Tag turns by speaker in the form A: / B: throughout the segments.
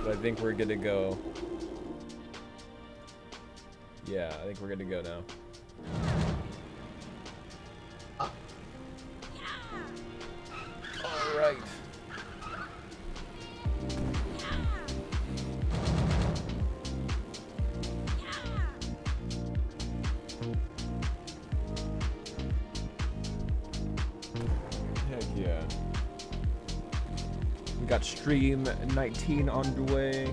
A: But I think we're good to go. Yeah, I think we're good to go now. All right. Heck yeah. We got stream 19 underway.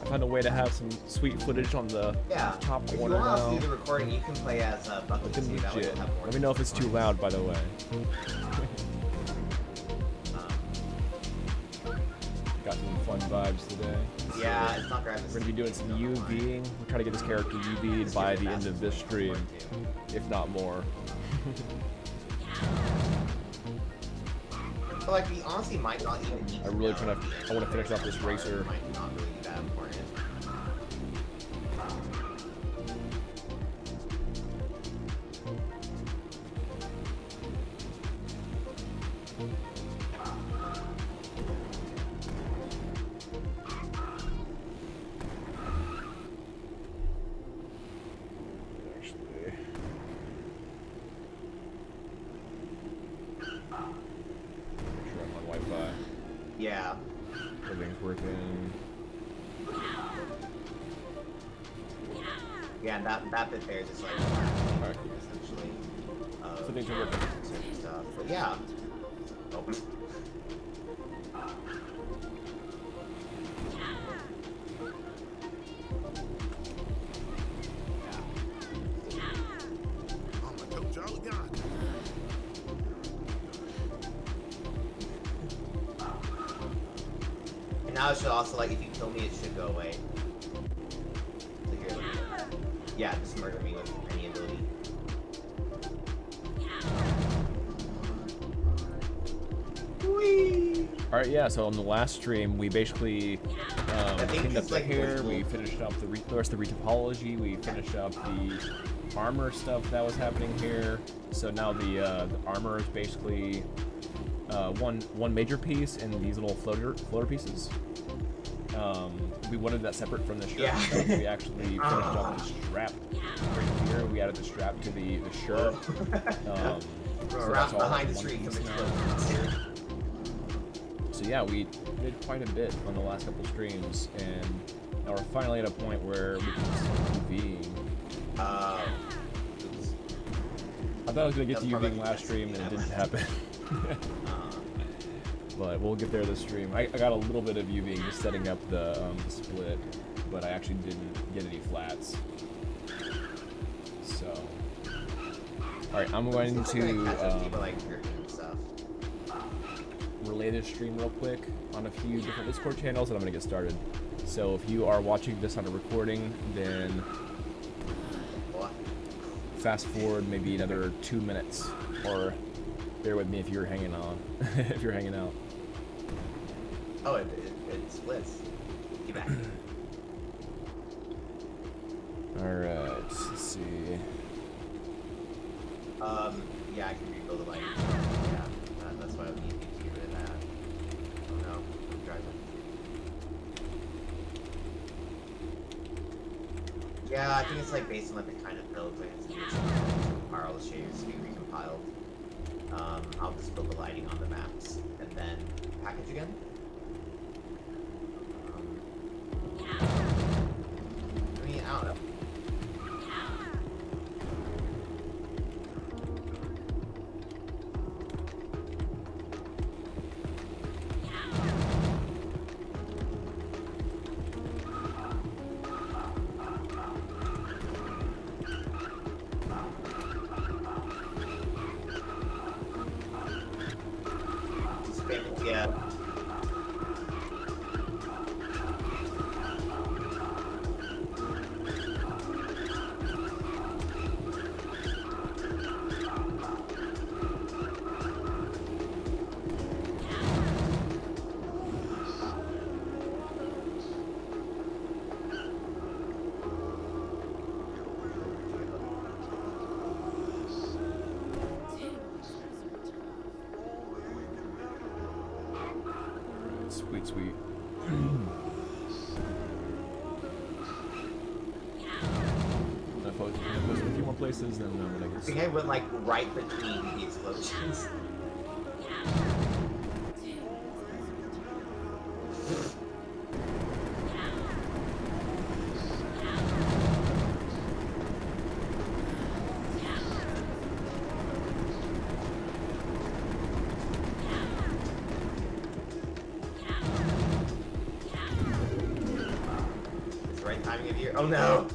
A: I found a way to have some sweet footage on the top corner now.
B: If you want us to do the recording, you can play as Baka.
A: Let me know if it's too loud, by the way. Got some fun vibes today.
B: Yeah, it's not grabbing.
A: We're gonna be doing some UVing. We'll try to get this character UV'd by the end of this stream, if not more.
B: But like, we honestly might not even need to
A: I want to finish off this racer.
B: Might not really be that important. Yeah.
A: Everything's working.
B: Yeah, and that bit there is just like
A: Alright.
B: essentially.
A: So things are working.
B: Stuff. But yeah. Open. Now it should also, like, if you kill me, it should go away. So here, yeah, just murder me with any ability. Whee!
A: Alright, yeah, so on the last stream, we basically cleaned up the hair, we finished up the rest of the retopology, we finished up the armor stuff that was happening here. So now the armor is basically one major piece and these little floater pieces. We wanted that separate from the shirt.
B: Yeah.
A: So we actually finished up the strap right here. We added the strap to the shirt. So that's all
B: behind the
A: one
B: street.
A: piece now. So yeah, we did quite a bit on the last couple streams, and now we're finally at a point where we can start UVing. I thought I was gonna get to UVing last stream, and it didn't happen. But we'll get there this stream. I got a little bit of UVing just setting up the split, but I actually didn't get any flats. So, all right, I'm going to relay this stream real quick on a few different Discord channels, and I'm gonna get started. So if you are watching this on a recording, then fast forward maybe another 2 minutes, or bear with me if you're hanging on, if you're hanging out.
B: Oh, it splits. Get back.
A: Alright, let's see.
B: Yeah, I can rebuild the light. Yeah, that's why I need to get rid of that. Oh no, I'm driving. Yeah, I think it's like based on like the kind of build, like it's are all the shaders to be recompiled. I'll just build the lighting on the maps and then package again. I mean, I don't know. Yeah.
A: Sweet, sweet. If I post a few more places, then when I
B: I
A: get
B: think I went like right between the explosions. It's the right timing of year. Oh no!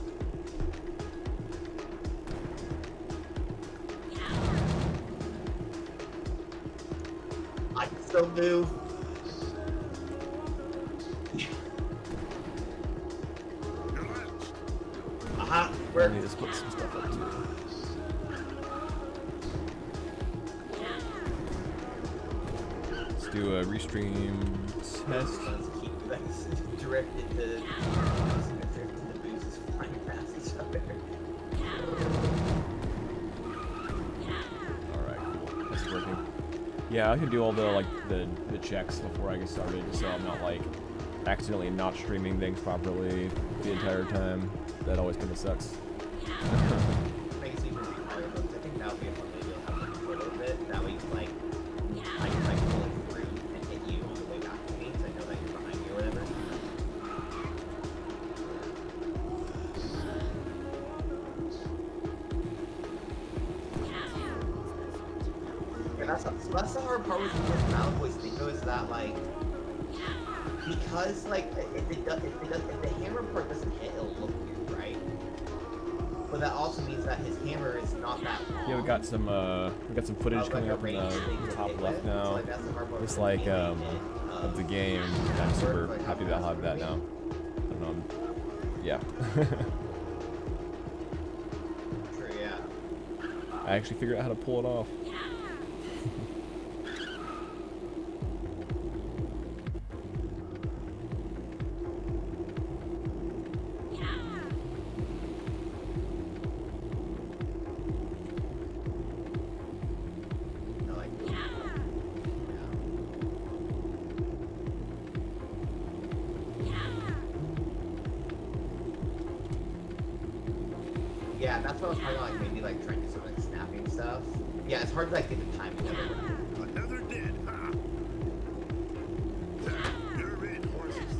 B: I can still move. Aha!
A: I need to split some stuff up too. Let's do a restream test.
B: Let's keep drifted to boosts flying past each other.
A: Alright, cool. That's working. Yeah, I can do all the the checks before I get started, so I'm not like accidentally not streaming things properly the entire time. That always kind of sucks.
B: Makes you I think that would be a fun way to have a little bit. That way, like, I can like pull it through and hit you on the way back to me, because I know that you're behind me or whatever. Yeah, that's the hard part with the Malfoy's thing, though, is that like, because like if the hammer part doesn't hit, it'll look weird, right? But that also means that his hammer is not that long.
A: Yeah, we got some footage coming up in the top left now. It's like of the game. I'm super happy that I'll have that now. I don't know. Yeah.
B: True, yeah.
A: I actually figured out how to pull it off.
B: Yeah, that's what I was talking about, like maybe like trying to do some like snapping stuff. Yeah, it's hard to like get the timing of it.
C: Another dead, huh? You're in, horses.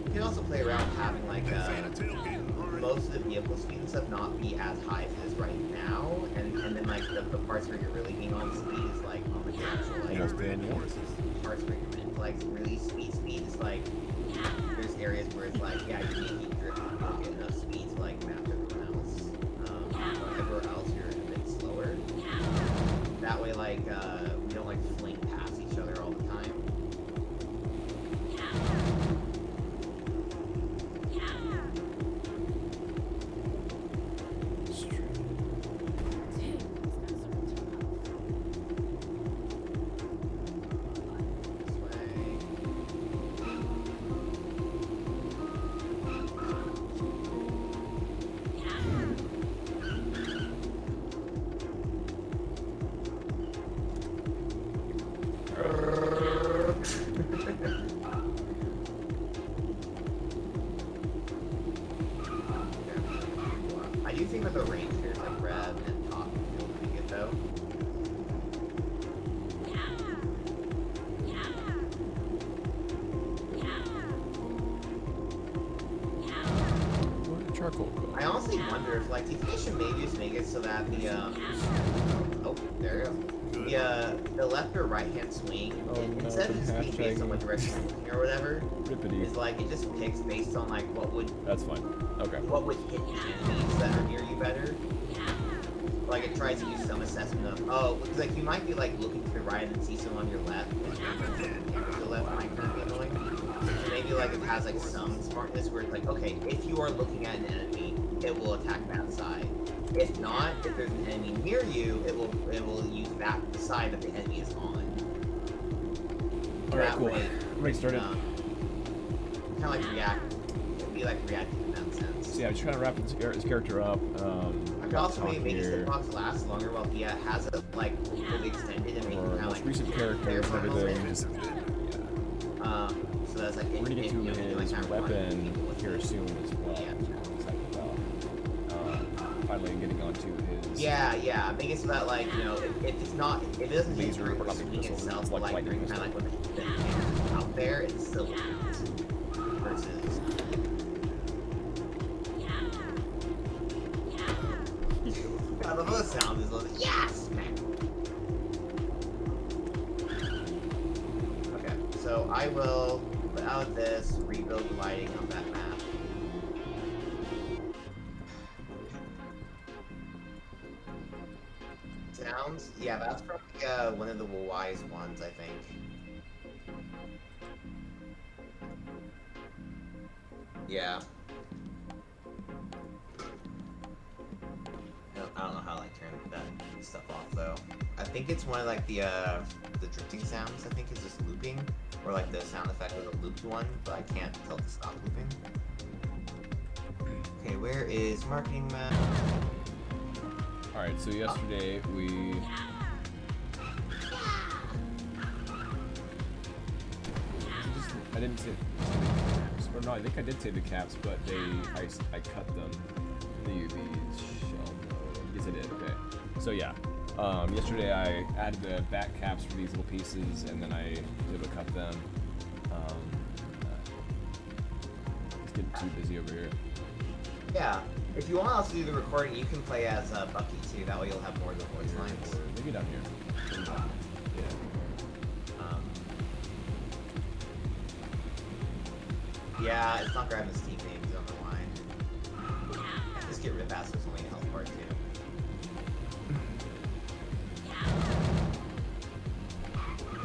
B: You can also play around with having like most of the vehicle speed and stuff not be as high as it is right now, and then like the parts where you're really being on speed is like on the actual like parts where you're meant to like really speed is like there's areas where it's like yeah you can't keep drifting, you don't get enough speed to like match everyone else. But everywhere else you're a bit slower. That way like we don't like fling past each other all the time. I do think that the range here is like red and top feels pretty good though.
A: Charcoal.
B: I honestly wonder if like, do you think they should maybe just make it so that the oh, there you go. The left or right hand swing, instead of just being based on what direction you're looking or whatever, is like it just picks based on like what would what would hit the enemies that are near you better. Like it tries to do some assessment of because like you might be like looking to the right and see someone on your left, and the left might kind of be annoying. So maybe like it has like some smartness where it's like, okay, if you are looking at an enemy, it will attack that side. If not, if there's an enemy near you, it will use that side that the enemy is on.
A: Alright, cool. Ready started.
B: Kind of like react. It'd be like reacting in that sense.
A: So yeah, I'm just trying to wrap this character up.
B: I could also maybe make his hitbox last longer while he has it like fully extended and make him kind of like
A: recent characters and everything. Just,
B: like,
A: we're gonna get to
B: you know, like,
A: his
B: kind of
A: weapon
B: running with
A: here
B: it.
A: soon as well.
B: Yeah.
A: Which I'm excited about. Finally getting onto his.
B: Yeah, I think it's about like, you know, if it doesn't hit
A: Laser,
B: during
A: or
B: the
A: not laser
B: swing
A: missiles,
B: itself,
A: it's
B: but
A: like
B: like
A: lightning
B: during kind of
A: missile.
B: like when the camera's out there, it's still versus. I love how the sound is a little. Yes, man. Okay, so I will put out this rebuild the lighting on that map. Sounds? Yeah, that's probably one of the wise ones, I think. Yeah. I don't know how to like turn that stuff off though. I think it's one of like the drifting sounds. I think is just looping, or like the sound effect of the looped one, but I can't tell to stop looping. Okay, where is marketing map?
A: Alright, so yesterday we. I didn't say the caps. Or no, I think I did say the caps, but I cut them in the UV shell mode. Yes, I did, okay. So yeah, yesterday I added the back caps for these little pieces, and then I did cut them. It's getting too busy over here.
B: Yeah. If you want us to do the recording, you can play as Bucky too. That way you'll have more of the voice lines.
A: Maybe down here. Yeah.
B: Yeah, it's not grabbing Steam names. I don't know why. Yeah, just get rid of that so it's only a health bar too.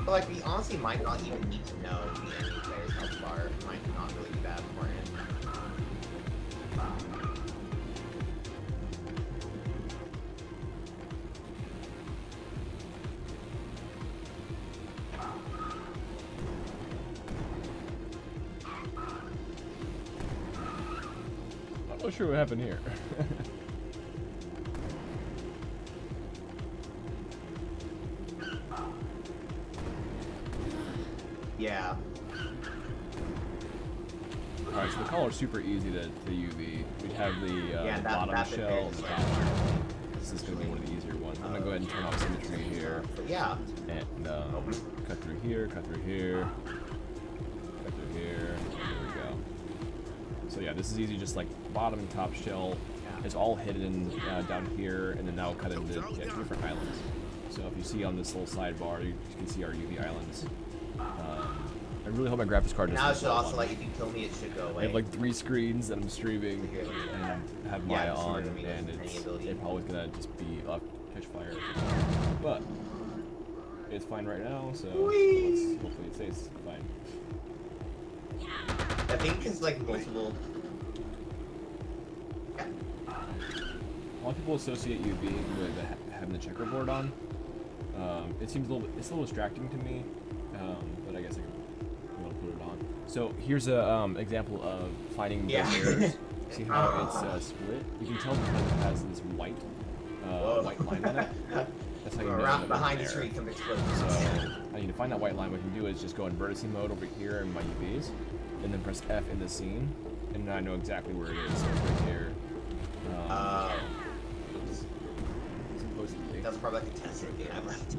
B: But like, we honestly might not even need to know the enemy player's health bar. It might not really be that important.
A: I'm not sure what happened here.
B: Yeah.
A: Alright, so the color's super easy to UV. We'd have the bottom
B: that
A: shell.
B: depends,
A: This is going to be one of the easier ones. I'm going to go ahead and turn off symmetry here.
B: Yeah.
A: And cut through here, cut through here, cut through here. There we go. So yeah, this is easy, just like bottom and top shell. It's all hidden down here, and then now cut into two different islands. So if you see on this little sidebar, you can see our UV islands. I really hope my graphics card doesn't.
B: Now it should also, like, if you kill me, it should go away.
A: I have like 3 screens that I'm streaming, and I have Maya on, and it's always gonna just be up, catch fire. But it's fine right now, so hopefully it stays fine.
B: I think it's like multiple.
A: A lot of people associate UV with having the checkerboard on. It seems it's a little distracting to me, but I guess I can put it on. So here's a example of finding the mirrors. See how it's split? You can tell because it has this white line in it. That's how you know
B: Right
A: that
B: behind the
A: it's
B: tree
A: there.
B: comes explode.
A: So I need to find that white line. What I can do is just go in vertices mode over here in my UVs, and then press F in the scene, and then I know exactly where it is. So it's right here. Supposedly.
B: That's probably like a test game I left.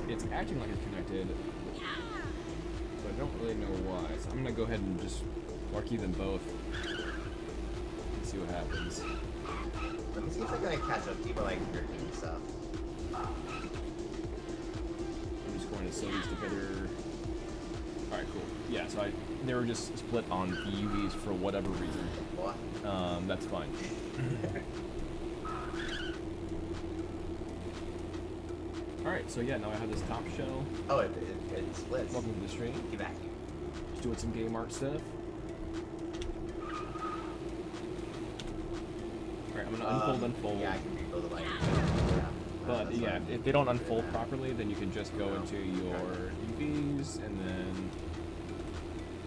A: It's acting like it's connected, but I don't really know why. So I'm gonna go ahead and just marquee them both and see what happens.
B: Let me see if I can catch up to you by like drifting and stuff.
A: I'm just going to sew these together. Alright, cool. Yeah, so they were just split on the UVs for whatever reason.
B: What?
A: That's fine. Alright, so yeah, now I have this top shell.
B: Oh, it splits.
A: Welcome to the stream.
B: Get back here.
A: Just doing some game art stuff. Alright, I'm gonna unfold.
B: Yeah, I can rebuild the light.
A: But yeah, if they don't unfold properly, then you can just go into your UVs and then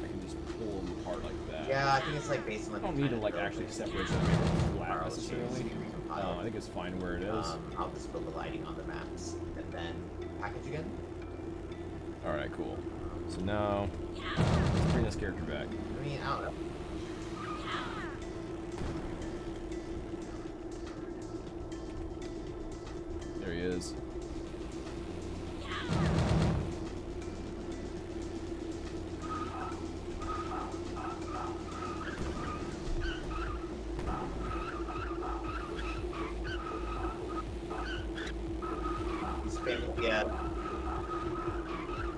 A: I can just pull them apart like that.
B: Yeah, I think it's like based on.
A: I don't need to like actually separate them and make them flat necessarily. I think it's fine where it is.
B: I'll just build the lighting on the maps and then package again.
A: All Alright, cool. So now, let's bring this character back.
B: I mean, I don't know.
A: There he is.
B: Yeah.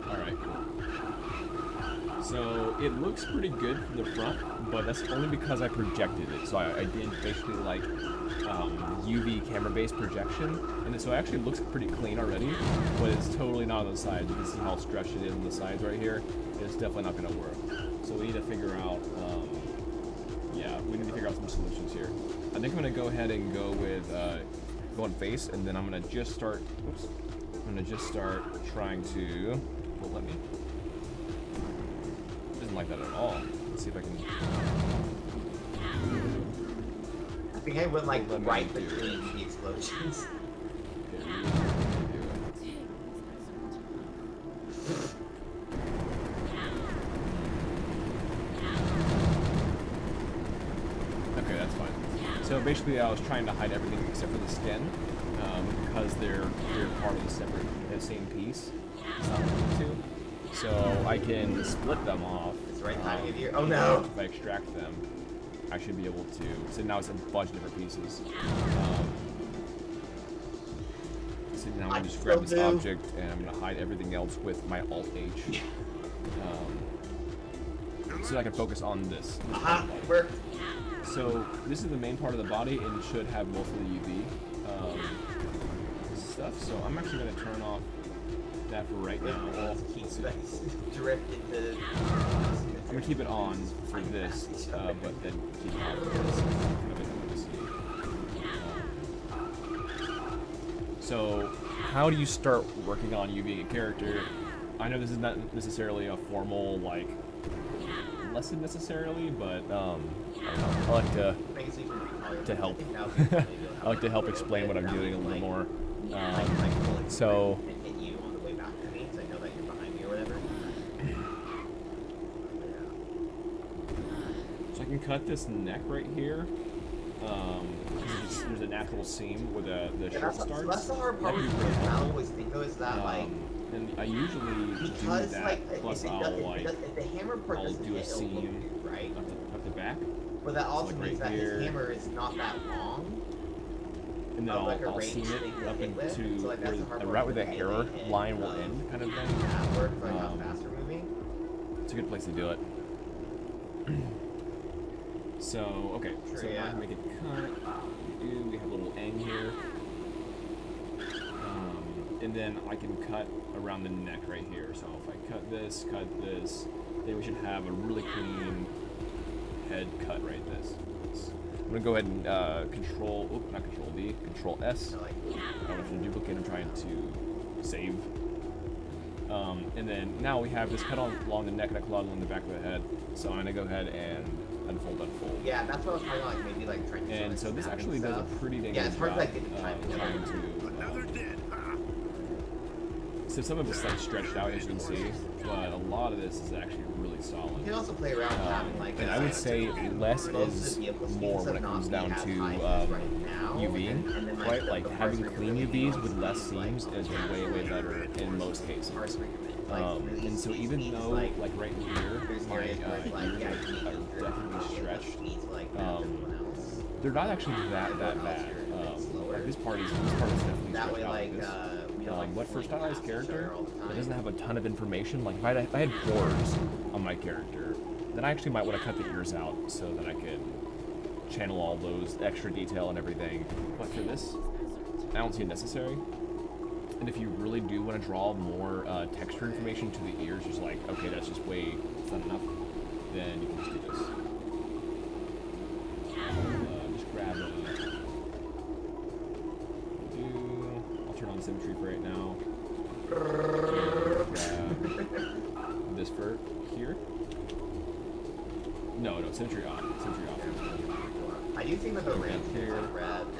A: Alright, cool. So it looks pretty good from the front, but that's only because I projected it. So I did basically like UV camera-based projection, and so it actually looks pretty clean already, but it's totally not on the sides. You can see how stretched it is on the sides right here. It's definitely not going to work. So we need to figure out, yeah, we need to figure out some solutions here. I think I'm going to go ahead and go with, go on face, and then I'm going to just start, oops, I'm going to just start trying to, will let me? It doesn't like that at all. Let's see if I can.
B: I think I went like
A: Let me
B: right
A: do
B: between the explosions.
A: Okay, that's fine. So basically, I was trying to hide everything except for the skin, because they're part of the separate, the same piece. It's not going to. So I can split them off.
B: It's right time of year. Oh no!
A: If I extract them, I should be able to. So now it's a bunch of different pieces. So now I'm gonna just grab this object and I'm gonna hide everything else with my Alt H. So I can focus on this.
B: Aha! Worked.
A: So this is the main part of the body and it should have most of the UV stuff. So I'm actually gonna turn off that for right now.
B: Well, keep drift into.
A: I'm gonna keep it on for this, but then keep it off for this. Kind of annoying to see. So, how do you start working on UVing a character? I know this is not necessarily a formal like lesson necessarily, but I don't know. I like to help. I like to help explain what I'm doing a little more. So. So I can cut this neck right here. There's a natural seam where the shirt starts.
B: That's the hard part with the I always think though is that like.
A: And I usually do that.
B: Like,
A: plus I'll
B: the hammer part
A: I'll do a
B: hit,
A: seam
B: right
A: up the back.
B: But that also
A: like
B: means
A: right
B: that
A: here.
B: his hammer is not that long.
A: And then I'll seam it up into so right where the hair line will end, kind of thing.
B: That works like how fast we're moving.
A: It's a good place to do it. So, okay, so now I can make it cut. We have a little end here. And then I can cut around the neck right here. So if I cut this, then we should have a really clean head cut right this. I'm gonna go ahead and not Control D, Control S. I don't want to duplicate, I'm trying to save. And then now we have this cut along the neck and a cut along the back of the head. So I'm gonna go ahead and unfold.
B: Yeah, that's what I was trying to like maybe like trying to.
A: And so this actually does a pretty dang good job. Trying to.
C: Another dead.
A: So some of it's like stretched out, as you can see, but a lot of this is actually really solid.
B: You can also play around with having like.
A: And I would say less is more when it comes down to UVing, right? Like having clean UVs with less seams is way better in most cases. And so even though like right here, my ears are definitely stretched, they're not actually that bad. Like this part is definitely stretched out like this. But for a stylized character that doesn't have a ton of information, like if I had pores on my character, then I actually might want to cut the ears out so that I could channel all those extra detail and everything. But for this, I don't see it necessary. And if you really do want to draw more texture information to the ears, just like, okay, that's just it's not enough, then you can just do this. Just grab I'll turn on symmetry for right now. Grab this for here. No, symmetry off. Symmetry off.
B: I do think that the range
A: here.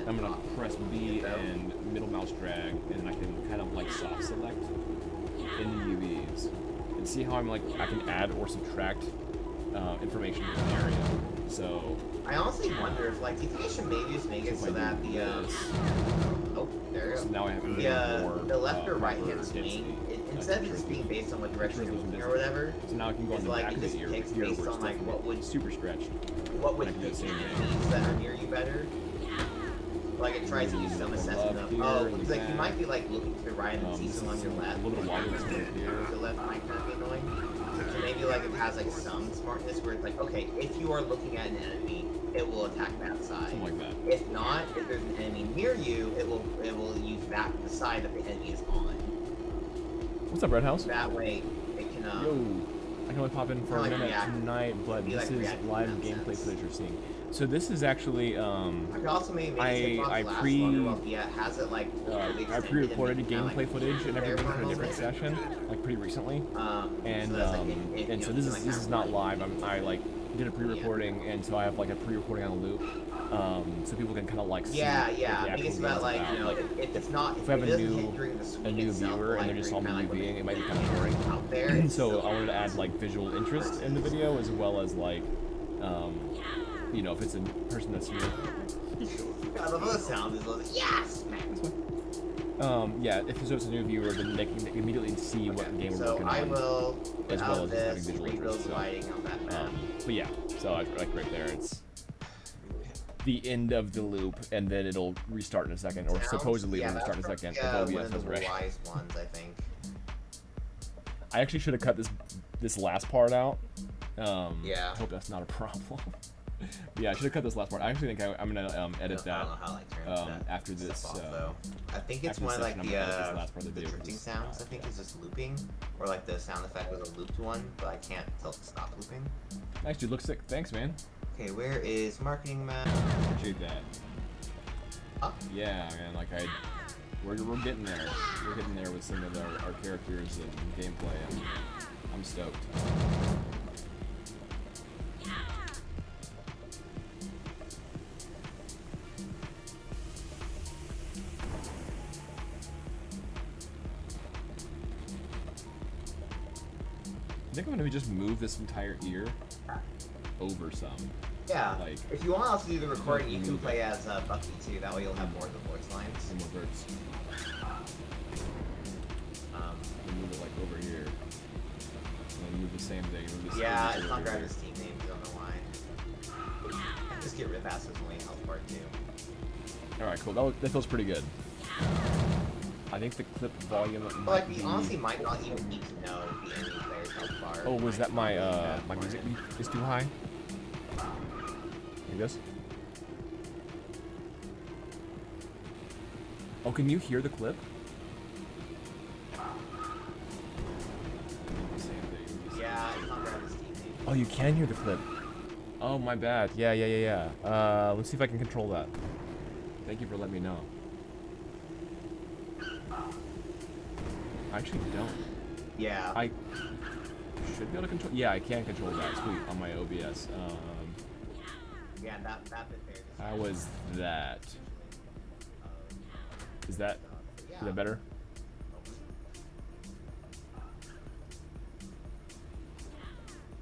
A: I'm gonna press B and middle mouse drag, and I can kind of like soft select in the UVs. see how I'm like I can add or subtract information in an area. So
B: I honestly wonder if like, do you think I should maybe just make it so that the oh, there you go.
A: So now I have
B: the left or right hand swing, instead of just being based on what direction you're looking or whatever,
A: so now I can go on the
B: like
A: back
B: it
A: of the
B: just
A: ear,
B: picks
A: here
B: based
A: where
B: on
A: it's
B: like
A: super stretched.
B: what would
A: Like
B: use
A: the same
B: enemies that are near you better. Like it tries to use some assessment of because like you might be like looking to the right and see someone on your left.
A: A little bit wider here.
B: The left might kind of be annoying. So maybe like it has like some smartness where it's like, okay, if you are looking at an enemy, it will attack that side.
A: Something like that.
B: If not, if there's an enemy near you, it will use that the side that the enemy is on.
A: What's up, Red House?
B: That way, it can.
A: Yo, I can only pop in for a minute tonight, but this is live gameplay footage you're seeing. So this is actually
B: I could also maybe
A: I pre-recorded
B: like,
A: gameplay footage and everything for a different session, like pretty recently. And so this is not live. I like did a pre-recording, and so I have like a pre-recording on a loop, so people can kind of like see.
B: Yeah. I think it's about like if it's not
A: if we have a new viewer and they're just all UVing, it might be kind of boring.
B: Out there.
A: So I wanted to add like visual interest in the video as well as like. You know, if it's a person that's new.
B: I love the sound is like, yes!
A: Yeah, if it's a new viewer, then they can immediately see what game we're working on.
B: So I will,
A: as well as having visual
B: rebuild
A: interest.
B: lighting on that map.
A: But yeah, so like right there, it's the end of the loop, and then it'll restart in a second, or supposedly it'll restart in a second.
B: Yeah,
A: if
B: one
A: OBS
B: of the
A: does right.
B: wise ones, I think.
A: I actually should have cut this last part out.
B: Yeah.
A: I hope that's not a problem. Yeah, I should have cut this last part. I actually think I'm gonna edit that after this.
B: I think it's one of like the drifting sounds. I think it's just looping, or like the sound effect was a looped one, but I can't tell if it stopped looping.
A: Nice, dude. Looks sick. Thanks, man.
B: Okay, where is marketing map?
A: Appreciate that. Yeah, man. Like we're getting there. We're getting there with some of our characters and gameplay, and I'm stoked. I think I'm gonna just move this entire ear over some.
B: Yeah.
A: Like,
B: if you want to also do the recording, you can play as Bucky too. That way you'll have more of the voice lines.
A: And more verts. Move it like over here. And then move the same thing. Move this
B: yeah, it's not grabbing his team names. I don't know why. And just get rid of Asper's only health part too.
A: All right, cool. That feels pretty good. I think the clip volume.
B: But like, we honestly might not even need to know if the enemy player's health bar.
A: Oh, was that my my music is too high? Like this? Oh, can you hear the clip?
B: Yeah, it's not grabbing his team name.
A: Oh, you can hear the clip. Oh, my bad. Yeah. Let's see if I can control that. Thank you for letting me know. I actually don't.
B: Yeah.
A: I should be able to control. Yeah, I can control that. Sweet, on my OBS.
B: Yeah, that bit there.
A: How was that? Is that better?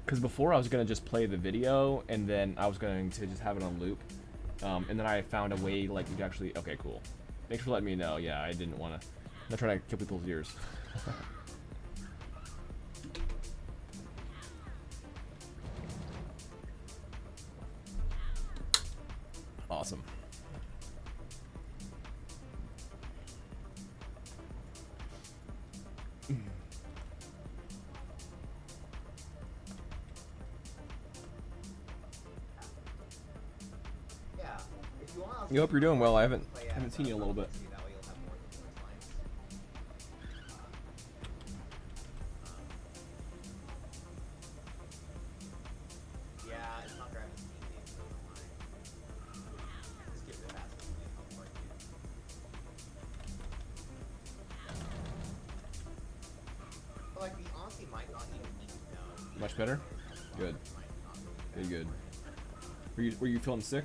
A: Because before I was gonna just play the video and then I was going to just have it on loop, and then I found a way like you could actually. Okay, cool. Thanks for letting me know. Yeah, I didn't want to. I'm not trying to kill people's ears. Awesome.
B: Yeah. If you want,
A: You hope you're doing well. I haven't seen you in a little bit. Much better? Good. Good. Were you feeling sick?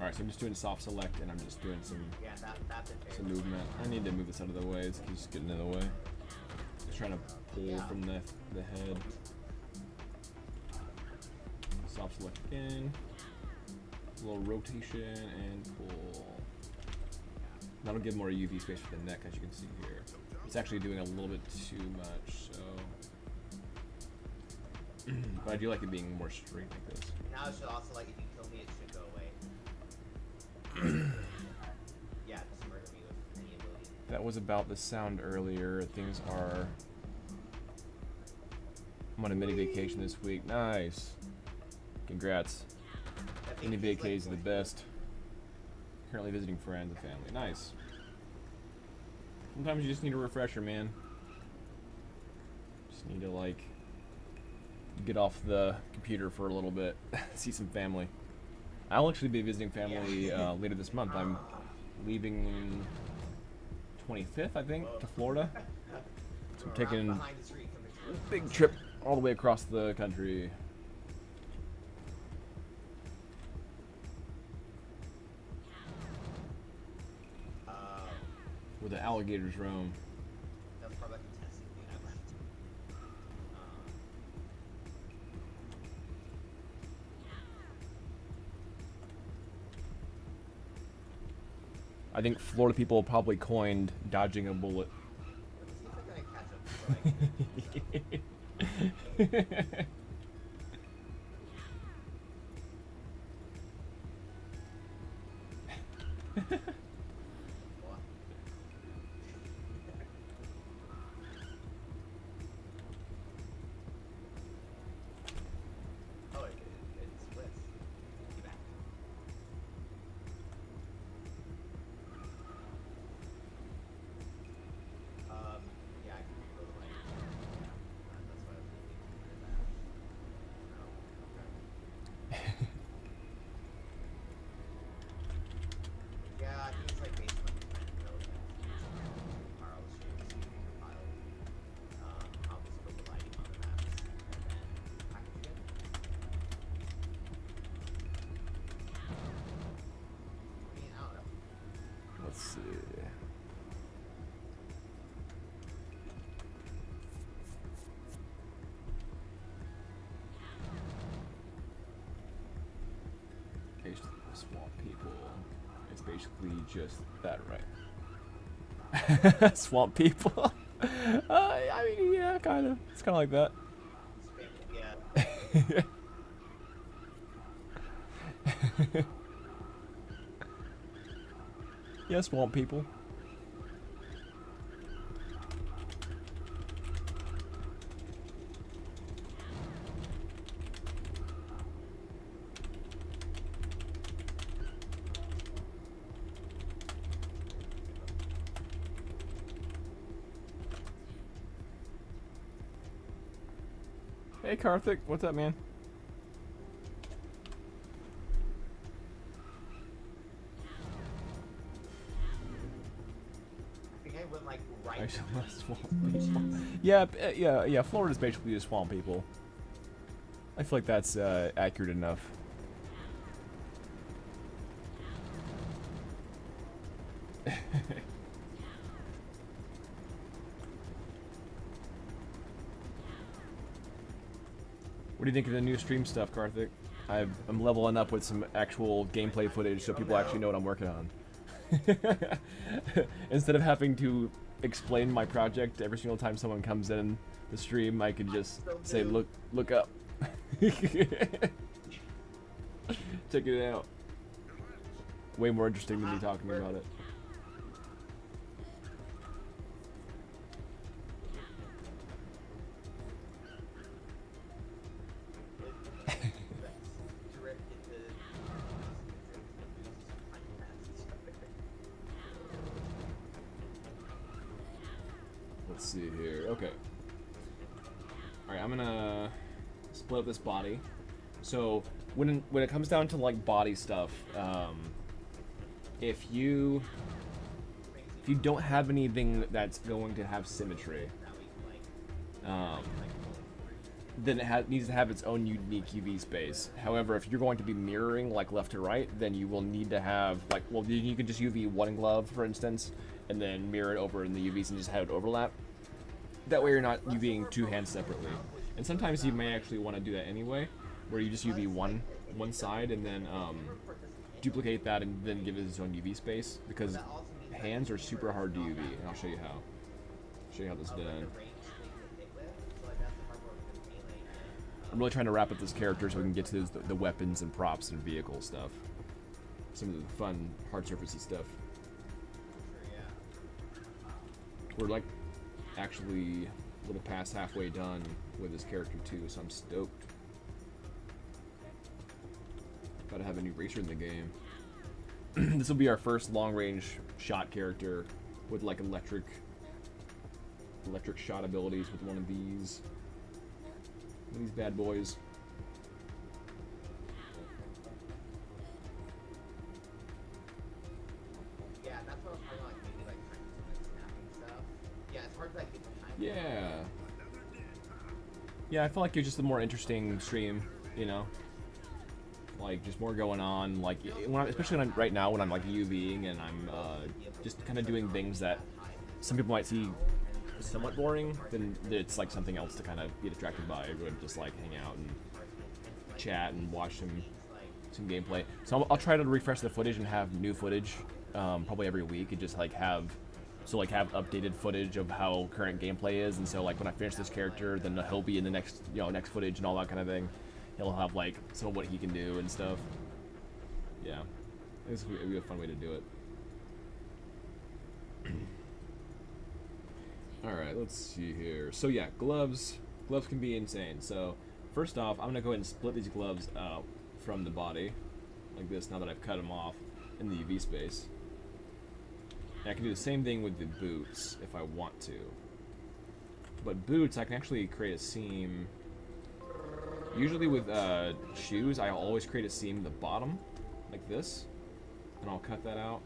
A: Alright, so I'm just doing soft select and I'm just doing some
B: that's it.
A: some movement. I need to move this out of the way. It keeps getting in the way. Just trying to pull from the head. Soft select again. A little rotation and pull. That'll give more UV space for the neck, as you can see here. It's actually doing a little bit too much, so. But I do like it being more straight like this.
B: Now it should also, like, if you kill me, it should go away. Yeah, just murder me with any ability.
A: That was about the sound earlier. Things are. I'm on a mini vacation this week. Nice. Congrats. Mini vacays are the best. Currently visiting friends and family. Nice. Sometimes you just need a refresher, man. Just need to, like, get off the computer for a little bit, see some family. I'll actually be visiting family later this month. I'm leaving 25th, I think, to Florida. So I'm taking a big trip all the way across the country. Where the alligators roam.
B: That's probably like a testing thing I left.
A: I think Florida people probably coined dodging a bullet.
B: Let me see if I can catch up to, like, oh, it splits. Get back. Yeah, I can go the light. That's why I was thinking that. No. Okay. Yeah, I think it's like based on the plan build that Carl should see compiled. I'll just put the lighting on the maps and then package it. I mean, I don't know.
A: Let's see. Swamp people. It's basically just that, right? Swamp people. I mean, yeah, kind of. It's kind of like that.
B: Yeah.
A: Yeah, swamp people. Hey Karthik, what's up, man?
B: I think I went like right.
A: Actually, swamp people. Yeah, yeah. Florida's basically just swamp people. I feel like that's accurate enough. What do you think of the new stream stuff, Karthik? I'm leveling up with some actual gameplay footage so people actually know what I'm working on. Instead of having to explain my project every single time someone comes in the stream, I could just say, look up. Check it out. Way more interesting than me talking about it. Let's see here. Okay. All right, I'm gonna split up this body. So when it comes down to like body stuff, if you don't have anything that's going to have symmetry, then it needs to have its own unique UV space. However, if you're going to be mirroring like left to right, then you will need to have like, well, you could just UV one glove, for instance, and then mirror it over in the UVs and just have it overlap. That way you're not UVing two hands separately. And sometimes you may actually want to do that anyway, where you just UV one side and then duplicate that and then give it its own UV space, because hands are super hard to UV, and I'll show you how. Show you how this is done. I'm really trying to wrap up this character so we can get to the weapons and props and vehicle stuff. Some of the fun hard surfacey stuff. We're like actually a little past halfway done with this character too, so I'm stoked. About to have a new racer in the game. This will be our first long-range shot character with like electric shot abilities with one of these. These bad boys.
B: Yeah, that's what I was talking like maybe like trying to do some snapping stuff. Yeah, it's hard to like get the time.
A: Yeah. Yeah, I feel like you're just a more interesting stream, you know? Like, just more going on, like, especially right now when I'm like UVing and I'm just kind of doing things that some people might see somewhat boring, then it's like something else to kind of get attracted by. Everyone just like hang out and chat and watch some gameplay. So I'll try to refresh the footage and have new footage probably every week, and just like have updated footage of how current gameplay is. And so like when I finish this character, then he'll be in the next next footage and all that kind of thing. He'll have like some of what he can do and stuff. Yeah, I think it'd be a fun way to do it. Alright, let's see here. So yeah, gloves can be insane. So first off, I'm going to go ahead and split these gloves out from the body, like this, now that I've cut them off in the UV space. And I can do the same thing with the boots if I want to. But boots, I can actually create a seam. Usually with shoes, I always create a seam in the bottom, like this. And I'll cut that out.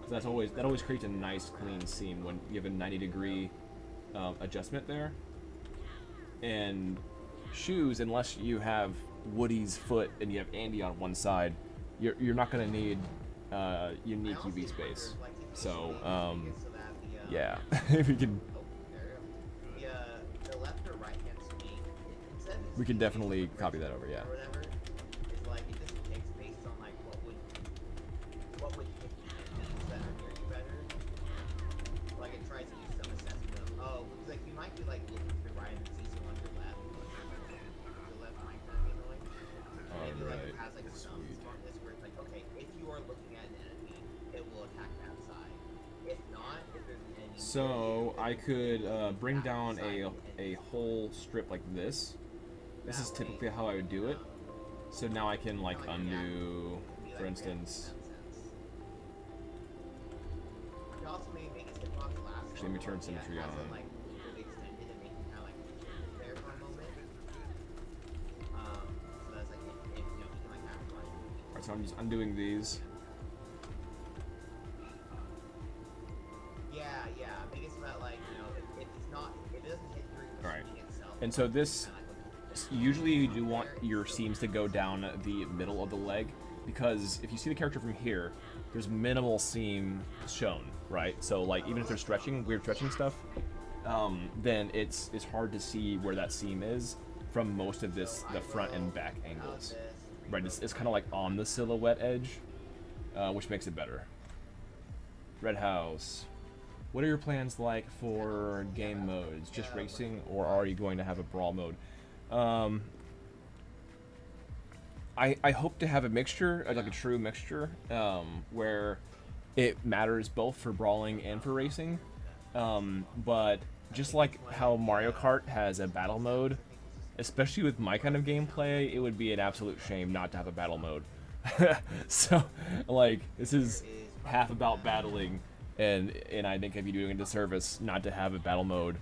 A: That always creates a nice clean seam when you have a 90-degree adjustment there. And shoes, unless you have Woody's foot and you have Andy on one side, you're not going to need unique UV space. So yeah, if you can, we can definitely copy that over. Yeah. So I could bring down a whole strip like this. This is typically how I would do it. So now I can like undo, for instance. Actually, let me turn symmetry on. Alright, so I'm just undoing these. Alright, and so this, usually you do want your seams to go down the middle of the leg, because if you see the character from here, there's minimal seam shown, right? So like even if they're stretching, weird stretching stuff, then it's hard to see where that seam is from most of the front and back angles, right? It's kind of like on the silhouette edge, which makes it better. Red House. What are your plans like for game modes? Just racing, or are you going to have a brawl mode? I hope to have a mixture, like a true mixture, where it matters both for brawling and for racing. But just like how Mario Kart has a battle mode, especially with my kind of gameplay, it would be an absolute shame not to have a battle mode. So, like, this is half about battling. And I think I'd be doing a disservice not to have a battle mode.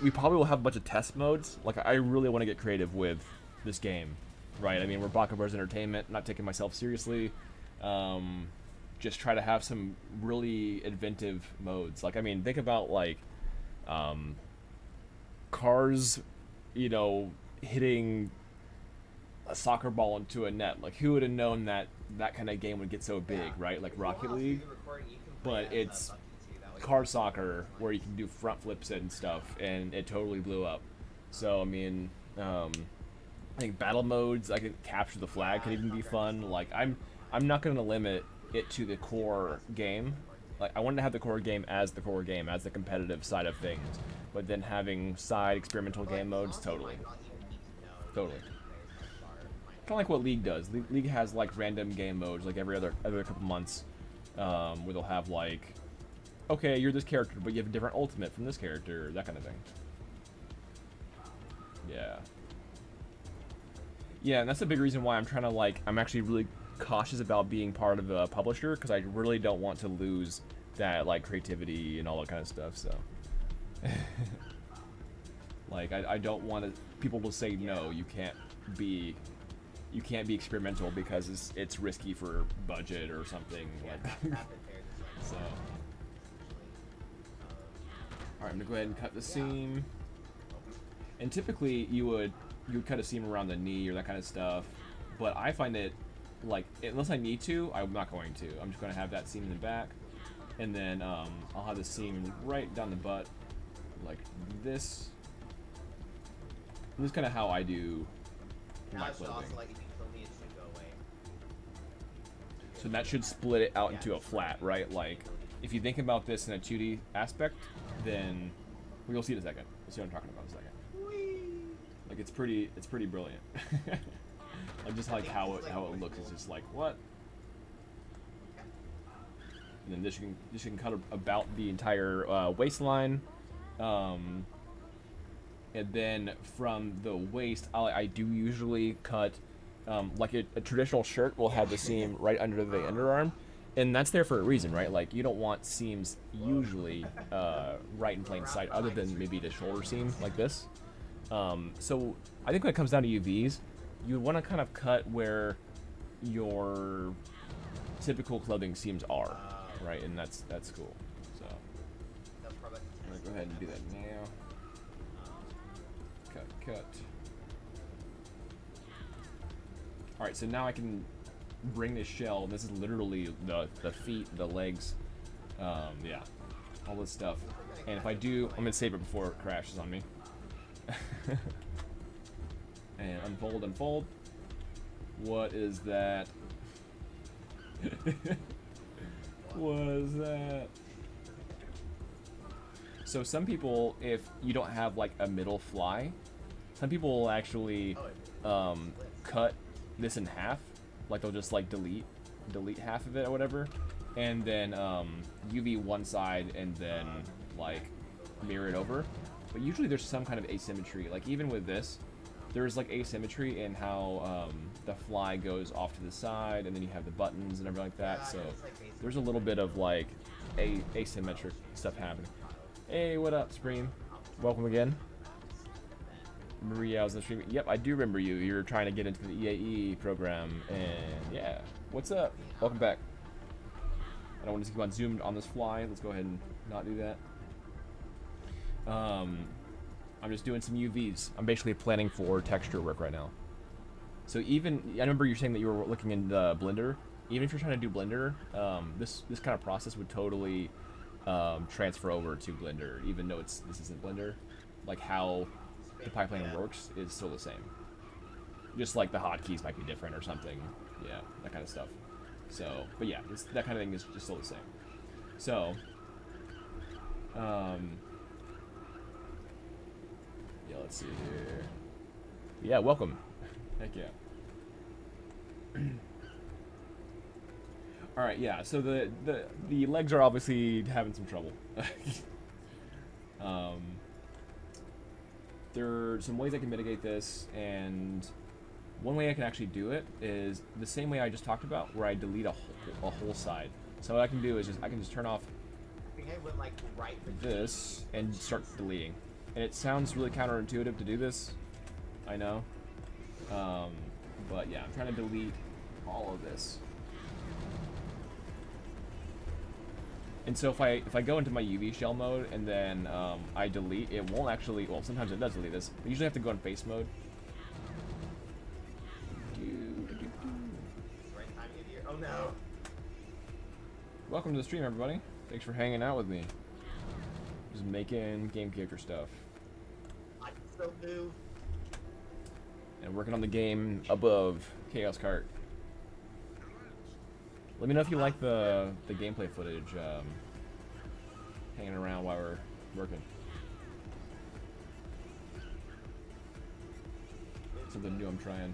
A: We probably will have a bunch of test modes. Like, I really want to get creative with this game, right? I mean, we're Baka Bros Entertainment, not taking myself seriously. Just try to have some really inventive modes. Like, I mean, think about like Kart cars, you know, hitting a soccer ball into a net. Like, who would have known that that kind of game would get so big, right? Like Rocket League, but it's car soccer where you can do front flips and stuff, and it totally blew up. So I mean, I think battle modes, I could capture the flag, could even be fun. Like I'm not gonna limit it to the core game. Like I wanted to have the core game as the core game, as the competitive side of things, but then having side experimental game modes, totally. Kind of like what League does. League has like random game modes, like every other couple months, where they'll have like, okay, you're this character, but you have a different ultimate from this character, that kind of thing. Yeah. Yeah, and that's a big reason why I'm trying to like, I'm actually really cautious about being part of a publisher, because I really don't want to lose that like creativity and all that kind of stuff. So, like, I don't want people to say no, you can't be experimental because it's risky for budget or something like. So, all right, I'm gonna go ahead and cut the seam. And typically you would cut a seam around the knee or that kind of stuff, but I find it like, unless I need to, I'm not going to. I'm just going to have that seam in the back, and then I'll have the seam right down the butt like this. And this is kind of how I do my clothing. So that should split it out into a flat, right? Like, if you think about this in a 2D aspect, then you'll see it in a second. You'll see what I'm talking about in a second. Like, it's pretty brilliant. Like, just like how it looks is just like, what? And then this you can cut about the entire waistline, and then from the waist, I do usually cut like a traditional shirt will have the seam right under the underarm, and that's there for a reason, right? Like, you don't want seams usually right in plain sight, other than maybe the shoulder seam like this. So I think when it comes down to UVs, you want to kind of cut where your typical clothing seams are, right? And that's cool. So I'm gonna go ahead and do that now. Cut. All right, so now I can bring this shell. This is literally the feet, the legs, yeah, all this stuff. And if I do, I'm gonna save it before it crashes on me. And unfold. What is that? What is that? So some people, if you don't have like a middle fly, some people will actually cut this in half. Like, they'll just like delete half of it or whatever, and then UV one side and then like mirror it over. But usually there's some kind of asymmetry. Like, even with this, there's like asymmetry in how the fly goes off to the side, and then you have the buttons and everything like that. So there's a little bit of like asymmetric stuff happening. Hey, what up, Scream? Welcome again. Remember, yeah, I was in the stream. Yep, I do remember you. You're trying to get into the EAE program, and yeah, what's up? Welcome back. I don't want to keep on zoomed on this fly. Let's go ahead and not do that. I'm just doing some UVs. I'm basically planning for texture work right now. So even, I remember you saying that you were looking in the Blender. Even if you're trying to do Blender, this kind of process would totally transfer over to Blender, even though this isn't Blender. Like, how the pipeline works is still the same. Just like the hotkeys might be different or something. Yeah, that kind of stuff. So, but yeah, that kind of thing is just still the same. So, yeah, let's see here. Yeah, welcome. Heck yeah. All right, yeah. So the legs are obviously having some trouble. There are some ways I can mitigate this, and one way I can actually do it is the same way I just talked about, where I delete a whole side. So what I can do is I can just turn off this and start deleting. And it sounds really counterintuitive to do this, I know. But yeah, I'm trying to delete all of this. And so if I go into my UV shell mode and then I delete, it won't actually. Well, sometimes it does delete this. I usually have to go in face mode.
B: Oh no!
A: Welcome to the stream, everybody. Thanks for hanging out with me. Just making game character stuff.
B: I can still move.
A: And working on the game above Chaos Kart. Let me know if you like the gameplay footage hanging around while we're working. Something new I'm trying.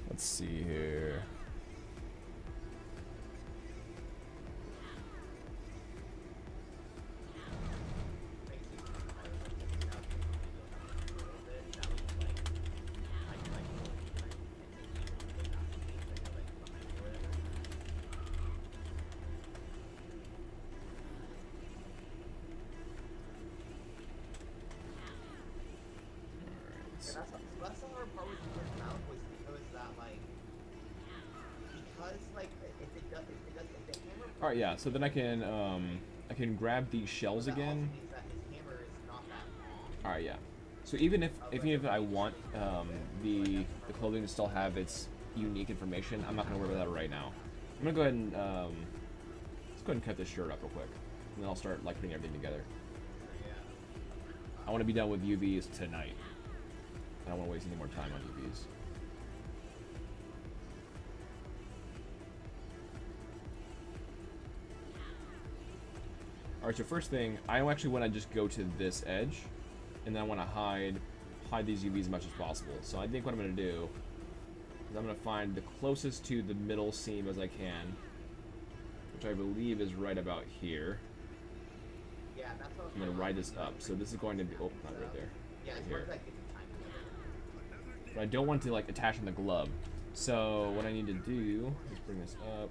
A: Let's see here.
B: That's the hard part with the first mouth was because that if the hammer.
A: All right, yeah. So then I can grab these shells again.
B: Means that his hammer is not that long.
A: All right, yeah. So even if I want the clothing to still have its unique information, I'm not gonna worry about that right now. I'm gonna go ahead and let's go ahead and cut this shirt up real quick, and then I'll start like putting everything together. I want to be done with UVs tonight. I don't want to waste any more time on UVs. Alright, so first thing, I actually want to just go to this edge, and then I want to hide these UVs as much as possible. So I think what I'm going to do is I'm going to find the closest to the middle seam as I can, which I believe is right about here.
B: Yeah, that's what
A: I'm going to ride this up. So this is going to be, oh, not right there.
B: Yeah,
A: Right
B: it's
A: here.
B: worth like getting time together.
A: But I don't want to like attach on the glove. So what I need to do is bring this up.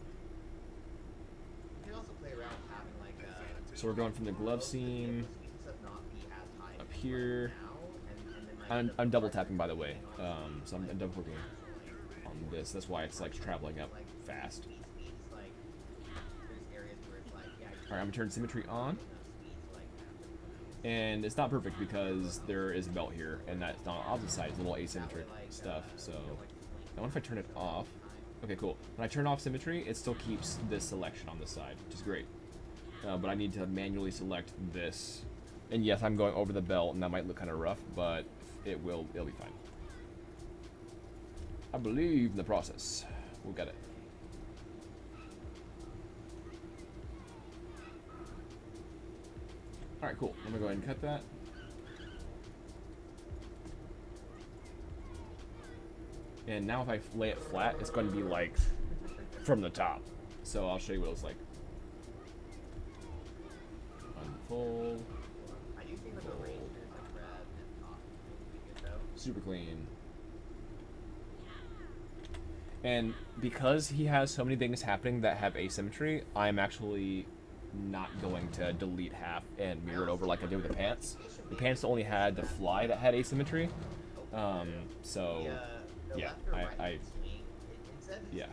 B: You can also play around with having like
A: So we're going from the glove seam up here. I'm double tapping, by the way. So I'm double clicking on this. That's why it's like traveling up fast. Alright, I'm gonna turn symmetry on. And it's not perfect because there is a belt here, and that's not on the opposite side. It's a little asymmetric stuff. So I wonder if I turn it off. Okay, cool. When I turn off symmetry, it still keeps this selection on this side, which is great. But I need to manually select this. And yes, I'm going over the belt, and that might look kind of rough, but it'll be fine. I believe in the process. We'll get it. Alright, cool. I'm gonna go ahead and cut that. And now if I lay it flat, it's going to be like from the top. So I'll show you what it looks like. Unfold.
B: I do think the range is like red and not good though.
A: Super clean. And because he has so many things happening that have asymmetry, I'm actually not going to delete half and mirror it over like I did with the pants. The pants only had the fly that had asymmetry. So yeah, yeah.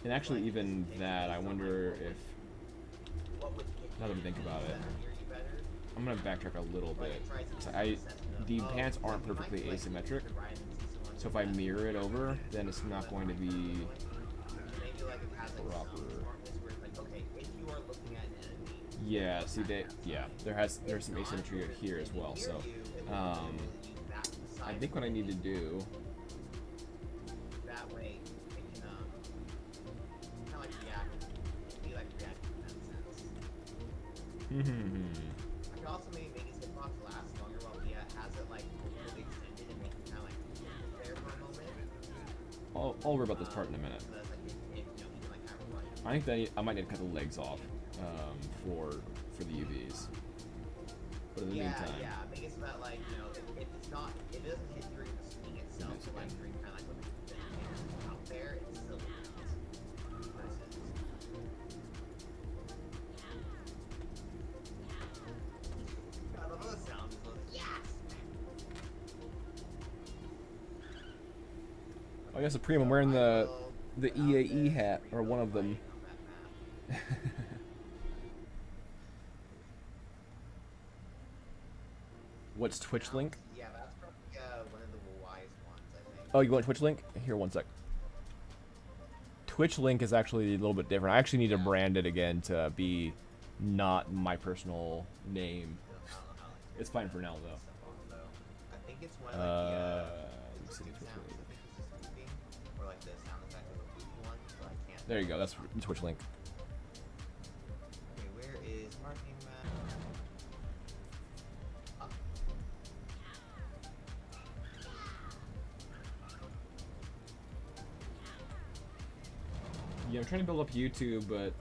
A: And actually even that, I wonder if, now that I think about it, I'm gonna backtrack a little bit. The pants aren't perfectly asymmetric, so if I mirror it over, then it's not going to be proper. Yeah, see there's some asymmetry here as well. So I think what I need to do.
B: That way, it can kind of like react, be like reacting in that sense. I could also maybe make his hitbox last longer while he has it like really extended and make it kind of like there for a moment.
A: I'll worry about this part in a minute.
B: So that's like if you know, he can like have a run.
A: I think that I might need to cut the legs off for the UVs. But in the meantime,
B: yeah, I think it's about like, you know, if it's not, if it doesn't hit during the swing itself, so like during kind of like when the hands out there, it's still versus.
A: Oh, yeah, Supreme. I'm wearing the EAE hat, or one of them. What's Twitch link?
B: Yeah, that's probably one of the wise ones, I think.
A: Oh, you want Twitch link? Here, one sec. Twitch link is actually a little bit different. I actually need to brand it again to be not my personal name. It's fine for now, though.
B: I think it's one of like the
A: let me see the Twitch
B: sounds.
A: link.
B: I think it's just moving, or like the sound effect of a moving one, but I can't.
A: There you go. That's the Twitch link.
B: Okay, where is marketing map?
A: Yeah, I'm trying to build up YouTube, but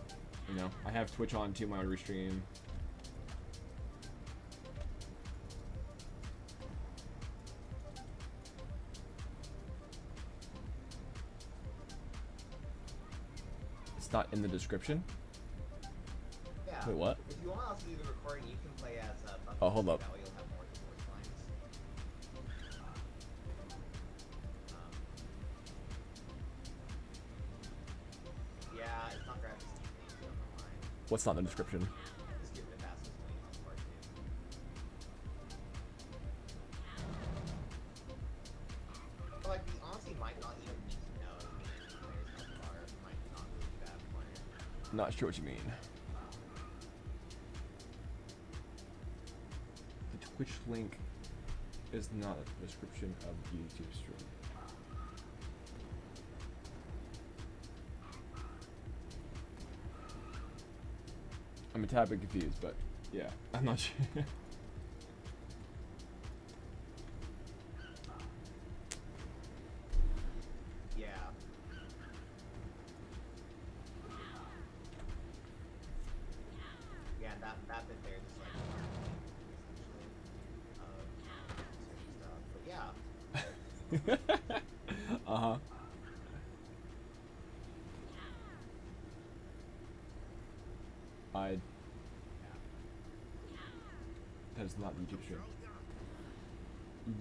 A: you know, I have Twitch on too, my restream. It's not in the description.
B: Yeah.
A: Wait, what?
B: If you want us to do the recording, you can play as Baka.
A: Oh, hold up.
B: That way you'll have more voice lines. Yeah, it's not graphics team on the line.
A: What's not in the description?
B: Just give it a fastest lane on part 2. But like, we honestly might not even need to know if the players how far. It might not really be that important.
A: Not sure what you mean. The Twitch link is not a description of the YouTube stream. I'm a tad bit confused, but yeah, I'm not sure.
B: Yeah. Yeah, that bit there just like essentially certain stuff. But yeah.
A: Uh-huh. That is not the YouTube stream.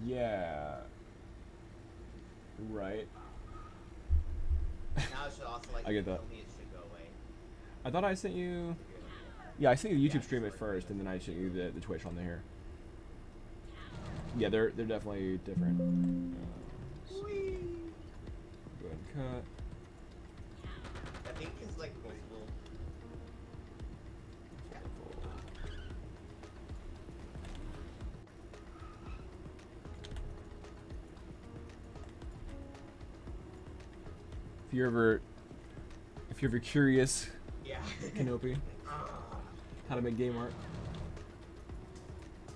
A: Yeah. Right.
B: Now it should also like
A: I get that.
B: tell me it should go away.
A: I thought I sent you... Yeah, I sent you the YouTube stream at first, and then I sent you the Twitch on there. Yeah, they're definitely different. So go ahead and cut.
B: I think it's like multiple.
A: If you're ever curious,
B: Yeah.
A: Kenopi, how to make game art.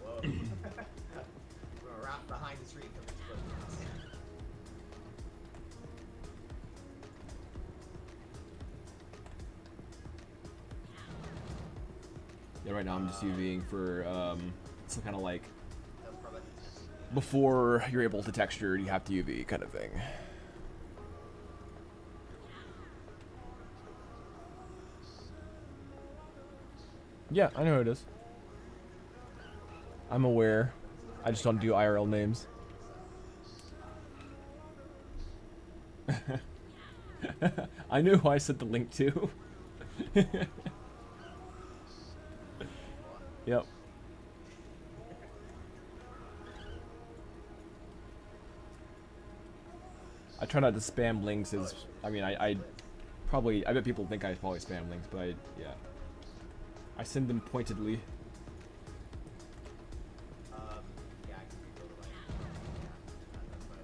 B: Whoa. We're right behind the tree from this book.
A: Yeah, right now I'm just UVing for some kind of like
B: That's probably the intensity.
A: before you're able to texture, you have to UV kind of thing. Yeah, I know who it is. I'm aware. I just don't do IRL names. I knew who I sent the link to. Yep. I try not to spam links as, I mean, I bet people think I probably spam links, but yeah. I send them pointedly.
B: Yeah, I can go to like, that's what I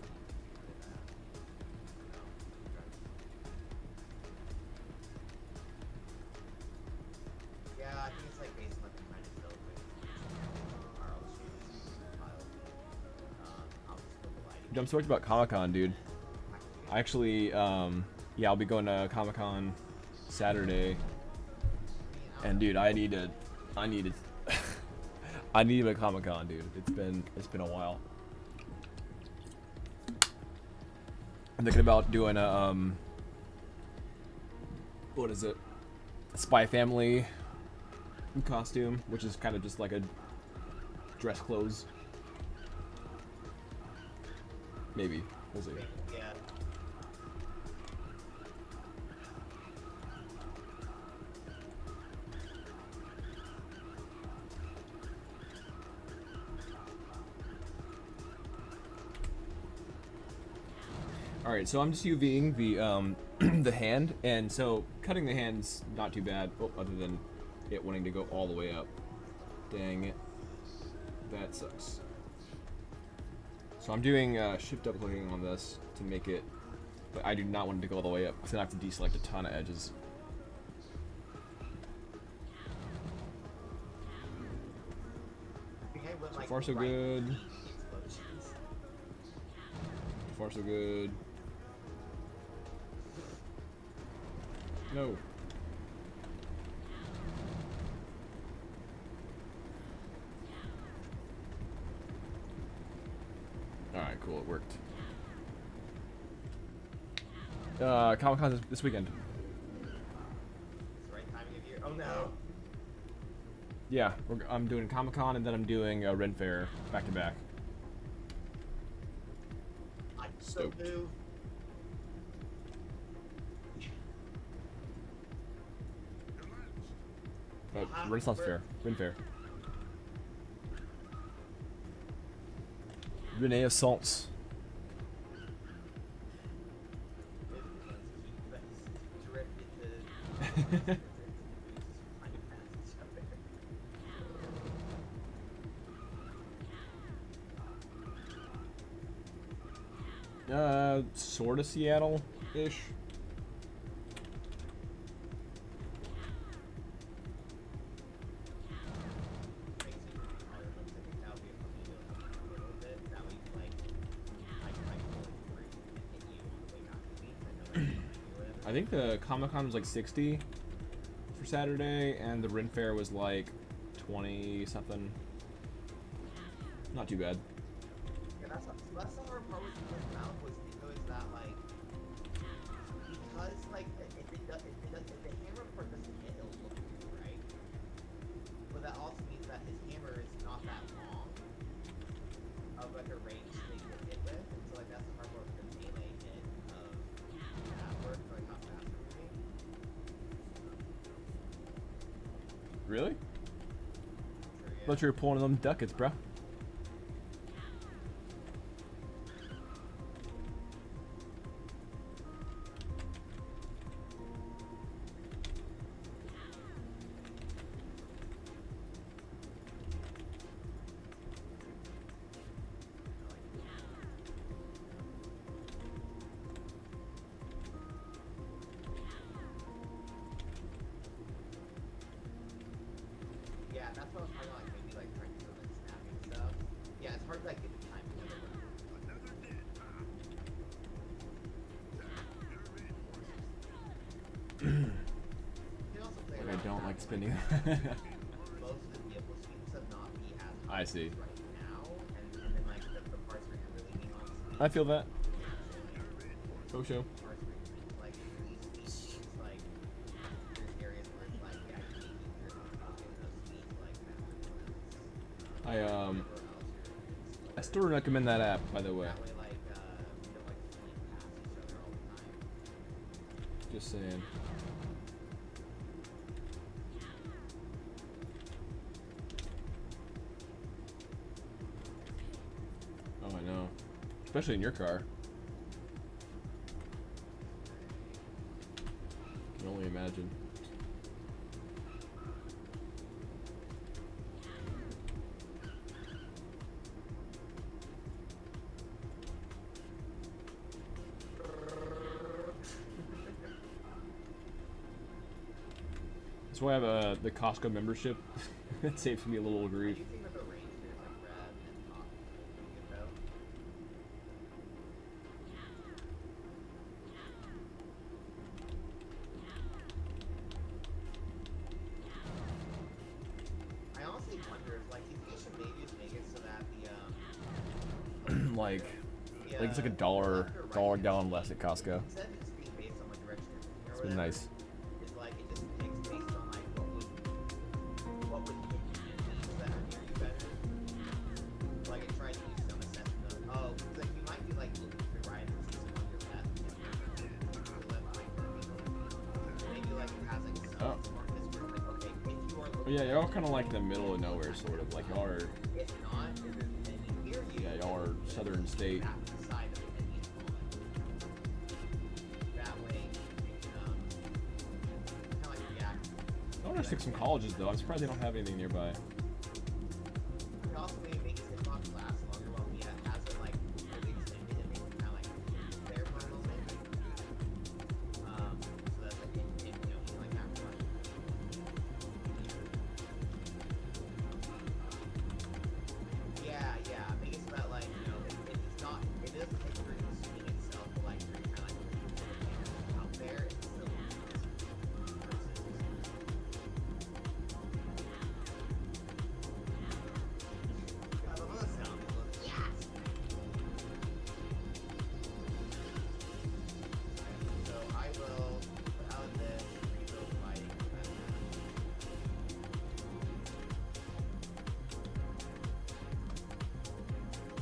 B: yeah, I think it's like based on like the kind of build with RL shoes, I'll just go to lighting.
A: Dude, I'm so much about Comic-Con, dude. I actually, yeah, I'll be going to Comic-Con Saturday. And dude, I need a Comic-Con, dude. It's been a while. I'm thinking about doing a what is it? Spy Family costume, which is kind of just like a dress clothes. Maybe. We'll see.
B: Yeah.
A: All right, so I'm just UVing the the hand, and so cutting the hand's not too bad, other than it wanting to go all the way up. Dang it, that sucks. So I'm doing shift up clicking on this to make it, but I do not want it to go all the way up because I have to deselect a ton of edges. So far so good. So far so good. No. Alright, cool, it worked. Comic-Con this weekend.
B: It's the right timing of year. Oh no!
A: Yeah, I'm doing Comic-Con and then I'm doing Ren Fair back to back.
B: I'm
A: Stoked.
B: so new.
A: Renaissance Fair. Ren Fair. Renaissance. Sort of Seattle-ish. I think the Comic-Con was like 60 for Saturday, and the Ren Fair was like 20 something. Not too bad.
B: Yeah, that's the hard part with the mouth was because that like if the hammer part doesn't hit, it'll look good, right? But that also means that his hammer is not that long of like a range that you can hit with, and so like that's the hard part with the melee hit of that work, like how fast we're moving.
A: Really?
B: Sure, yeah.
A: Thought you were pulling them ducats, bro.
B: Yeah, that's what I was talking about, like maybe like trying to do like snapping stuff. Yeah, it's hard to like get the time together.
C: Another dead.
B: You can also play
A: Like, I
B: around
A: don't
B: with
A: like
B: that,
A: spinning.
B: most of the vehicle speeds have not be as
A: I
B: high
A: see.
B: as right now, and then like the parts where you're really leaning on speed.
A: I feel that.
B: So,
A: Oh, show.
B: parts where you're like these speeds, like there's areas where it's like yeah, you need to you're not getting those speeds like that.
A: I still recommend that app, by the way.
B: That way, like we don't like flying past each other all the time.
A: Just saying. Oh, I know. Especially in your car. Can only imagine. That's why I have the Costco membership. It saves me a little grief.
B: You think that the range here is like red and not pretty good though? I honestly wonder if like you should maybe just make it so that the
A: like
B: the,
A: it's like a
B: left
A: dollar
B: or right hand
A: gallon less at Costco.
B: instead of just being based on what direction you're
A: It's
B: moving
A: been
B: or
A: nice.
B: whatever, is like it just picks based on like what would hit you that are near you better. Like it tries to use some assessment of because like you might be like looking to the right and see some on your left and your left might be maybe like it has like some smartness where it's like okay if you are
A: Oh
B: looking
A: yeah, y'all kind of like the middle of nowhere, sort of. Like y'all are,
B: if not then near you
A: yeah, y'all are southern state.
B: that's the side of the
A: want to stick some colleges though. I'm surprised they don't have anything nearby.
B: It also maybe makes it last longer while Mia hasn't like really extended and they can kind of like there for a moment. So that's like you know like have fun. Yeah, I think it's about like you know it's not it doesn't take for the swing itself, but like for kind of like out there it's still So I will put out this rebuild lighting.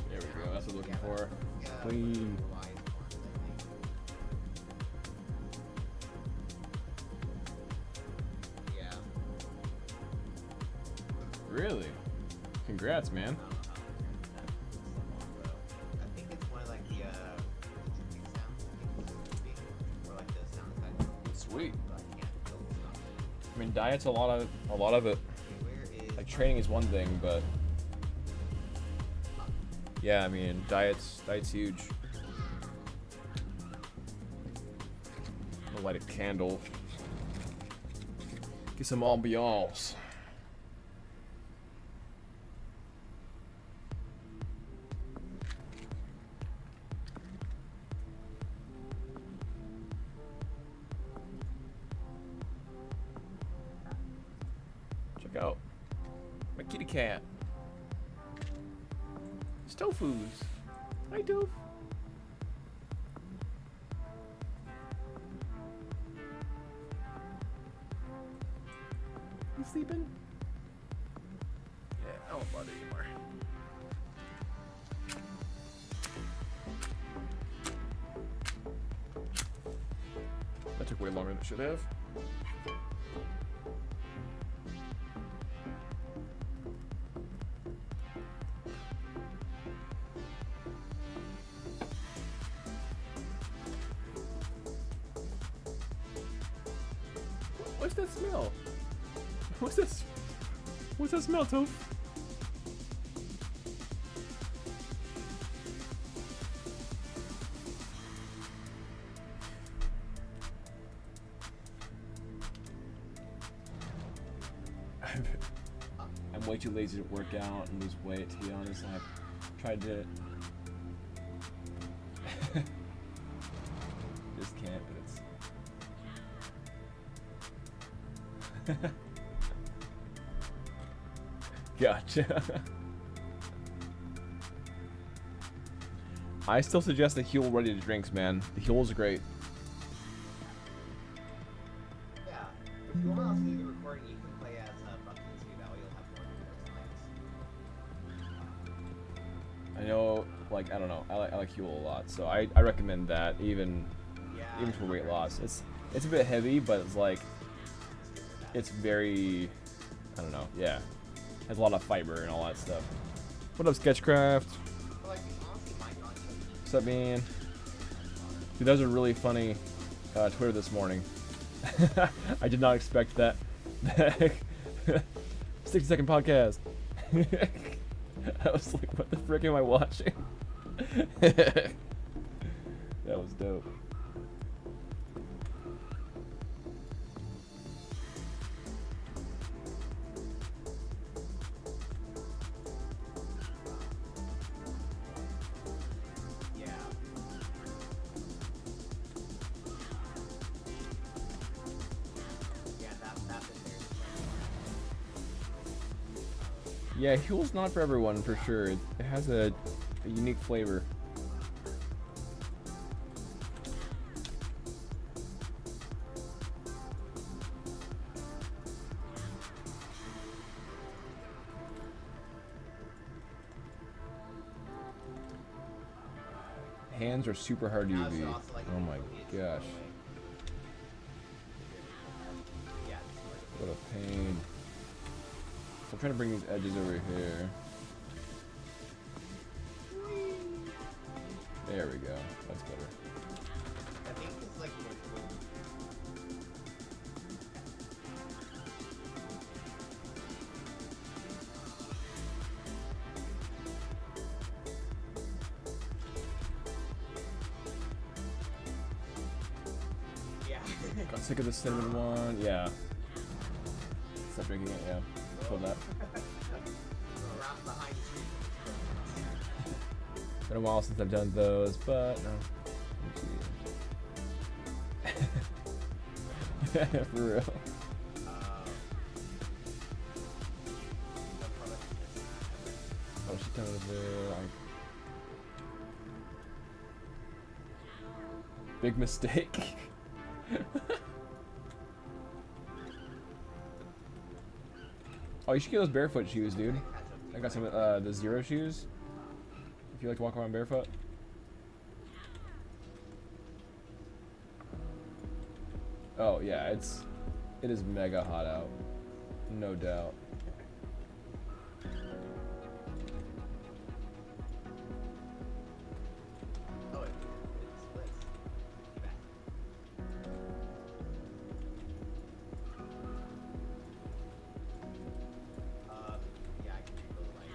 A: There we go. That's what we're looking for.
B: Yeah,
A: Clean.
B: wise ones, I think. Yeah.
A: Really? Congrats, man.
B: I think it's one of like the tripping sounds or like the sounds that
A: Sweet.
B: I can't build stuff.
A: I mean, diet's a lot of it.
B: Okay, where is
A: Like training is one thing, but yeah, I mean, diet's huge. I'll light a candle. Get some ambiance. Check out my kitty cat. Stofus. Hi, Doof. You sleeping? Yeah, I won't bother you anymore. That took way longer than it should have. What's that smell? What's this? What's that smell, Toph? I'm way too lazy to work out and lose weight, to be honest. I've tried to... Just can't, but it's... Gotcha. I still suggest the Huel ready to drinks, man. The Huel's great.
B: Yeah. If you want to also do the recording, you can play as Baka too. That way you'll have more nights.
A: I know, like, I don't know. I like Huel a lot, so I recommend that even for weight loss. It's a bit heavy, but it's like it's very, I don't know, yeah. Has a lot of fiber and all that stuff. What up, Sketchcraft? What's up, man? Dude, that was a really funny Twitter this morning. I did not expect that. 60-second podcast. I was like, what the frick am I watching? That was dope. Yeah, Huel's not for everyone, for sure. It has a unique flavor. Hands are super hard to UV. Oh my gosh. What a pain. I'm trying to bring these edges over here. There we go. That's better.
B: I think it's like
A: Got sick of the cinnamon one. Yeah. Stop drinking it. Yeah. Hold that.
B: Around behind
A: Been a while since I've done those, but no. For real. Oh, she's done it there. Big mistake. Oh, you should get those barefoot shoes, dude. I got some the Zero shoes. If you like to walk around barefoot. Oh yeah, it is mega hot out, no doubt.
B: Oh, it splits. Back. Yeah, I can do the light.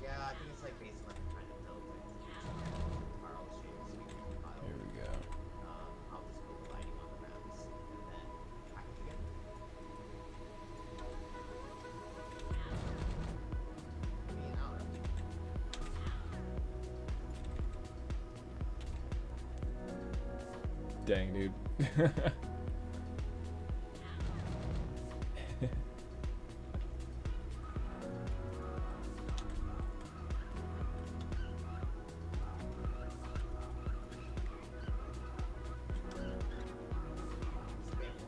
B: Yeah, I think it's like based on kind of build Carl shapes.
A: Here we go.
B: I'll just put the lighting on the maps and then package again. I mean, I don't know.
A: Dang, dude.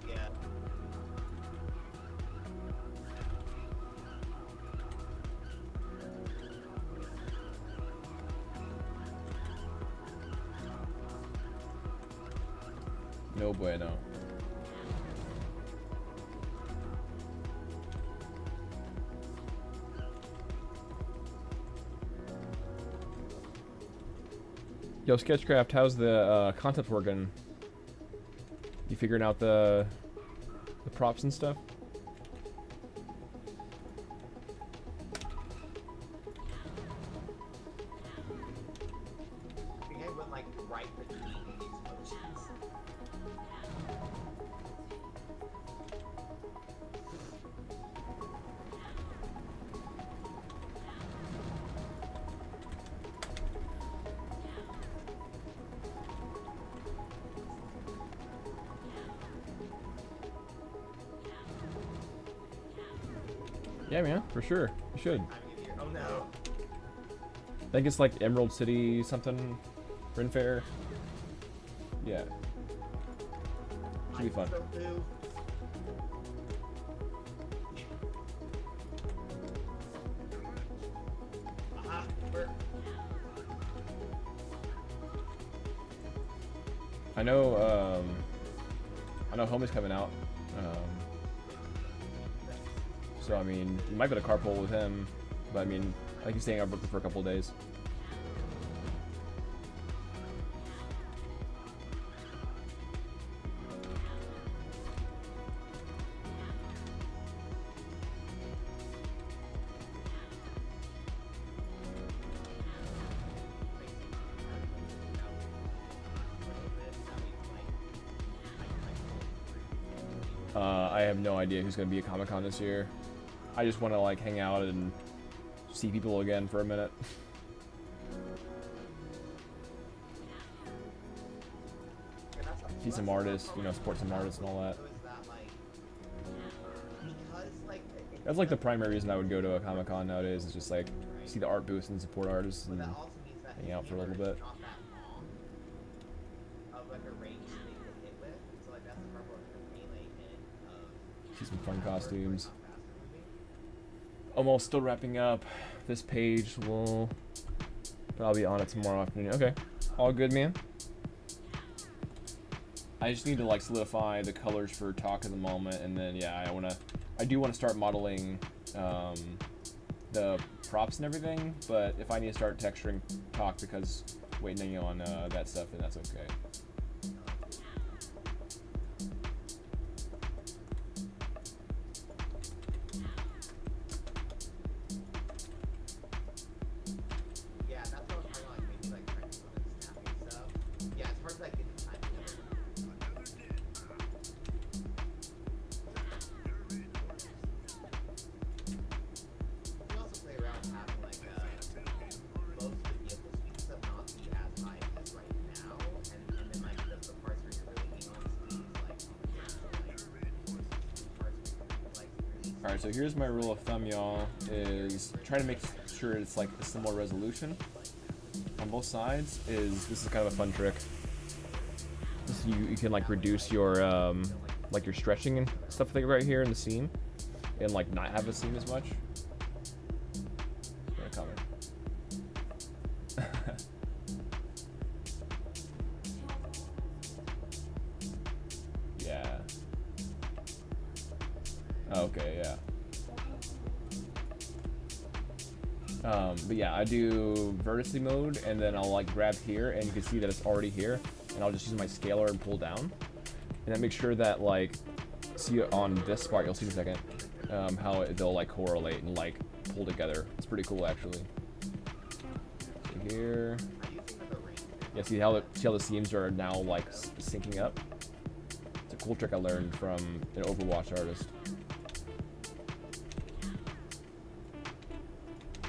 B: Yeah.
A: No bueno. Yo, Sketchcraft, how's the concept working? You figuring out the props and stuff?
B: I think I went like right between these motions.
A: Yeah, man, for sure. You should.
B: Oh no.
A: I think it's like Emerald City something, Ren Fair. Yeah. Should be fun. I know Homie's coming out. So I mean, you might go to carpool with him, but I mean, I think he's staying out Brooklyn for a couple of days. I have no idea who's going to be at Comic-Con this year. I just want to like hang out and see people again for a minute. See some artists, you know, support some artists and all that. That's like the primary reason I would go to a Comic-Con nowadays, is just like see the art booths and support artists and hang out for a little bit. See some fun costumes. Almost still wrapping up. This page will probably be on it tomorrow afternoon. Okay, all good, man. I just need to like solidify the colors for Talk at the moment, and then yeah, I do want to start modeling the props and everything. But if I need to start texturing Talk because waiting on that stuff, then that's okay. Alright, so here's my rule of thumb, y'all, is try to make sure it's like a similar resolution on both sides. This is kind of a fun trick. You can like reduce your like your stretching and stuff like right here in the seam, and like not have a seam as much. Comment. Yeah. Okay, yeah. But yeah, I do vertice mode, and then I'll like grab here, and you can see that it's already here, and I'll just use my scaler and pull down, and then make sure that like, see on this part, you'll see in a second, how they'll like correlate and like pull together. It's pretty cool actually. So here, yeah, see how the seams are now like syncing up. It's a cool trick I learned from an Overwatch artist.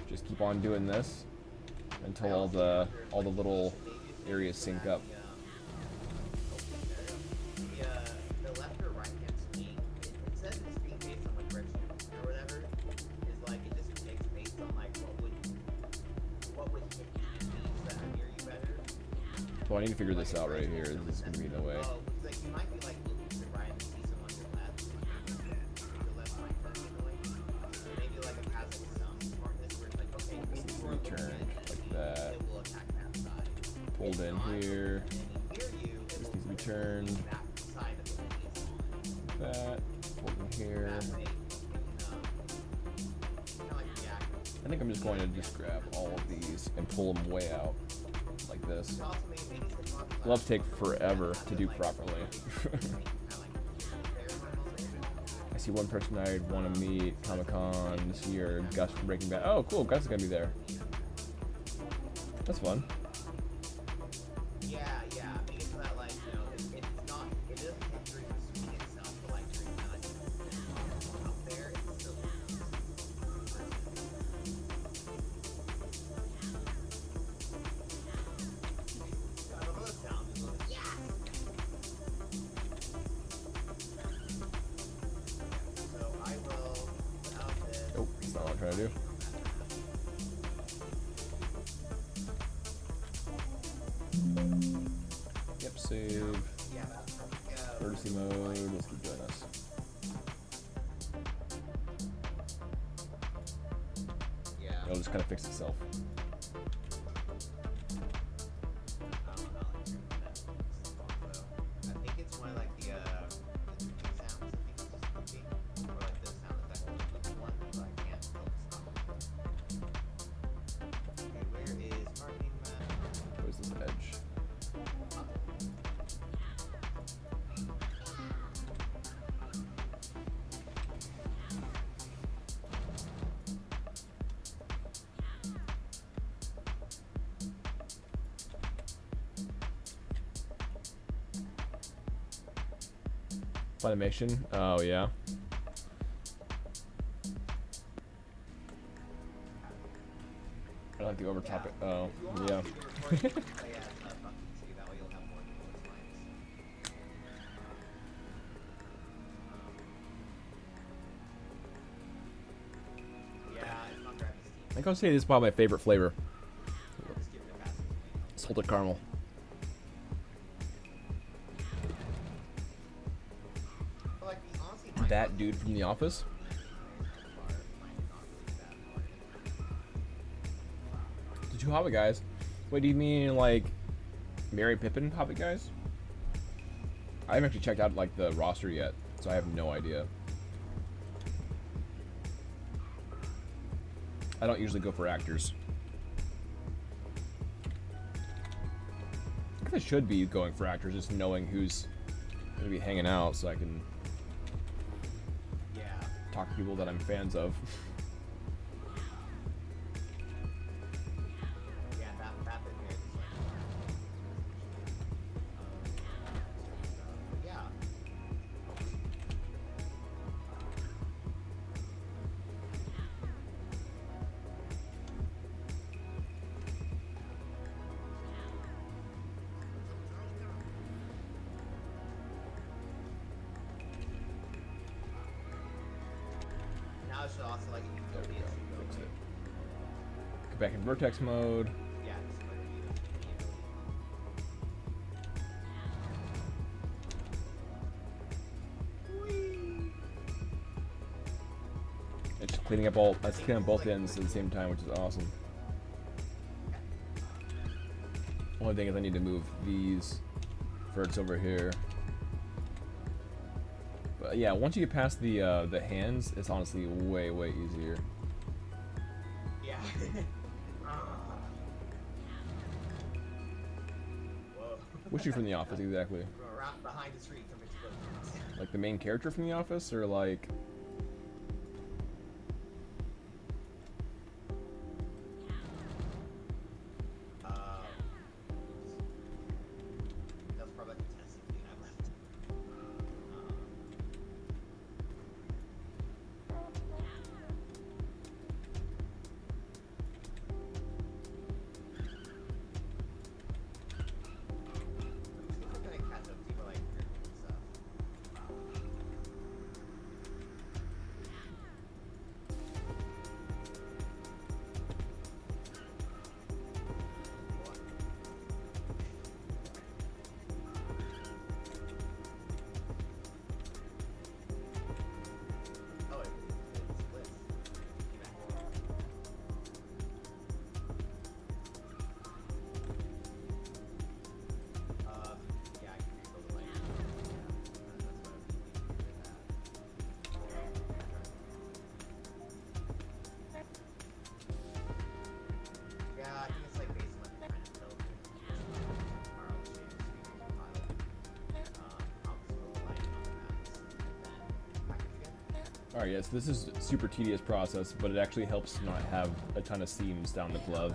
A: Just keep on doing this until all the little areas sync up.
B: The left or right hand swing, it says it's being based on what direction or whatever. Is like it just takes based on like what would hit you that are near you better.
A: Well, I need to figure this out right here. This is gonna be no way.
B: Oh, like you might be like looking to the right and see someone on your left. The left might turn annoying. So maybe like it has like some smartness where it's like, okay,
A: This
B: if
A: needs
B: you
A: to
B: are
A: be
B: looking
A: turned
B: at
A: like
B: it,
A: that.
B: it will attack that side.
A: Pulled in here.
B: Near you, it
A: This
B: will
A: needs to be turned.
B: that side of the piece.
A: That. Pulled in here.
B: That way, kind of like react.
A: I think I'm just going to just grab all of these and pull them way out like this. Gloves take forever to do properly. I see one person I'd want to meet, Comic-Con this year, Gus from Breaking Bad. Oh, cool, Gus is going to be there. That's fun.
B: Yeah, make it so that like, you know, it's not, it doesn't hit during the swing itself, but like during kind of like up there, it's still. So I will put out this.
A: Oh, that's not what I'm trying to do. Yep, save. Vertice mode. Let's keep doing this.
B: Yeah.
A: It'll just kind of fix itself.
B: I think it's one of like the sounds. I think it's just cooking, or like the sound effect one, but I can't focus on. Okay, where is marketing map?
A: Where's this edge? Funimation? Oh, yeah. I don't like the over topic. Oh, yeah. I think I'll say this is probably my favorite flavor. Salted caramel. That dude from The Office? The two Hobbit guys? Wait, do you mean like Mary Pippin Hobbit guys? I haven't actually checked out like the roster yet, so I have no idea. I don't usually go for actors. I guess I should be going for actors, just knowing who's gonna be hanging out, so I can talk to people that I'm fans of.
B: that should also like
A: There we go. Fixed it. Get back in vertex mode.
B: Yeah, just like
A: It's cleaning up all. It's cleaning up both ends at the same time, which is awesome. Only thing is I need to move these verts over here. But yeah, once you get past the hands, it's honestly way easier.
B: yeah. Whoa.
A: Which you from The Office exactly?
B: Around behind the tree from explosions.
A: Like the main character from The Office, or like?
B: That's probably like the testing thing I left. We're gonna catch up to people like stuff. Oh, it splits. Yeah, I can rebuild the light. That's what I was thinking. Yeah, I think it's like based on what you're trying to build. I'll just build the light on the maps and then package again.
A: Alright, yes, this is a super tedious process, but it actually helps to not have a ton of seams down the glove.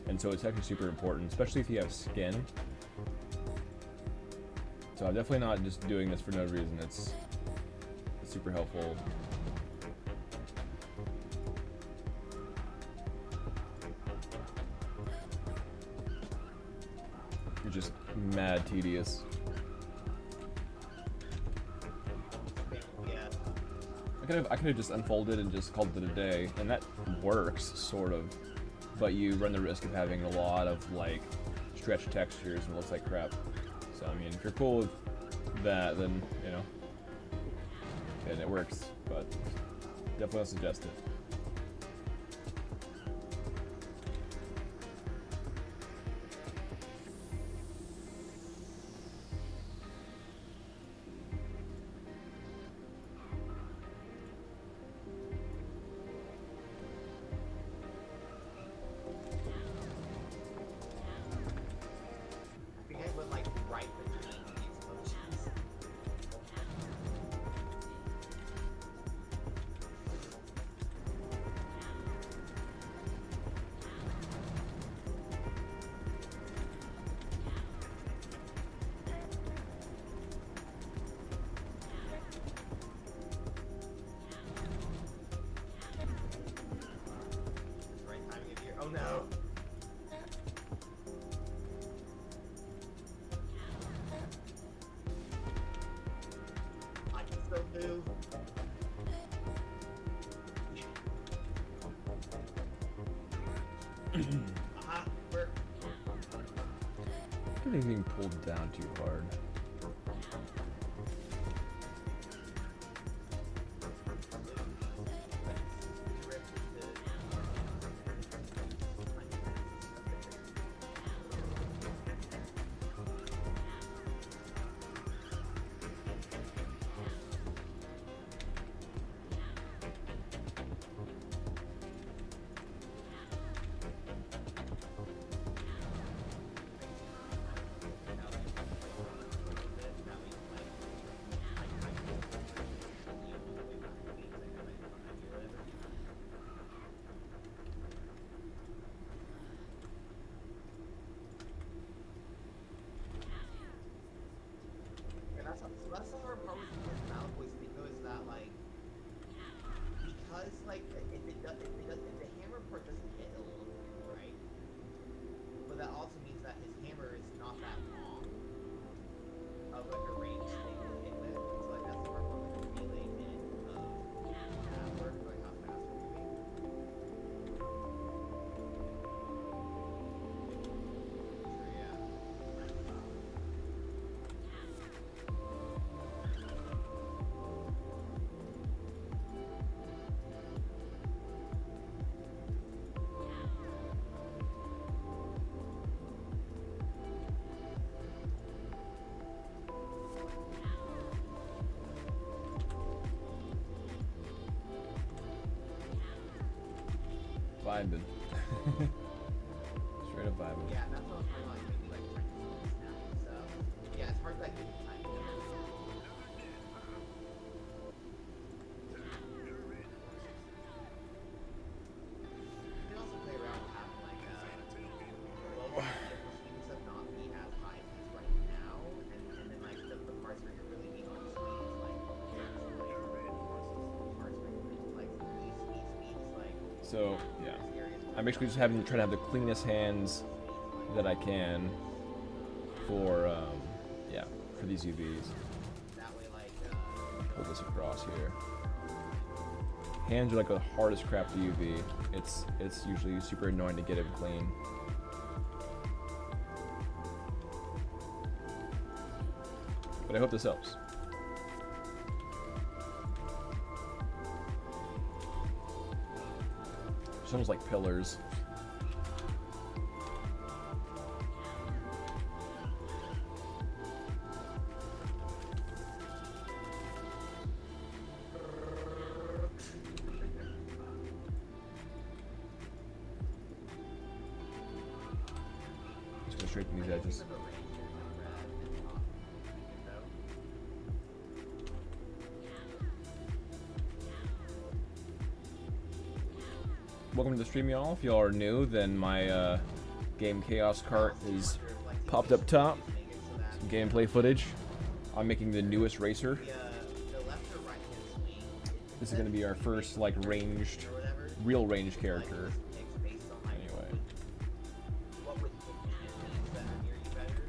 A: And so it's actually super important, especially if you have skin. So I'm definitely not just doing this for no reason, it's super helpful. You're just mad tedious.
B: Yeah.
A: I could have just unfolded and just called it a day, and that works, sort of. But you run the risk of having a lot of, like, stretched textures and it looks like crap. So, I mean, if you're cool with that, then, you know, and it works, but definitely don't suggest it.
B: I think I would like right between these motions. Just right timing it here. Oh no! I can still move. Aha, work.
A: I think being pulled down too hard. vibing. Straight up vibing.
B: Yeah, that's what I was talking about, like, maybe, like, practice and stuff. Yeah, it's hard to, like, get the time. You can also play around with having, like, well, the stuff not be as high as it is right now, and then, like, the parts where you're really being on swings, like, parts where you're really, like, speeds, like,
A: So, yeah.
B: areas where
A: I'm basically just trying to have the cleanest hands that I can for, yeah, for these UVs.
B: that way, like,
A: Pull this across here. Hands are like the hardest crap to UV. It's usually super annoying to get it clean. But I hope this helps. It's almost like pillars. Just gonna straighten these edges. Welcome to the stream, y'all. If y'all are new, then my game Chaos Kart is popped up top. Some gameplay footage. I'm making the newest racer. This is going to be our first like ranged, real range character. Anyway.
B: What would enemies that are near you better?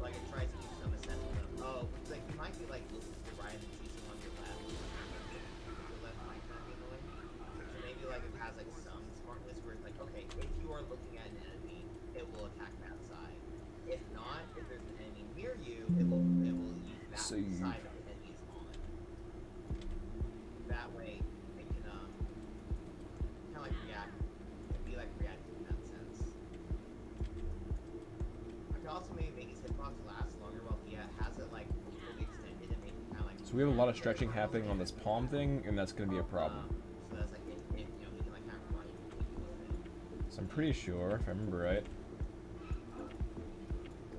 B: Like it tries to give some assessment of, oh, like you might be like looking to the right and see someone on your left. Your left might kind of be in the way. So maybe like it has like some smartness where it's like, okay, if you are looking at an enemy, it will attack that side. If not, if there's an enemy near you, it will use that
A: So you-
B: side that the enemy is on. That way, it can kind of like react. Be like reactive in that sense. I could also maybe make his hitbox last longer while he has it like fully extended and make it kind of like.
A: So we have a lot of stretching happening on this palm thing, and that's going to be a problem.
B: So that's like you know he can like kind of run with it.
A: So I'm pretty sure, if I remember right.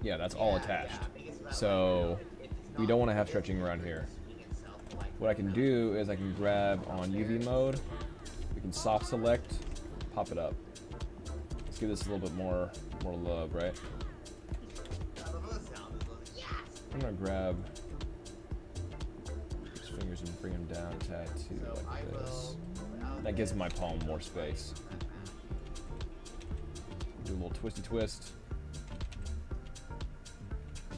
A: Yeah, that's all attached.
B: make it that,
A: So
B: if it's
A: we
B: not-
A: don't want to have
B: if
A: stretching
B: the
A: around here.
B: swing itself, like,
A: What I can do is I can grab on UV mode. We can soft select, pop it up. Let's give this a little bit more love, right?
B: I love the sound. It's like, yes!
A: I'm gonna grab his fingers and bring them down a tad too,
B: So I
A: like this.
B: will.
A: That gives my palm more space. Do a little twisty twist.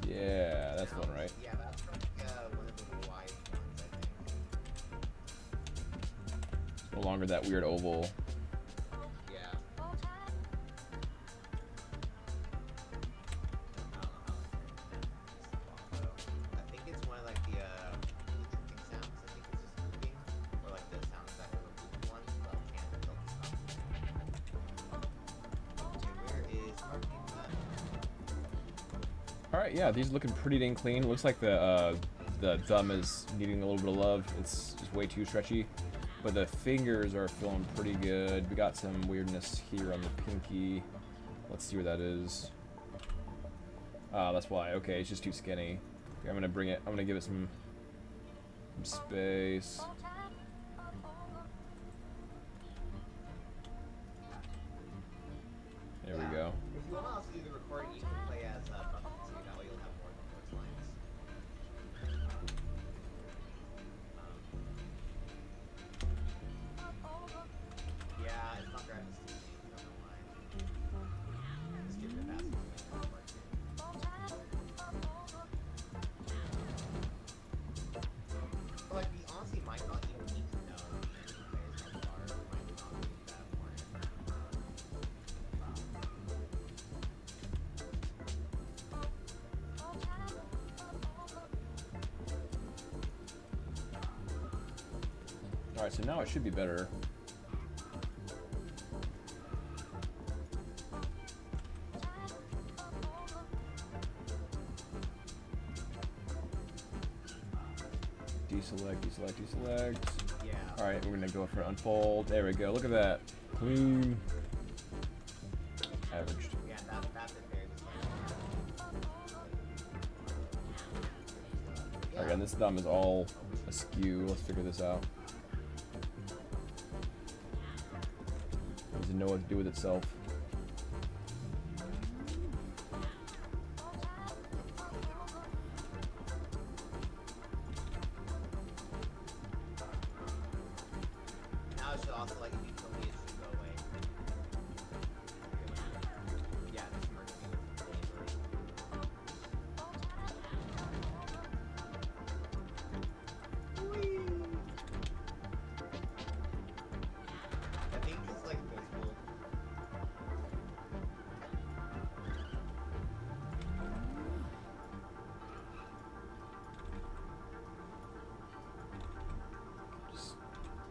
A: Yeah, that's the one, right?
B: Yeah, that's like one of the wide ones, I think.
A: No longer that weird oval.
B: Yeah. I think it's one of like the drifting sounds. I think it's just moving, or like the sound effect of a moving one, but I can't tell the sound. Okay, where is parking left?
A: All right, yeah, these are looking pretty dang clean. Looks like the thumb is needing a little bit of love. It's just way too stretchy, but the fingers are feeling pretty good. We got some weirdness here on the pinky. Let's see where that is. That's why. Okay, it's just too skinny. Okay, I'm gonna bring it. I'm gonna give it some space. There we go.
B: If you want to also do the recording, you can play as Baka too. That way you'll have more than those lines. Yeah, it's not grabbing Steve. I don't know why. Just give it a fast one. But like, we honestly might not even need to know who the players are. We might not need that important.
A: All right, so now it should be better. Deselect, deselect, deselect.
B: Yeah.
A: Alright, we're gonna go for unfold. There we go. Look at that. Clean. Averaged.
B: Yeah, that's it there.
A: Alright, and this thumb is all askew. Let's figure this out. It doesn't know what to do with itself.
B: Now it should also like if you kill me, it should go away. Yeah, this mercy I think it's like visible.
A: Just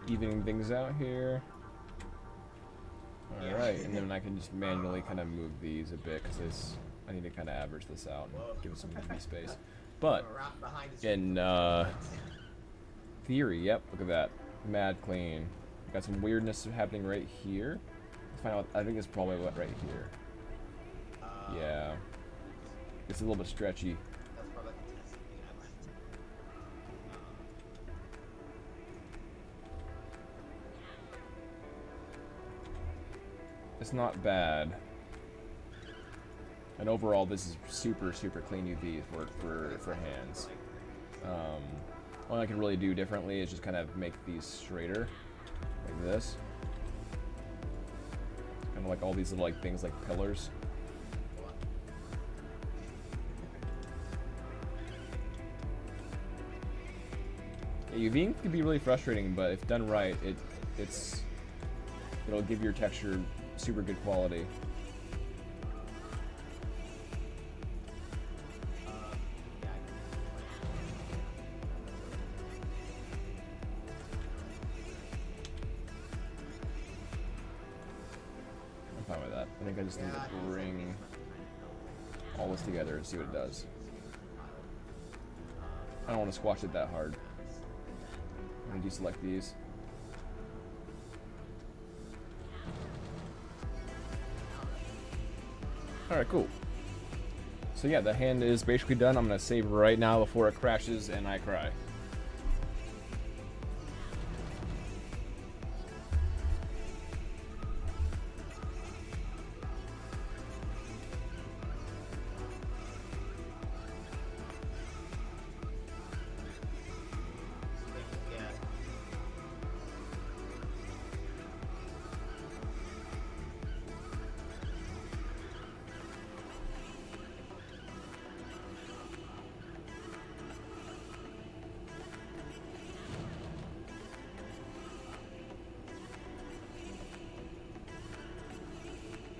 A: evening things out here. Alright, and then I can just manually kind of move these a bit because I need to kind of average this out and give it some UV space. But in theory, yep, look at that. Mad clean. Got some weirdness happening right here. Let's find out. I think it's probably what right here. Yeah. It's a little bit stretchy.
B: That's probably the test thing I like.
A: It's not bad. And overall, this is super, super clean UV for hands. All I can really do differently is just kind of make these straighter, like this. Kind of like all these little like things like pillars. Yeah, UVing can be really frustrating, but if done right, it'll give your texture super good quality. I'm fine with that. I think I just need to bring all this together and see what it does. I don't want to squash it that hard. I'm going to deselect these. Alright, cool. So yeah, the hand is basically done. I'm going to save right now before it crashes and I cry.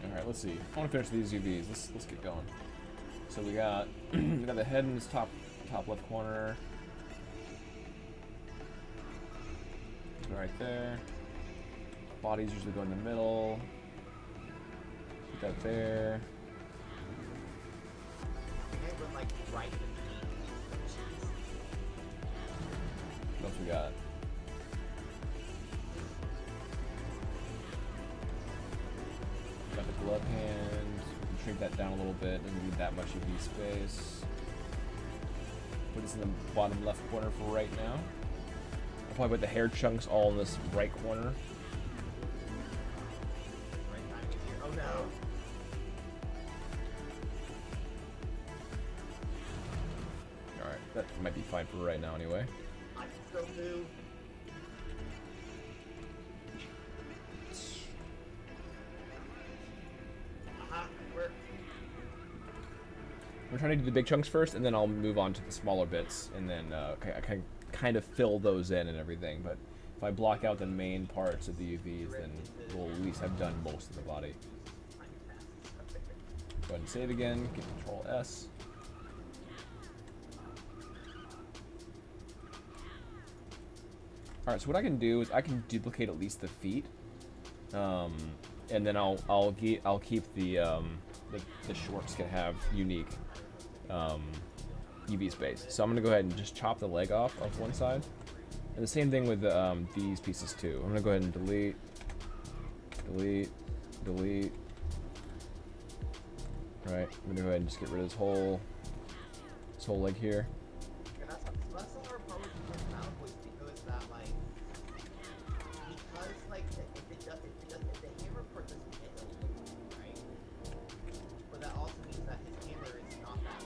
A: Alright, let's see. I want to finish these UVs. Let's get going. So we got we got the head in this top left corner. Right there. Bodies usually go in the middle. Put that there.
B: It went like right between.
A: What else we got? Got the glove hand. We can shrink that down a little bit. Doesn't need that much UV space. Put this in the bottom left corner for right now. I'll probably put the hair chunks all in this right corner.
B: Right time is here. Oh no.
A: Alright, that might be fine for right now anyway.
B: I can still do.
A: We're trying to do the big chunks first, and then I'll move on to the smaller bits, and then I can kind of fill those in and everything. But if I block out the main parts of the UVs, then we'll at least have done most of the body. Go ahead and save again. Get Control S. All right. So what I can do is I can duplicate at least the feet, and then I'll keep the shorts can have unique UV space. So I'm gonna go ahead and just chop the leg off one side. And the same thing with these pieces too. I'm gonna go ahead and delete, delete, delete. Right, I'm gonna go ahead and just get rid of this whole leg here.
B: Yeah, that's the hard part with the mount was because that like if the hammer part doesn't hit him, right? But that also means that his hammer is not that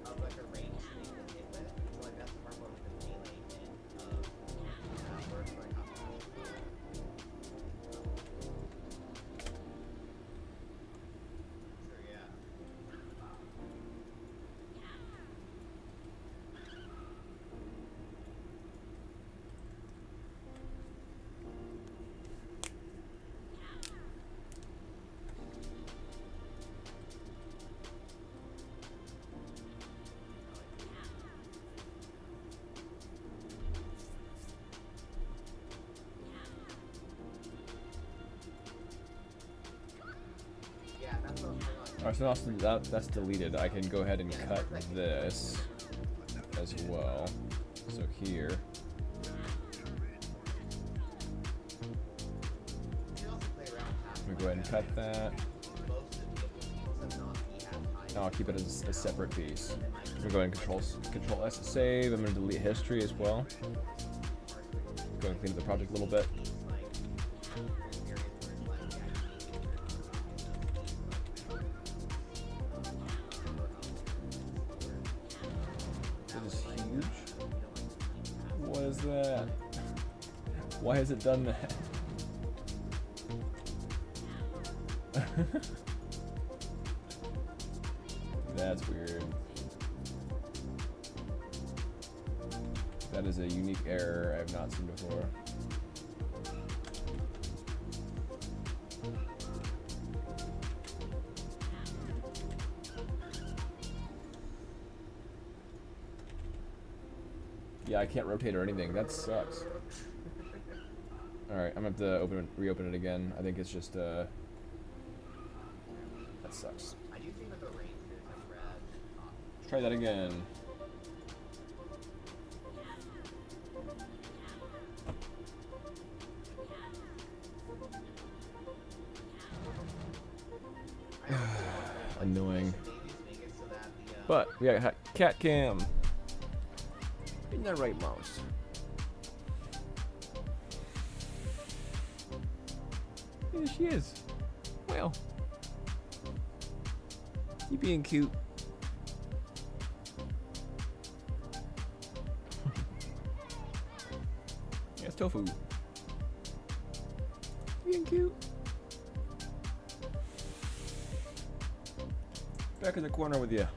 B: long of like a range to make them hit with. So like that's the hard part with the melee hit of where it's like so yeah. Yeah, that's what
A: Alright, so now that's deleted. I can go ahead and cut this as well. So here. I'm gonna go ahead and cut that. Now I'll keep it as a separate piece. I'm gonna go ahead and control S to save. I'm gonna delete history as well. Go and clean up the project a little bit. This is huge. What is that? Why has it done that? That's weird. That is a unique error I have not seen before. Yeah, I can't rotate or anything. That sucks. Alright, I'm gonna have to reopen it again. I think it's just that sucks.
B: I do think that the range is like red.
A: Let's try that again. Annoying. But we got cat cam. Isn't that right, mouse? There she is. Well, you being cute. Yeah, it's tofu. Being cute. Back in the corner with you.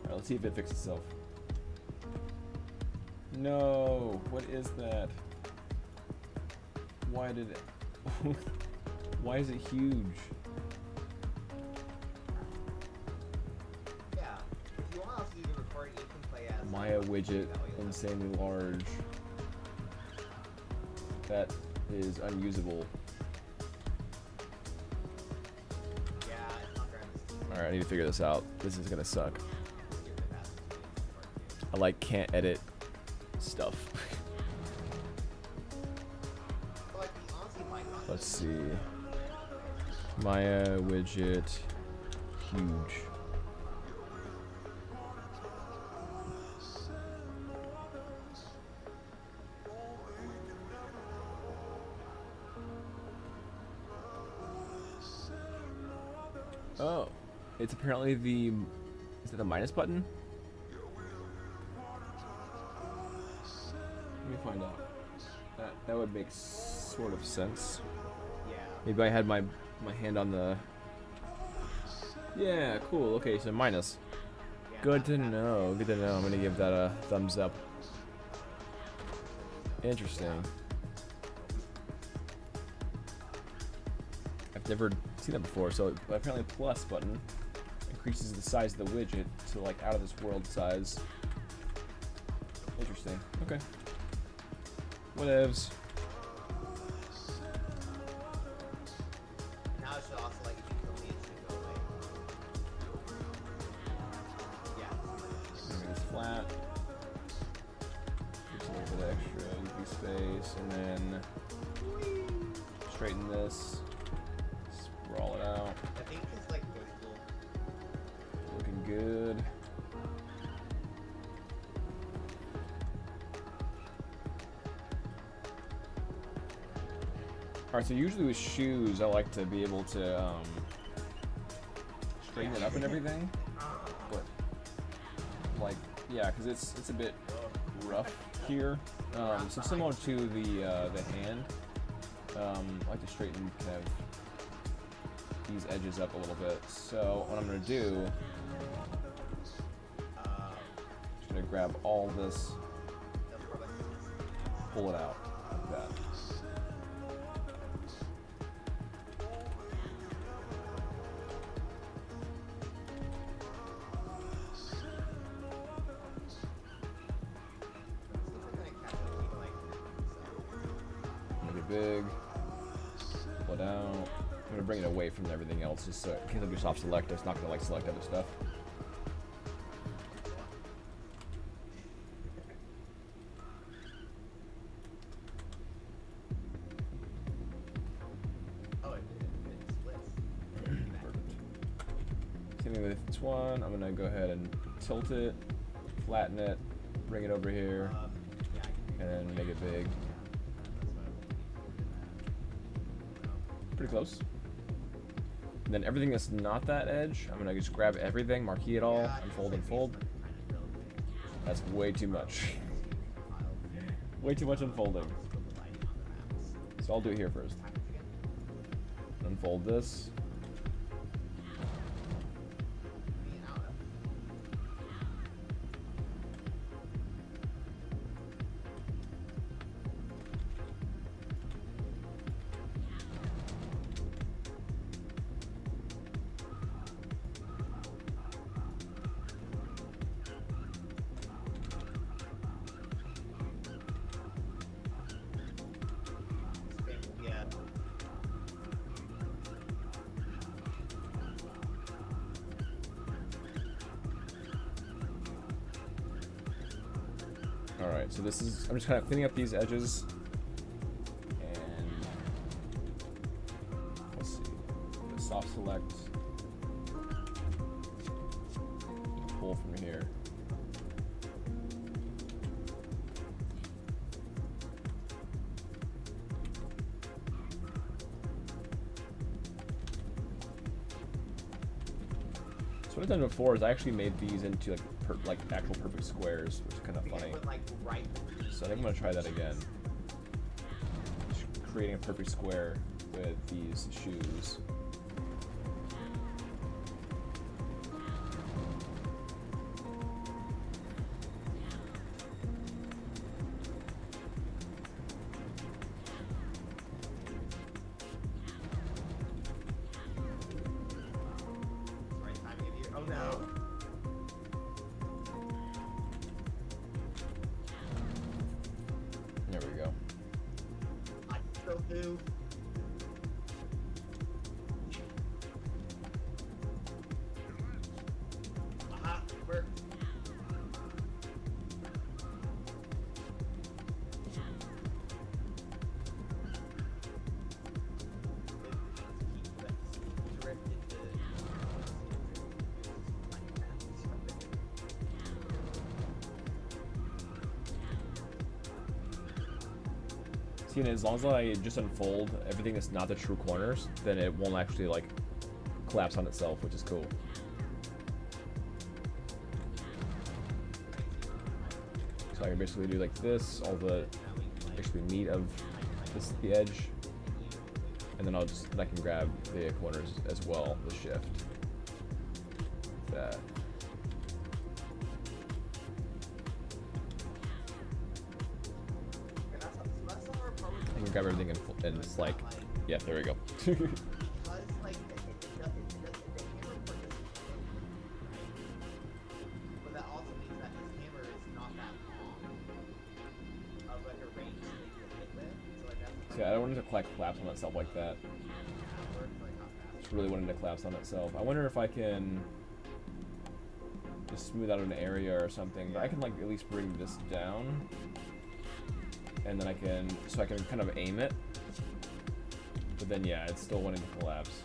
A: Alright, let's see if it fixes itself. No, what is that? Why did it? Why is it huge? Maya widget, insanely large. That is unusable. Alright, I need to figure this out. This is gonna suck. I like can't edit stuff. Let's see. Maya widget, huge. Oh, it's apparently the, is it the minus button? Let me find out. That would make sort of sense.
B: Yeah.
A: Maybe I had my hand on the, yeah, cool, okay, so minus. Good to know, good to know. I'm gonna give that a thumbs up. Interesting. I've never seen that before, so apparently plus button increases the size of the widget to like out of this world size. Interesting. Interesting. Okay. Whatevs.
B: Now it should also like if you kill me, it should go away. Yeah.
A: Make this flat. Just a little bit extra UV space, and then straighten this. Sprawl it out.
B: I think it's like pushable.
A: Looking good. Alright, so usually with shoes, I like to be able to straighten it up and everything. But, like, yeah, because it's a bit rough here. So similar to the hand, I like to straighten kind of these edges up a little bit. So what I'm going to do, just going to grab all this, pull it out like that. Big, pull it out. I'm gonna bring it away from everything else, just so in case I do soft select, it's not gonna like select other stuff.
B: Oh, it splits.
A: Perfect. Same thing with this one. I'm gonna go ahead and tilt it, flatten it, bring it over here, and then make it big. Pretty close. And then everything that's not that edge, I'm gonna just grab everything, marquee it all, unfold and fold. That's way too much. Way too much unfolding. So I'll do it here first. Unfold this. Alright, so this is, I'm just kind of cleaning up these edges, and let's see, the soft select, pull from here. So what I've done before is I actually made these into like actual perfect squares, which is kind of funny. So I think I'm gonna try that again. Just creating a perfect square with these shoes.
B: Oh no.
A: There we go.
B: I still do. Aha, worked.
A: See, and as long as I just unfold everything that's not the true corners, then it won't actually like collapse on itself, which is cool. So I can basically do like this, all the basically meat of this the edge, and then I can grab the corners as well, the shift. That. You can grab everything and it's like, yeah, there we go. See, I don't want it to collapse on itself like that. Just really wanted to collapse on itself. I wonder if I can just smooth out an area or something. But I can like at least bring this down, and then I can kind of aim it. But then yeah, it's still wanting to collapse.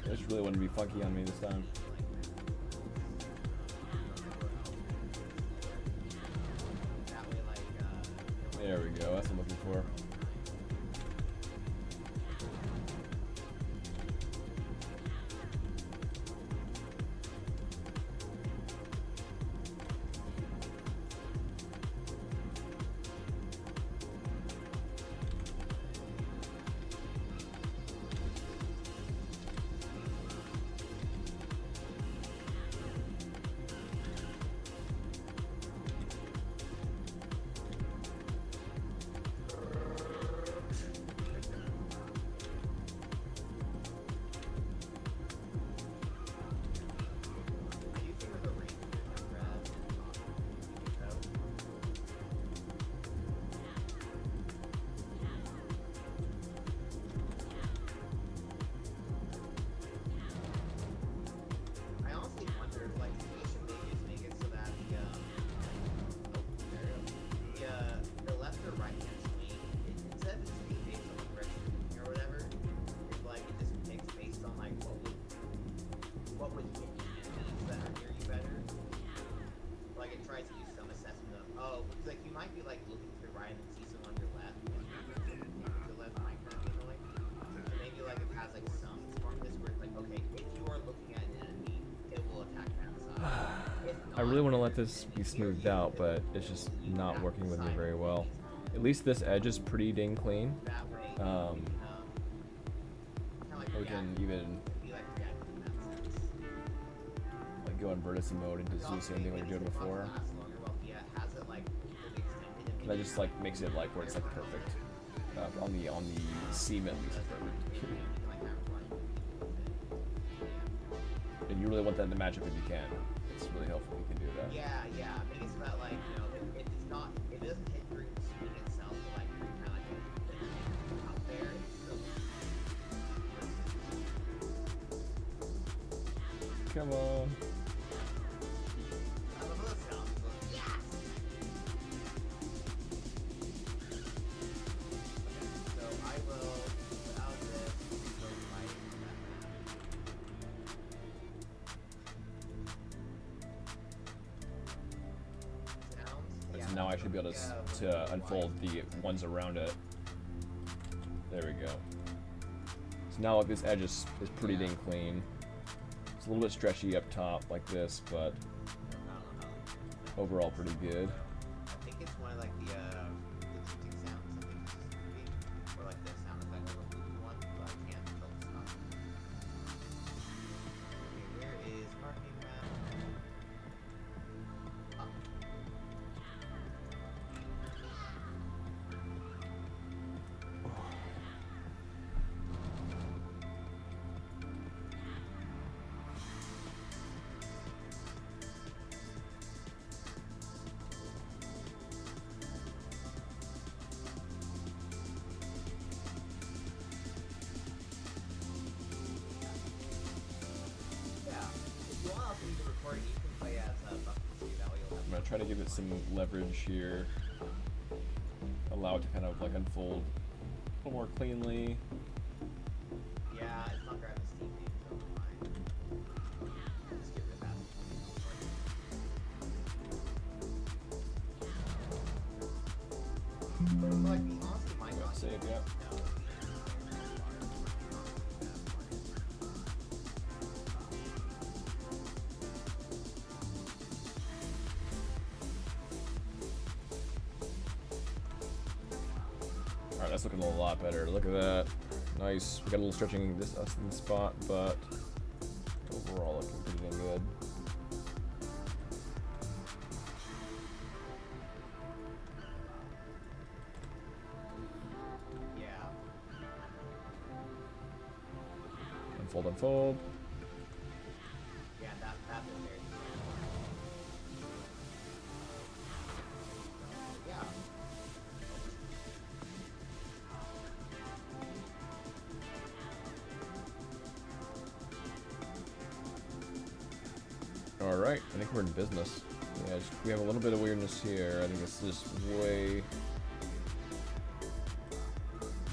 A: I just really wanted to be funky on me this time. There we go, that's what I'm looking for. I really want to let this be smoothed out, but it's just not working with me very well. At least this edge is pretty dang clean. We can even like go in vertices mode and just do the same thing we were doing before. That just like makes it like where it's like perfect. On the seam at least, it's perfect. And you really want that in the matchup if you can. It's really helpful if you can do that.
B: Yeah, I mean, it's about like, you know, it doesn't hit through the screen itself, but like, kind of like out there. So.
A: Come on.
B: I love those sounds. Yes! Okay, so I will put out this, go right
A: So now I should be able to unfold the ones around it. There we go. So now like, this edge is pretty dang clean. It's a little bit stretchy up top like this, but overall pretty good.
B: I think it's one of like the tinting sounds. I think it's just pretty, or like the sound effect of a movie one, but I can't focus on it. Okay, where is marking map?
A: I'm gonna try to give it some leverage here. Allow it to kind of like unfold a little more cleanly.
B: Yeah, it's not grabbing Steam games, so it's fine. Just get rid of that. Like, be honest, my God.
A: Save, yeah. Alright, that's looking a lot better. Look at that. Nice. We got a little stretching in this spot, but overall looking pretty dang good.
B: Yeah.
A: Unfold, unfold.
B: Yeah, that was very yeah.
A: Alright, I think we're in business. Yeah, we have a little bit of weirdness here. I think it's just way...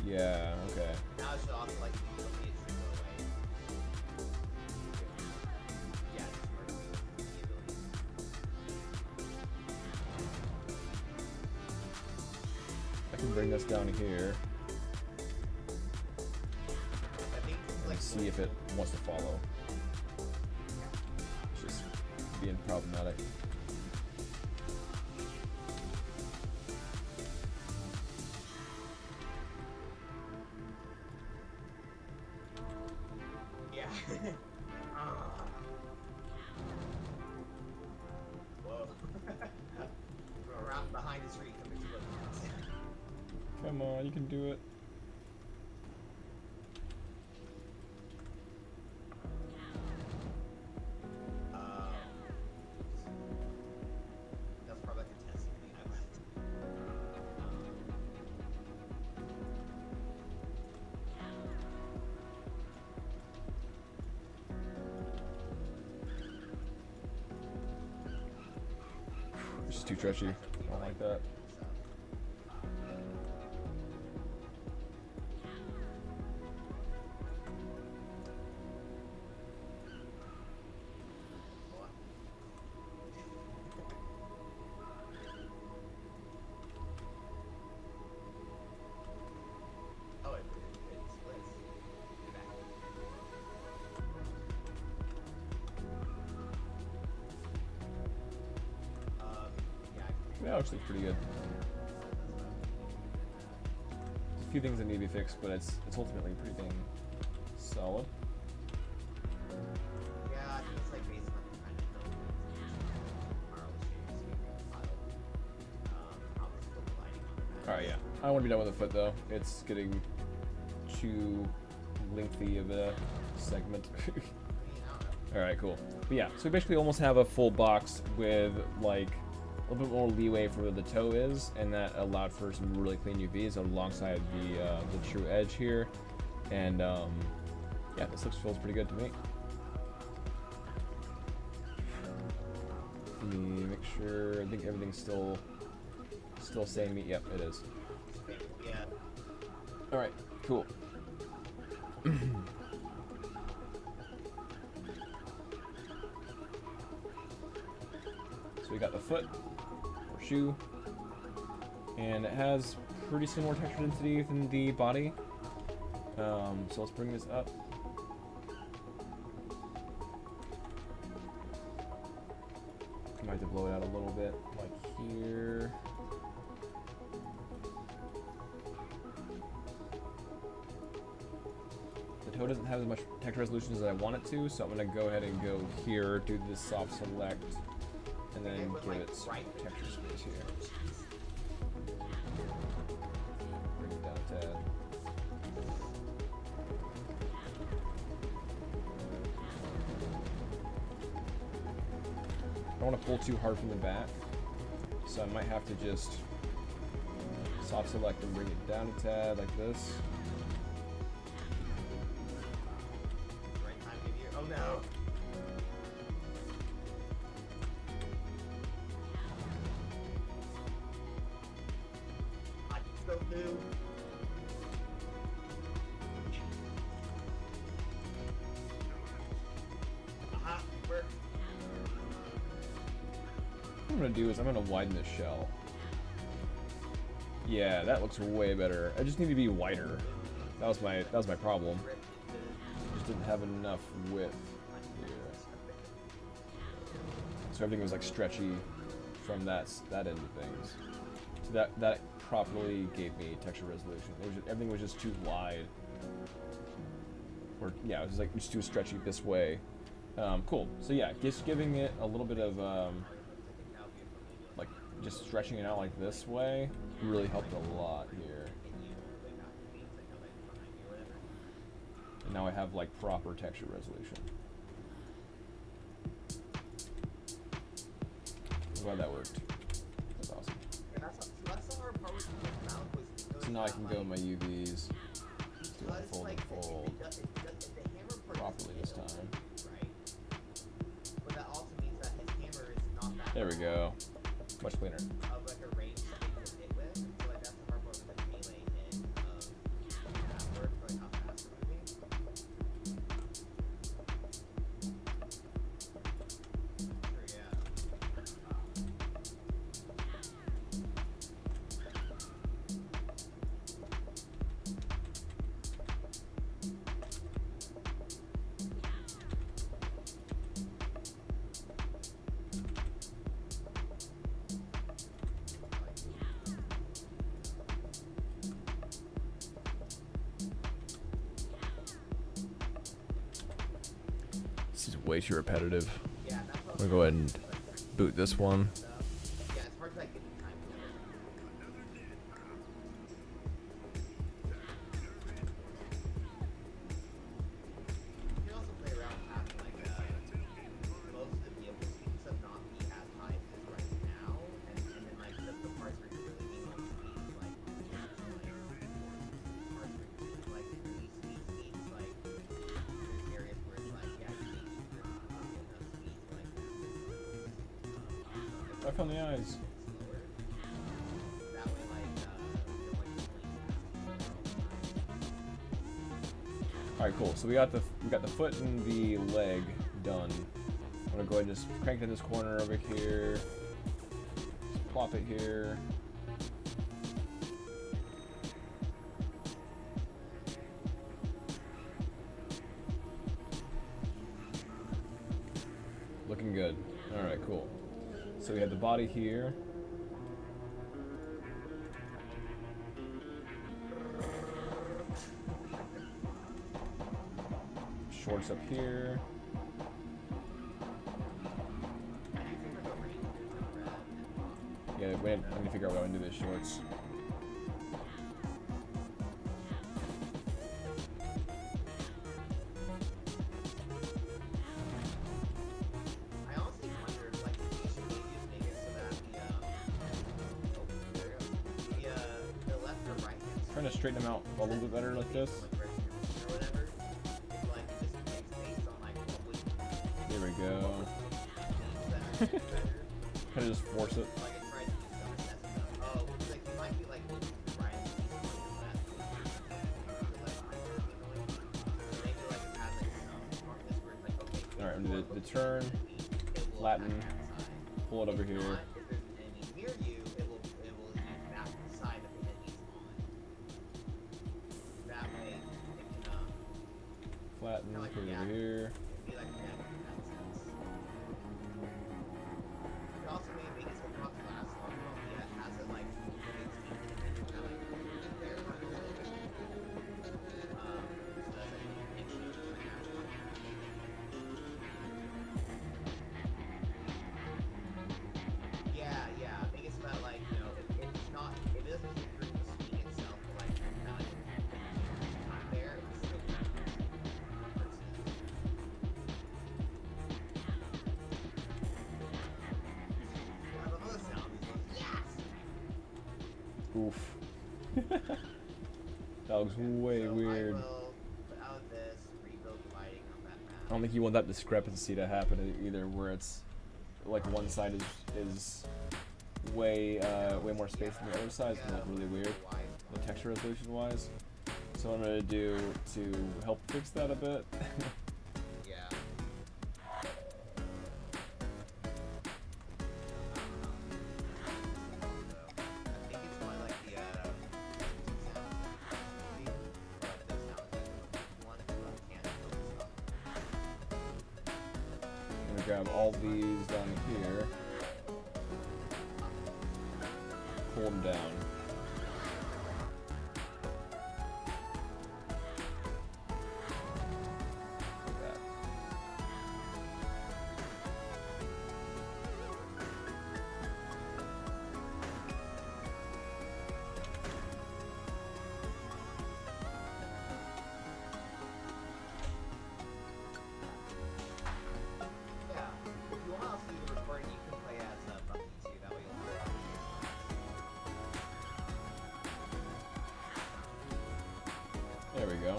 A: Yeah, okay.
B: Now I should also like the ability to go away. Yeah, just work with the ability.
A: I can bring this down here
B: I think it's
A: and
B: like
A: see if it wants to follow. It's just being problematic.
B: yeah. Whoa. Around behind his reach, I'm exploding.
A: Come on, you can do it.
B: That's probably like a testing thing I left.
A: It's just too stretchy. I don't like that.
B: Oh, it splits. Get back. Yeah.
A: Yeah, actually pretty good. There's a few things that need to be fixed, but it's ultimately pretty dang solid.
B: Yeah, I think it's like based on the kind of build I'll just put the lighting on the back.
A: Alright, yeah. I don't want to be done with the foot though. It's getting too lengthy of a segment.
B: I don't know.
A: Alright, cool. But yeah, so we basically almost have a full box with like a little bit more leeway for where the toe is, and that allowed for some really clean UVs alongside the true edge here. And yeah, this feels pretty good to me. Let me make sure. I think everything's still saying me. Yep, it is.
B: Yeah.
A: All right, cool. So we got the foot or shoe, and it has pretty similar texture density than the body. So let's bring this up. I might have to blow it out a little bit, like here. The toe doesn't have as much texture resolution as I want it to, so I'm gonna go ahead and go here, do this soft select, and then give it some texture space here. Bring it down a tad. I don't want to pull too hard from the back, so I might have to just soft select and bring it down a tad like this.
B: Right time to hear. Oh no. I still do. Aha, work.
A: What I'm gonna do is I'm gonna widen this shell. Yeah, that looks way better. I just need to be wider. That was my problem. Just didn't have enough width here. So everything was like stretchy from that end of things. So that properly gave me texture resolution. Everything was just too wide. Or yeah, it was like just too stretchy this way. Cool. So yeah, just giving it a little bit of like just stretching it out like this way really helped a lot here. And now I have like proper texture resolution. I'm glad that worked. That's awesome. So now I can go in my UVs. Just do a fold and fold properly this time. There we go. Much cleaner. This is way too repetitive. I'm gonna go ahead and boot this one. I found the eyes. All right, cool. So we got the foot and the leg done. I'm gonna go ahead and just crank in this corner over here. Just plop it here. Looking good. All right, cool. So we have the body here. Shorts up here. Yeah, wait, I need to figure out what I want to do with shorts. Trying to straighten them out a little bit better like this. There we go. Kind of just force it. Alright, I'm gonna do the turn, flatten, pull it over here. Flatten, put it over here. Oof. That looks way weird. I don't think you want that discrepancy to happen either, where it's like one side is way more space than the other side. It's gonna look really weird, the texture resolution wise. So what I'm gonna do to help fix that a bit. grab all these down here. Pull them down. There we go.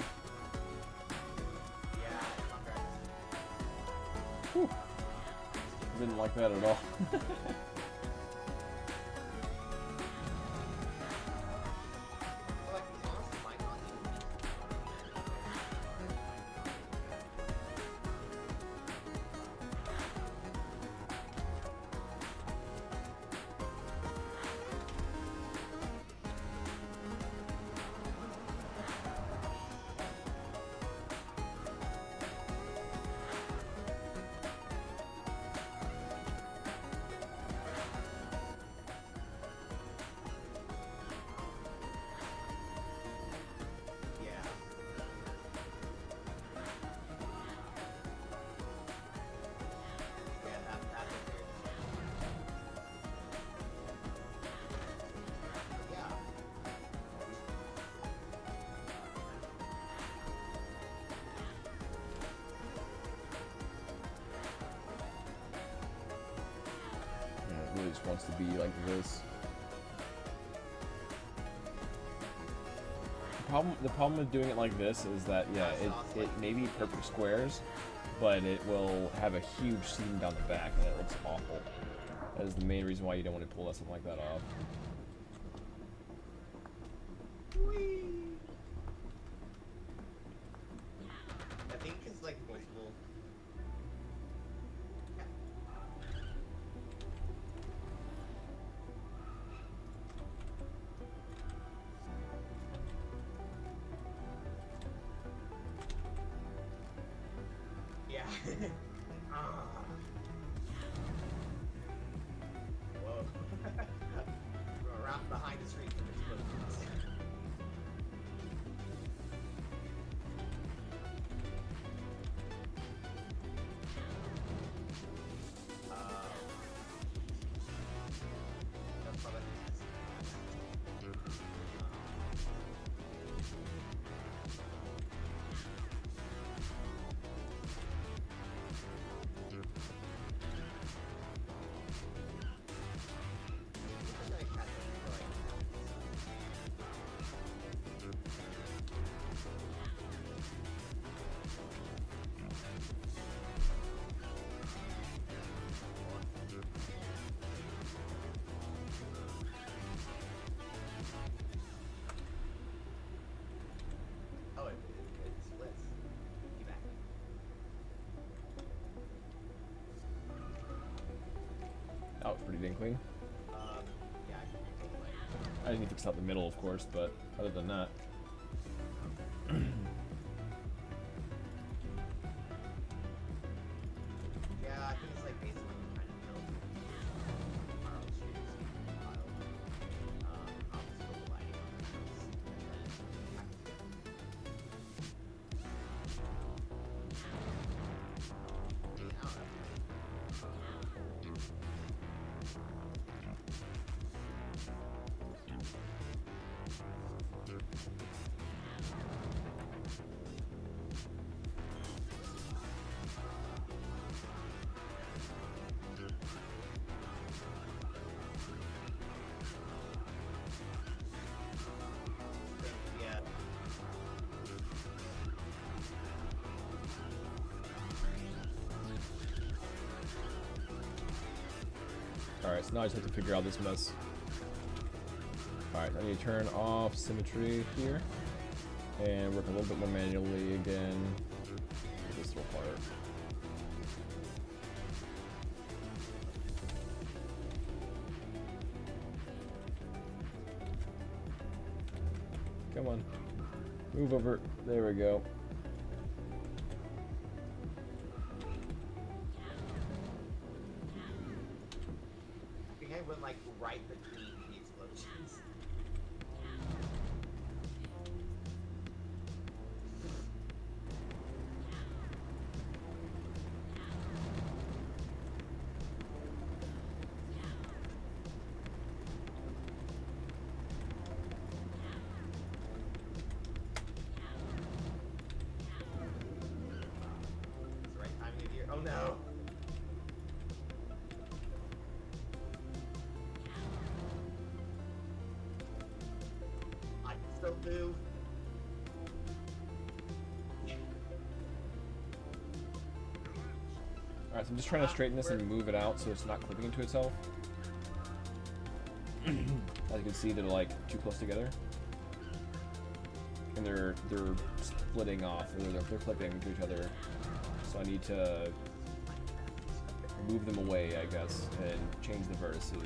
A: Whew. Didn't like that at all. Really just wants to be like this. The problem with doing it like this is that, yeah, it may be perfect squares, but it will have a huge seam down the back, and it looks awful. That is the main reason why you don't want to pull something like that off.
B: I think it's like multiple. Yeah. Whoa. Around behind the street.
A: That was pretty dang clean.
B: Yeah,
A: I didn't fix out the middle, of course, but other than that.
B: yeah, I think it's like based on kind of build Marvel shoes, I'll just put the lighting on the house. Yeah.
A: Alright, so now I just have to figure out this mess. Alright, I need to turn off symmetry here. And work a little bit more manually again. Get this little part. Come on. Move over. There we go.
B: right between the explosions. It's the right timing of year. Oh no! I can still move.
A: Alright, so I'm just trying to straighten this and move it out so it's not clipping into itself. As you can see, they're like too close together. And they're splitting off, or they're clipping to each other. So I need to move them away, I guess, and change the vertices.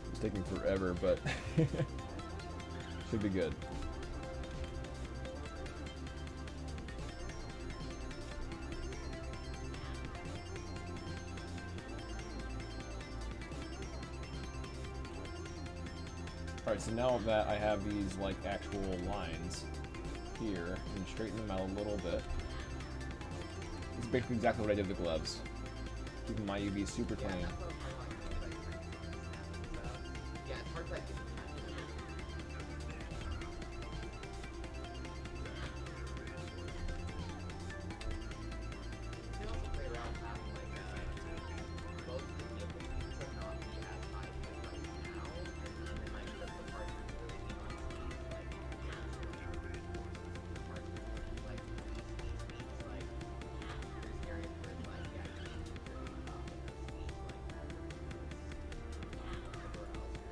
A: It's taking forever, but should be good. Alright, so now that I have these like actual lines here, and straighten them out a little bit. It's basically exactly what I did with the gloves. Keeping my UV super clean.
B: Yeah, it's hard to like you can also play around with having like both of the abilities are not be as high right now, and then like the parts that really need on speed, like the parts that like speeds, like there's areas where it's like yeah, you need to really speed like everywhere else.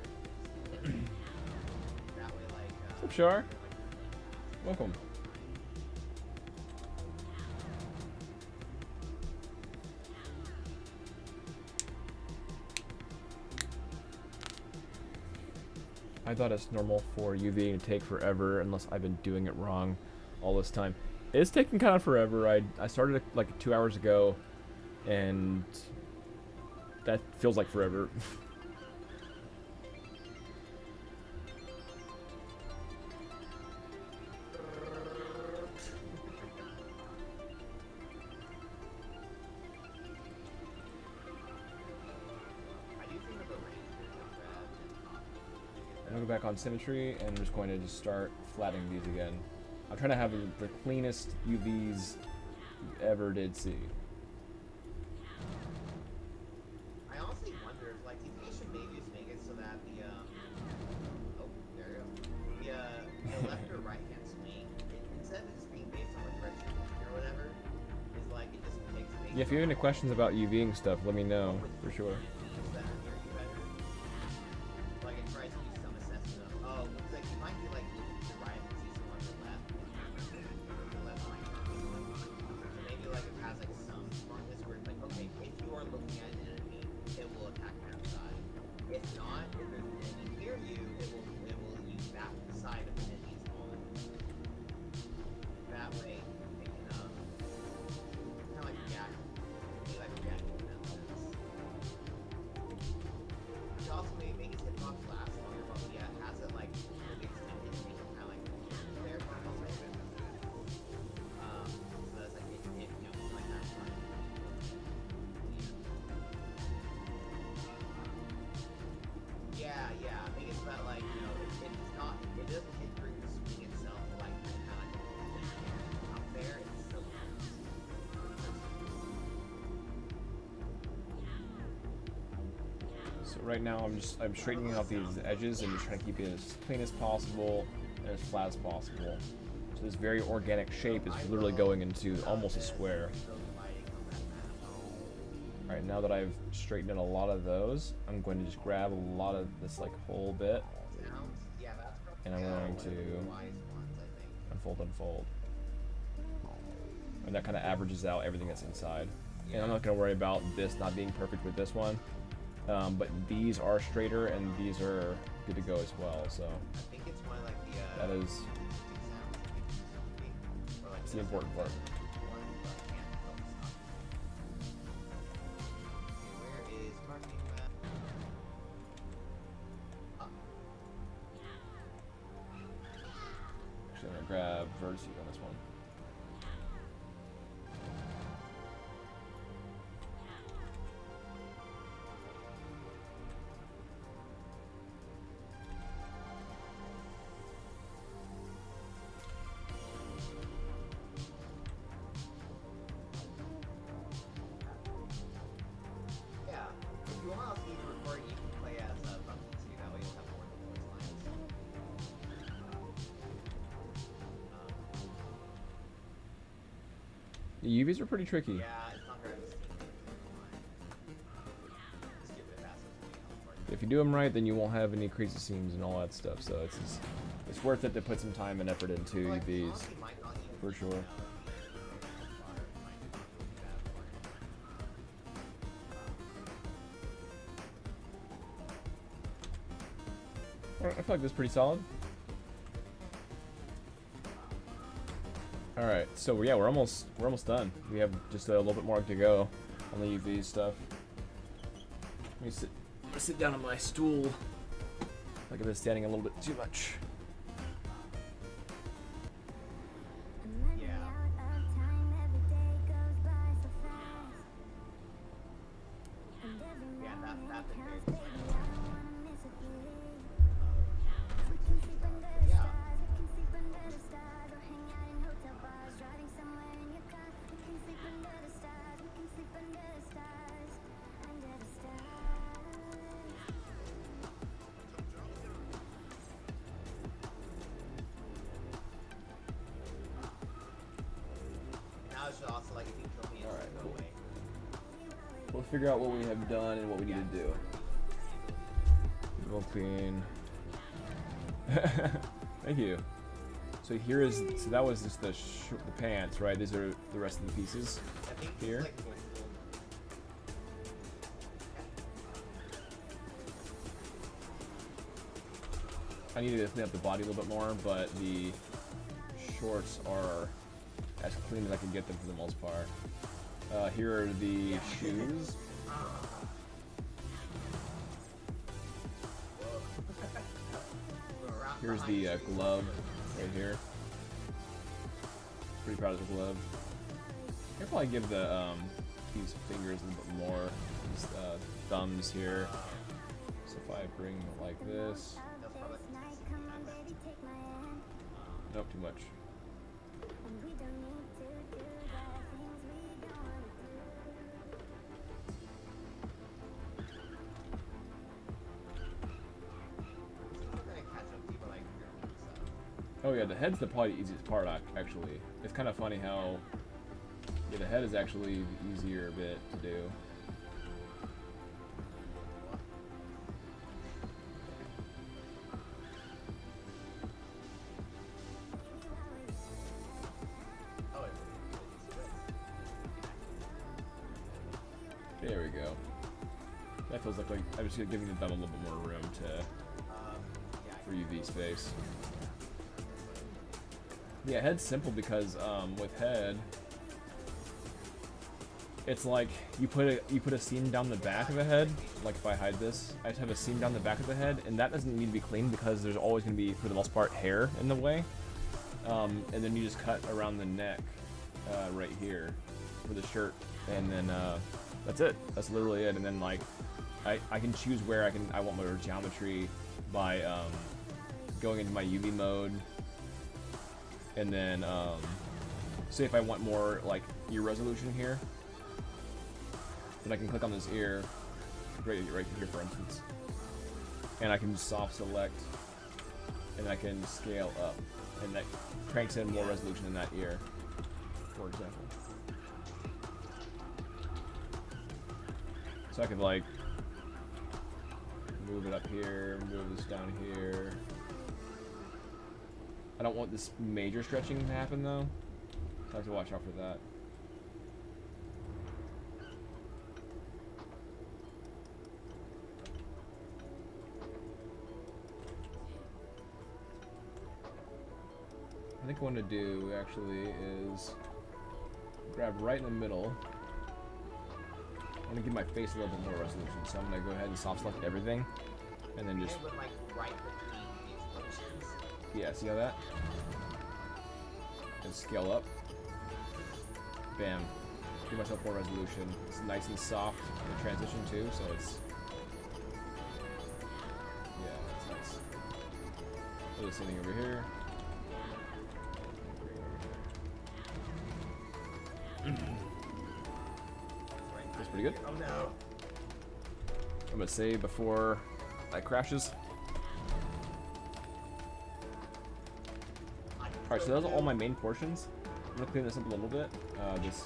B: That way like
A: What's up, Shar? Welcome. I thought it's normal for UVing to take forever unless I've been doing it wrong all this time. It's taking kind of forever. I started like 2 hours ago, and that feels like forever. I'm gonna go back on symmetry, and I'm just going to just start flattening these again. I'm trying to have the cleanest UVs you ever did see.
B: I honestly wonder if, like, do you think you should maybe just make it so that the, oh, there you go. The left or right hand swing, instead of just being based on the direction or whatever, is like, it just takes
A: Yeah, if you have any questions about UVing stuff, let me know, for sure.
B: Like, it tries to do some assessment of, oh, looks like you might be, like, looking to the right and see some on the left. The left might not be one. So maybe, like, it has, like, some smartness where it's like, okay, if you are looking at an enemy, it will attack that side. If not, if there's an enemy near you, it will use that side of the enemy's on. That way, it can, kind of like react. Be like reacting to that sense.
A: So right now I'm straightening out these edges and just trying to keep it as clean as possible and as flat as possible. So this very organic shape is literally going into almost a square. Alright, now that I've straightened in a lot of those, I'm going to just grab a lot of this like whole bit, and I'm going to unfold. And that kind of averages out everything that's inside. And I'm not going to worry about this not being perfect with this one. But these are straighter and these are good to go as well, so that is the important part. Actually, I'm going to grab Vertices on this one. The UVs are pretty tricky.
B: Yeah, it's not very
A: If you do them right, then you won't have any crazy seams and all that stuff. So it's worth it to put some time and effort into UVs, for sure. Alright, I feel like this is pretty solid. Alright, so yeah, we're almost done. We have just a little bit more to go on the UV stuff. Let me sit down on my stool. Like I've been standing a little bit too much. Alright, cool. We'll figure out what we have done and what we need to do. Real clean. Thank you. So that was just the pants, right? These are the rest of the pieces here. I needed to clean up the body a little bit more, but the shorts are as clean as I can get them for the most part. Here are the shoes. Here's the glove right here. Pretty proud of the glove. I'll probably give these fingers a little bit more. These thumbs here. So if I bring it like this. Nope, too much. Oh yeah, the head's probably the easiest part, actually. It's kind of funny how the head is actually the easier bit to do. There we go. That feels like I'm just giving them a little bit more room for UV space. Yeah, head's simple because with head, it's like you put a seam down the back of the head. Like if I hide this, I just have a seam down the back of the head, and that doesn't need to be clean because there's always going to be, for the most part, hair in the way. And then you just cut around the neck right here for the shirt, and then that's it. That's literally it. And then like I can choose where I want my geometry by going into my UV mode. And then, say if I want more, like, ear resolution here, then I can click on this ear, right here, for instance. And I can just soft select, and I can scale up, and that cranks in more resolution in that ear, for example. So I could like move it up here, move this down here. I don't want this major stretching to happen though, so I have to watch out for that. I think what I'm going to do actually is grab right in the middle. I'm going to give my face a little bit more resolution, so I'm going to go ahead and soft select everything, and then just...
B: Like right between these portions.
A: Yeah, see how that? And scale up. Bam. Give myself more resolution. It's nice and soft in the transition too, so it's... Yeah, that's nice. Do the same thing over here. That's pretty good.
B: Oh no.
A: I'm gonna save before that crashes. Alright, so those are all my main portions. I'm gonna clean this up a little bit. This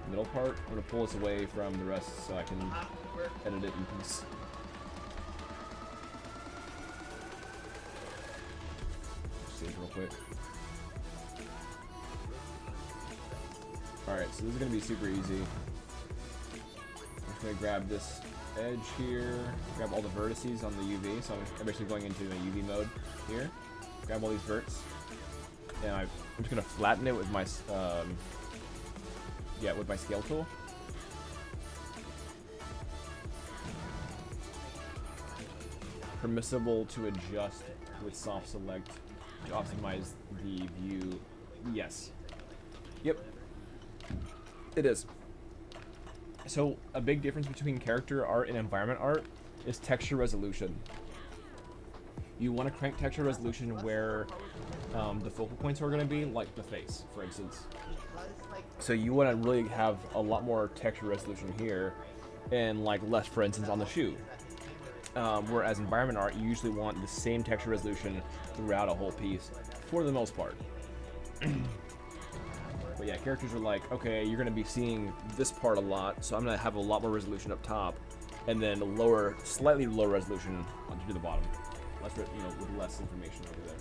A: middle part, I'm gonna pull this away from the rest so I can edit it in peace. Save real quick. Alright, so this is gonna be super easy. I'm just gonna grab this edge here, grab all the vertices on the UV, so I'm basically going into the UV mode here. Grab all these verts, and I'm just gonna flatten it with my with my scale tool. Permissible to adjust with soft select to optimize the view. Yes. Yep. It is. So a big difference between character art and environment art is texture resolution. You want to crank texture resolution where the focal points are going to be, like the face, for instance. So you want to really have a lot more texture resolution here, and like less, for instance, on the shoe. Whereas environment art, you usually want the same texture resolution throughout a whole piece, for the most part. But yeah, characters are like, okay, you're going to be seeing this part a lot, so I'm going to have a lot more resolution up top, and then lower, slightly lower resolution to the bottom. Less, with less information over there.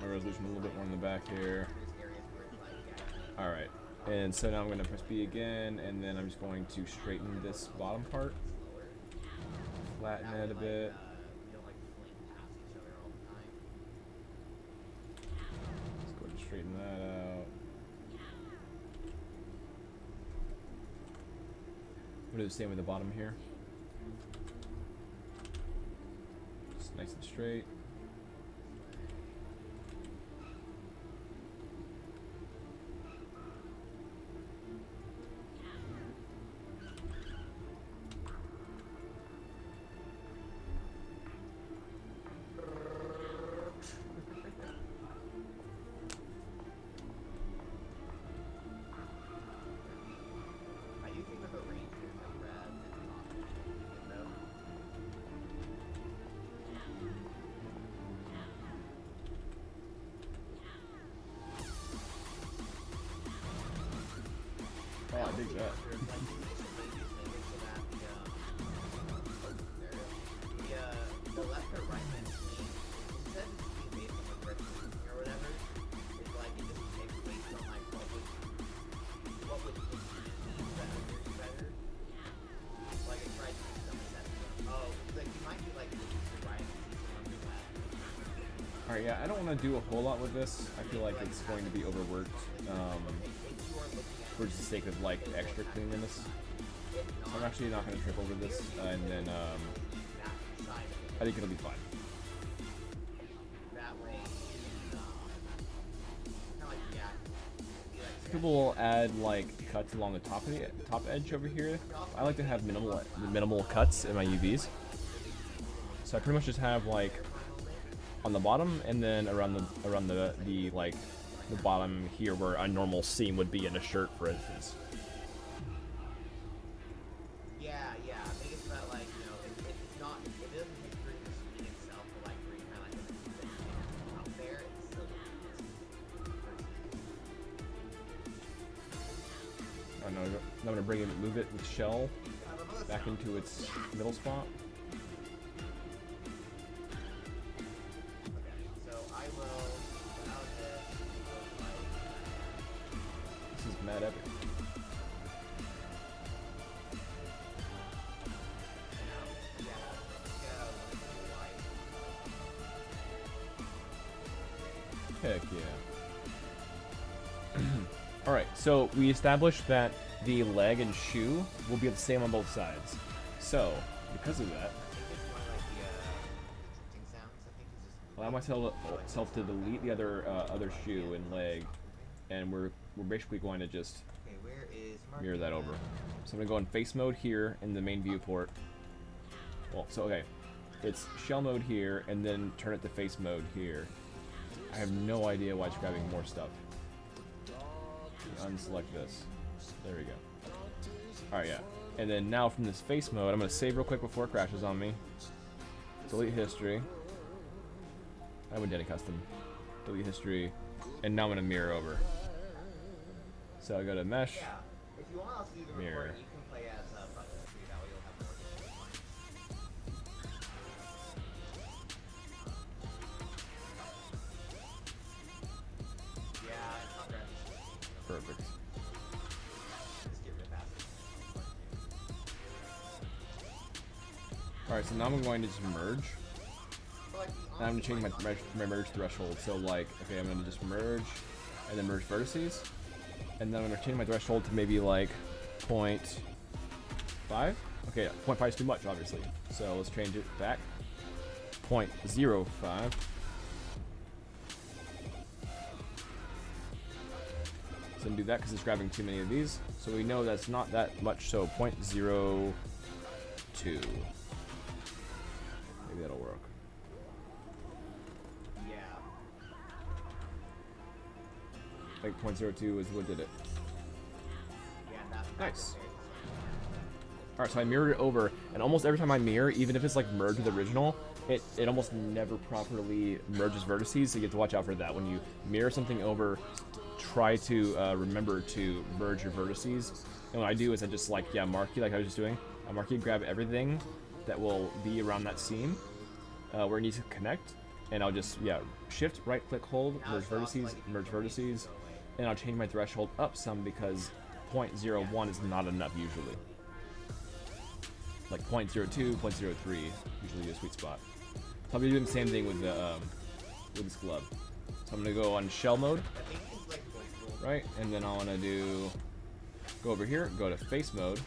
A: My resolution a little bit more in the back here. Alright, and so now I'm going to press B again, and then I'm just going to straighten this bottom part, flatten it a bit. Let's go ahead and straighten that out. I'm going to do the same with the bottom here. Just nice and straight. Alright, yeah, I don't want to do a whole lot with this. I feel like it's going to be overworked for just the sake of like extra cleanliness. So I'm actually not going to trip over this, and then I think it'll be fine. People will add like cuts along the top edge over here. I like to have minimal cuts in my UVs. So I pretty much just have like on the bottom and then around the like the bottom here where a normal seam would be in a shirt, for instance.
B: Yeah, I think it's about like, you know, it's not, it doesn't history the screen itself, but like where you kind of like up there, it's still
A: I don't know, I'm gonna move it with shell back into its middle spot. This is mad epic. Heck yeah. Alright, so we established that the leg and shoe will be the same on both sides. So, because of that, allow myself to delete the other shoe and leg, and we're basically going to just mirror that over. So I'm gonna go in face mode here in the main viewport. Well, so okay, it's shell mode here, and then turn it to face mode here. I have no idea why it's grabbing more stuff. Unselect this. There we go. Alright, yeah. And then now from this face mode, I'm gonna save real quick before it crashes on me. Delete history. I wouldn't any custom. Delete history. And now I'm gonna mirror over. So I go to mesh. Mirror. Perfect. Alright, so now I'm going to just merge. And I'm going to change my merge threshold. So like, okay, I'm going to just merge and then merge vertices. And then I'm going to change my threshold to maybe like 0.5. Okay, 0.5 is too much, obviously. So let's change it back. 0.05. So do that because it's grabbing too many of these. So we know that's not that much, so 0.02. Maybe that'll work.
B: Yeah.
A: Like 0.02 is what did it.
B: Yeah, that's
A: nice. Alright, so I mirrored it over, and almost every time I mirror, even if it's like merged with the original, it almost never properly merges vertices, so you have to watch out for that. When you mirror something over, try to remember to merge your vertices. And what I do is I just like, marquee, like I was just doing. I marquee, grab everything that will be around that seam where it needs to connect, and I'll just, shift, right click, hold, merge vertices, and I'll change my threshold up some because 0.01 is not enough usually. Like 0.02, 0.03, usually a sweet spot. So I'll be doing the same thing with the with this glove. So I'm gonna go on shell mode, right, and then I want to go over here, go to face mode,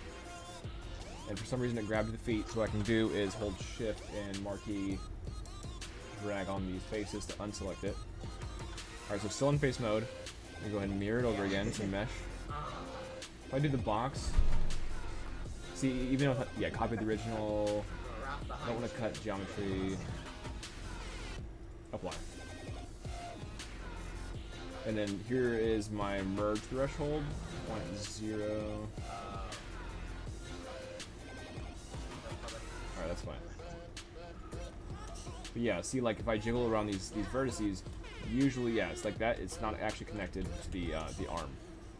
A: and for some reason it grabbed the feet. So what I can do is hold shift and marquee, drag on these faces to unselect it. Alright, so still in face mode. I'm gonna go ahead and mirror it over again to mesh. If I do the box, see, even if copy the original, I don't want to cut geometry, apply. And then here is my merge threshold, 0.0. Alright, that's fine. But yeah, see, like if I jiggle around these vertices, usually, it's like that. It's not actually connected to the arm.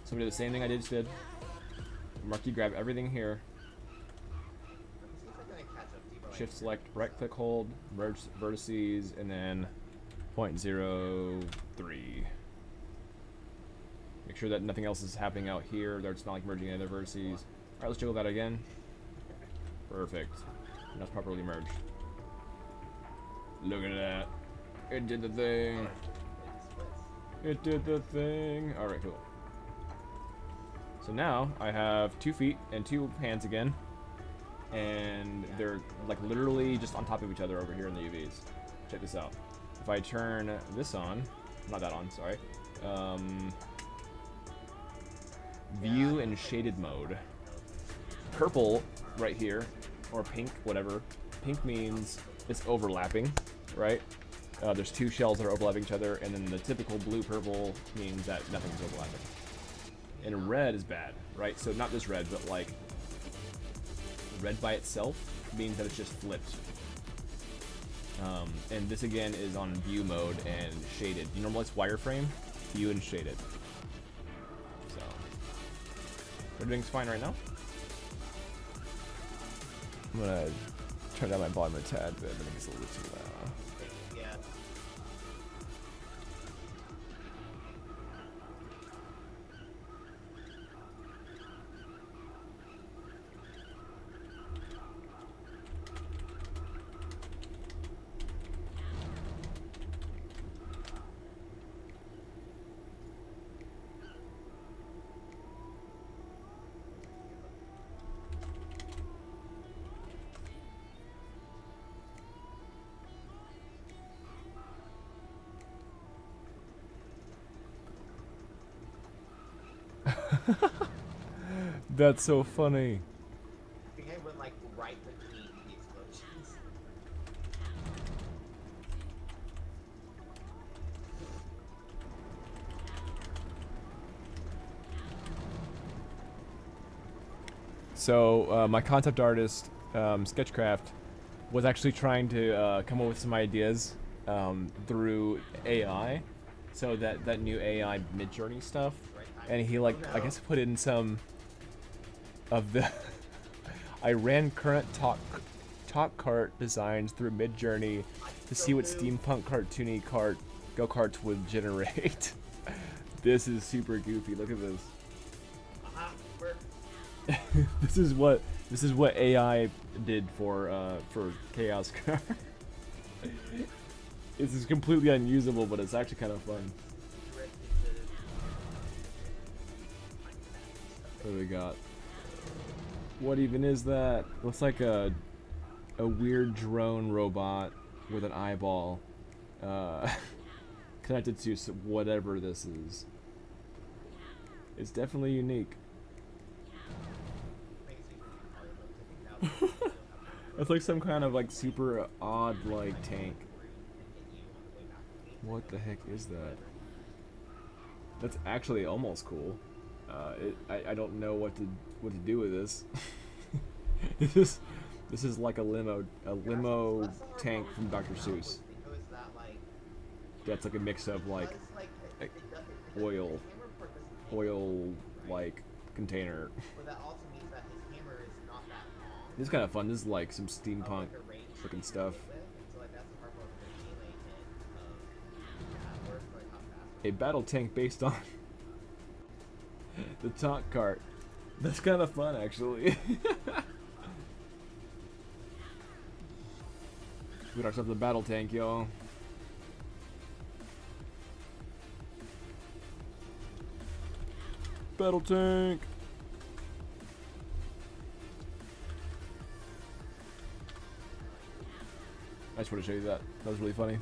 A: So I'm gonna do the same thing I just did. Marquee, grab everything here. Shift select, right click hold, merge vertices, and then 0.03. Make sure that nothing else is happening out here, that it's not like merging any other vertices. Alright, let's jiggle that again. Perfect. And that's properly merged. Look at that. It did the thing. It did the thing. Alright, cool. So now I have 2 feet and 2 hands again. And they're like literally just on top of each other over here in the UVs. Check this out. If I turn this on, not that on, sorry. View in shaded mode. Purple right here, or pink, whatever. Pink means it's overlapping, right? There's 2 shells that are overlapping each other, and then the typical blue-purple means that nothing's overlapping. And red is bad, right? So not this red, but like red by itself means that it's just flipped. And this again is on view mode and shaded. You normally it's wireframe, view and shaded. So everything's fine right now. I'm gonna turn down my volume a tad bit, but it's a little bit too loud.
B: Yeah.
A: That's so funny.
B: I think I went like right between the explosions.
A: So my concept artist, Sketchcraft, was actually trying to come up with some ideas through AI. So that new AI Midjourney stuff, and he like I guess put in some of the I ran current talk kart designs through Midjourney to see what steampunk cartoony go-karts would generate. This is super goofy. Look at this. This is what AI did for Chaos Car. This is completely unusable, but it's actually kind of fun. What do we got? What even is that? Looks like a weird drone robot with an eyeball connected to whatever this is. It's definitely unique. It's like some kind of like super odd like tank. What the heck is that? That's actually almost cool. I don't know what to do with this. This is like a limo tank from Dr. Seuss. Yeah, it's like a mix of like oil like container. This is kind of fun. This is like some steampunk looking stuff. A battle tank based on the Talk Kart. That's kind of fun, actually. We got ourselves a battle tank, y'all. Battle tank. I just want to show you that. That was really funny.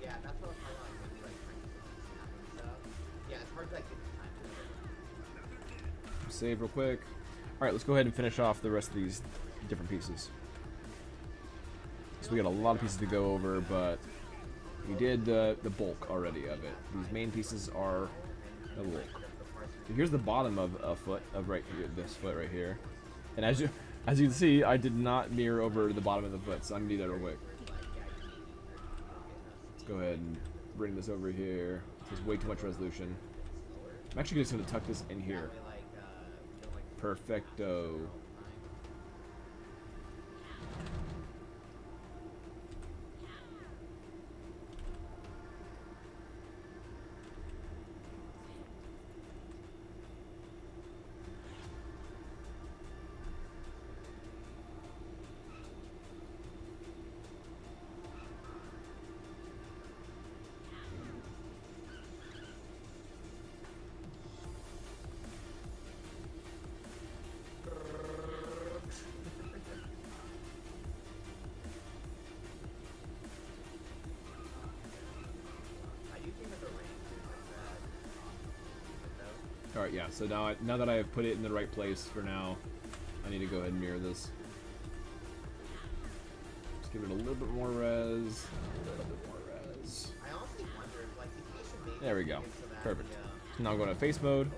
B: Yeah, that's what I was talking about. Maybe like and stuff. Yeah, it's hard to like get the time to
A: Save real quick. Alright, let's go ahead and finish off the rest of these different pieces. So we got a lot of pieces to go over, but we did the bulk already of it. These main pieces are the bulk. So here's the bottom of a foot of right here, this foot right here. And as you can see, I did not mirror over the bottom of the foot, so I'm gonna do that real quick. Let's go ahead and bring this over here. This is way too much resolution. I'm actually just gonna tuck this in here. Perfecto. Alright, yeah, so now that I have put it in the right place for now, I need to go ahead and mirror this. Just give it a little bit more res. A little bit more res.
B: I honestly wonder, like, if you should maybe
A: There we go.
B: so that
A: Perfect.
B: the,
A: So now I'm going to face mode,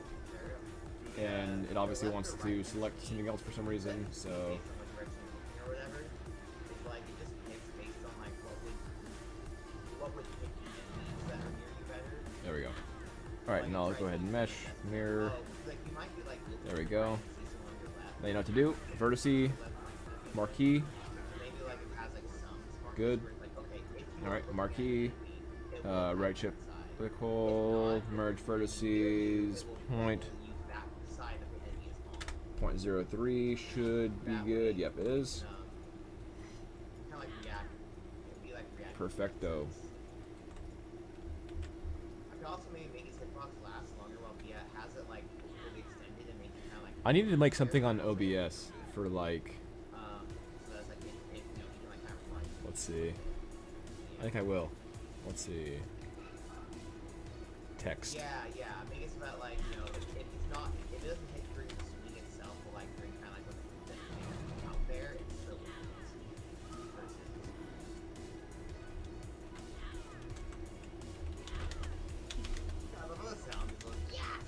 B: there,
A: and it obviously wants to select something else for some reason, so...
B: based on what direction you're looking or whatever, it's like, it just picks based on, like, what would pick the enemies that are near you better.
A: There we go. Alright, now I'll go ahead and mesh, mirror.
B: Like, you might be, like,
A: There we go.
B: see someone on your left,
A: Now you know what to do. Vertices, marquee.
B: so maybe, like, it has, like, some smart
A: Good.
B: where it's like, okay, if you
A: Alright,
B: look
A: marquee.
B: at me, it will
A: Right shift,
B: side.
A: click hold, merge vertices, point.
B: Use that side of the enemy as
A: Point 0.03 should be good. Yep, it is.
B: kind of like react. It'd be like react.
A: Perfecto.
B: I could also maybe make his hitbox last longer while Bia has it like fully extended and make it kind of like.
A: I needed to make something on OBS for like.
B: So that's like if you know you can like have it like.
A: Let's see. I think I will. Let's see. Text.
B: Yeah, make it so that like you know if it's not if it doesn't hit during the swing itself, but like during kind of like when the thing out there, it's still versus. I love the sound. It's like, yes!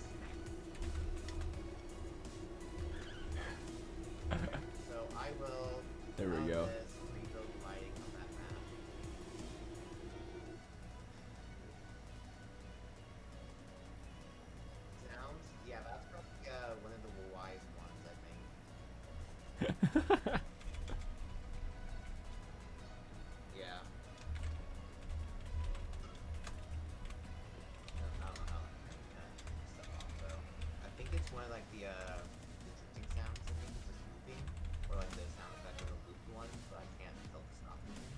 B: So I will.
A: There we go.
B: This, rebuild lighting on that map. Sounds? Yeah, that's probably one of the wise ones, I think. Yeah. I don't know how to turn that stuff off though. I think it's one of like the drifting sounds. I think it's just looping, or like the sound effect of the looped one, but I can't tell if it's not looping.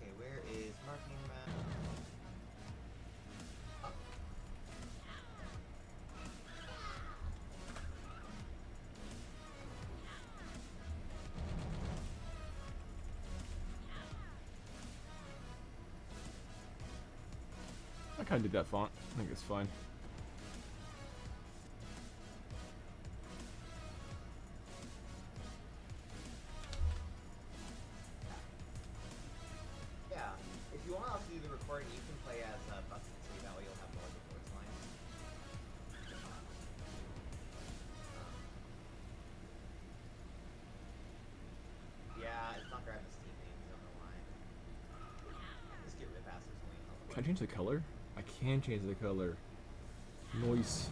B: Okay, where is marketing map? Up.
A: I kind of did that font. I think it's fine.
B: Yeah, if you want to also do the recording, you can play as Baka, so that way you'll have more of the voice lines. Yeah, it's not grabbing Steam names, I don't know why. Just get rid of passwords only.
A: Can I change the color? I can change the color. Noise.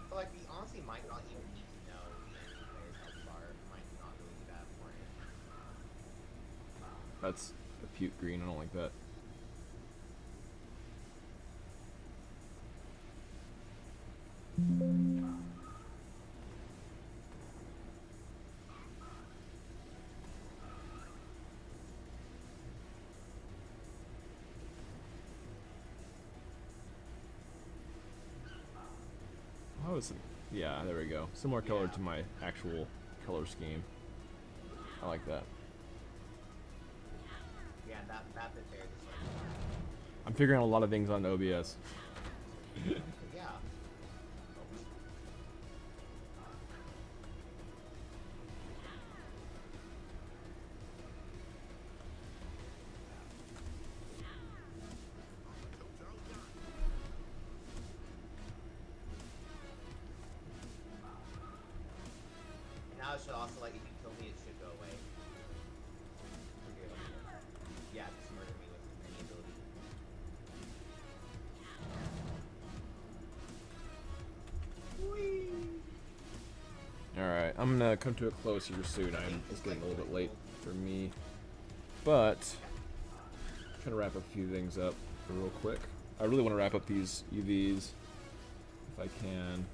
B: But like, we honestly might not even need to know the enemy player's health bar. It might not really be that important.
A: That's a puke green. I don't like that. Oh, it's, yeah, there we go. Similar color to my actual color scheme. I like that.
B: Yeah, that bit there just like.
A: I'm figuring out a lot of things on OBS.
B: Yeah. And now it should also like if you kill me, it should go away. Okay, let me go. Yeah, just murder me with any ability.
A: Alright, I'm gonna come to a close here soon. It's getting a little bit late for me. But, I'm trying to wrap up a few things up real quick. I really want to wrap up these UVs, if I can.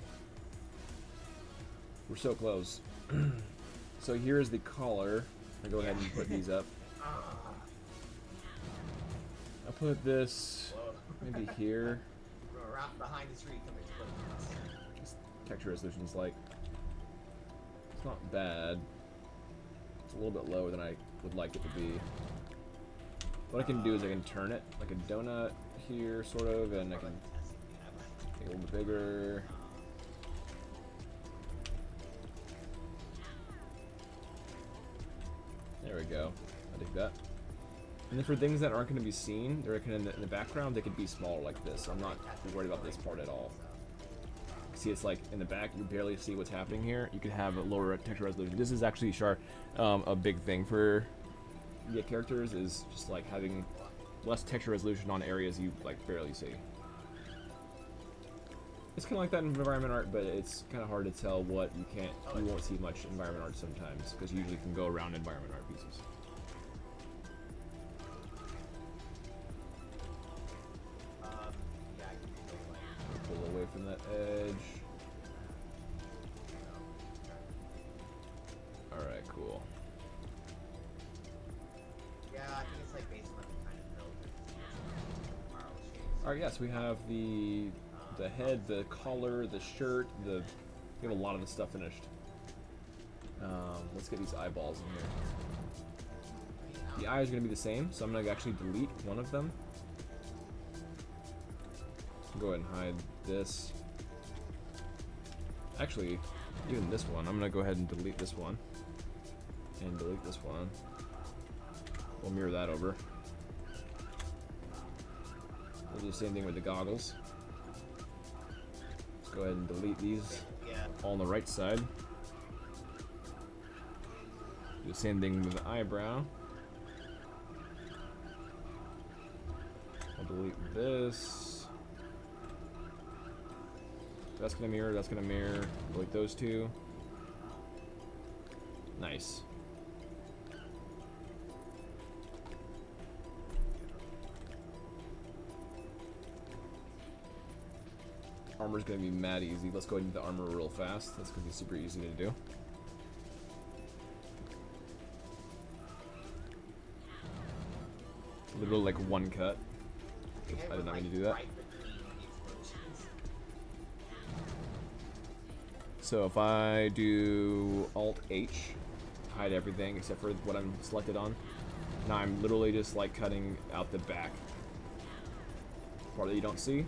A: We're so close. So here's the collar. I'll go ahead and put these up. I'll put this maybe here.
B: Right behind the tree, come explode.
A: Just texture resolution's like, it's not bad. It's a little bit lower than I would like it to be. What I can do is I can turn it like a donut here, sort of, and I can little bit bigger. There we go. I think that. And then for things that aren't going to be seen, they're kind of in the background, they could be smaller like this. I'm not worried about this part at all. See, it's like in the back, you barely see what's happening here. You can have a lower texture resolution. This is actually a big thing for the characters, is just like having less texture resolution on areas you like barely see. It's kind of like that in environment art, but it's kind of hard to tell what you won't see much environment art sometimes, because you usually can go around environment art pieces. Pull away from that edge. Alright, cool.
B: Yeah, I think it's like based on the kind of build.
A: Alright, yes, we have the head, the collar, the shirt, we have a lot of the stuff finished. Let's get these eyeballs in here. The eyes are going to be the same, so I'm going to actually delete one of them. Go ahead and hide this. Actually, even this one, I'm going to go ahead and delete this one. And delete this one. We'll mirror that over. We'll do the same thing with the goggles. Let's go ahead and delete these all on the right side. Do the same thing with the eyebrow. I'll delete this. That's gonna mirror, that's gonna mirror. Delete those two. Nice. Armor's gonna be mad easy. Let's go ahead and do the armor real fast. That's gonna be super easy to do. Literally like one cut. Oops, I did not mean to do that. So if I do Alt-H, hide everything except for what I'm selected on. Now I'm literally just like cutting out the back part that you don't see.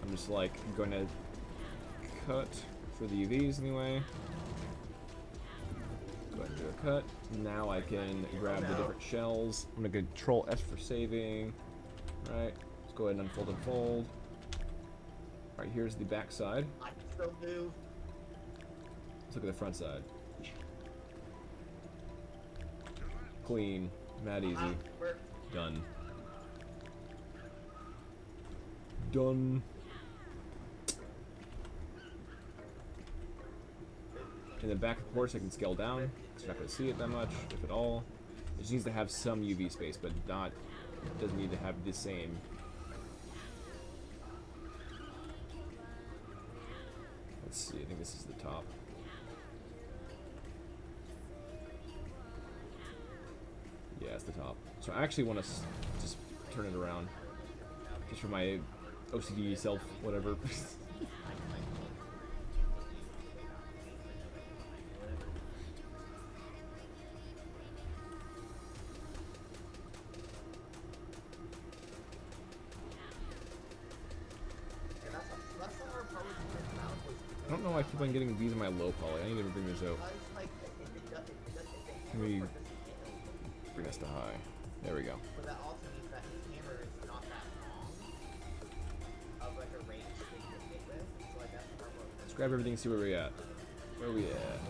A: I'm just like going to cut for the UVs anyway. Go ahead and do a cut. Now I can grab the different shells. I'm gonna Control S for saving. Right. Let's go ahead and unfold and fold. Alright, here's the back side.
B: I can still move.
A: Let's look at the front side. Clean. Mad easy. Done. Done. In the back, of course, I can scale down. So you're not going to see it that much, if at all. It just needs to have some UV space, but not. It doesn't need to have the same. Let's see. I think this is the top. Yeah, it's the top. So I actually want to just turn it around, just for my OCD self, whatever. I don't know why I keep on getting these in my low poly. I need to bring this out. Let me bring us to high. There we go.
B: But that also means that his hammer is not that long of like a range that they can hit with. So like that's more of a...
A: Let's grab everything and see where we at. Where we at?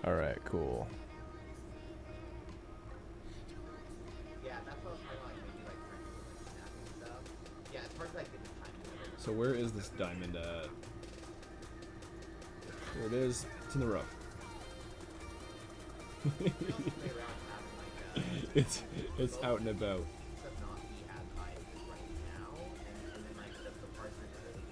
A: Alright, cool.
B: Yeah, that's what I was talking about, like maybe like trying to like snap and stuff. Yeah, it's hard to like get the timing.
A: So where is this diamond at? There it is. It's in the rough. It's out and about.
B: Not be as high as it is right now, and then like the parts are really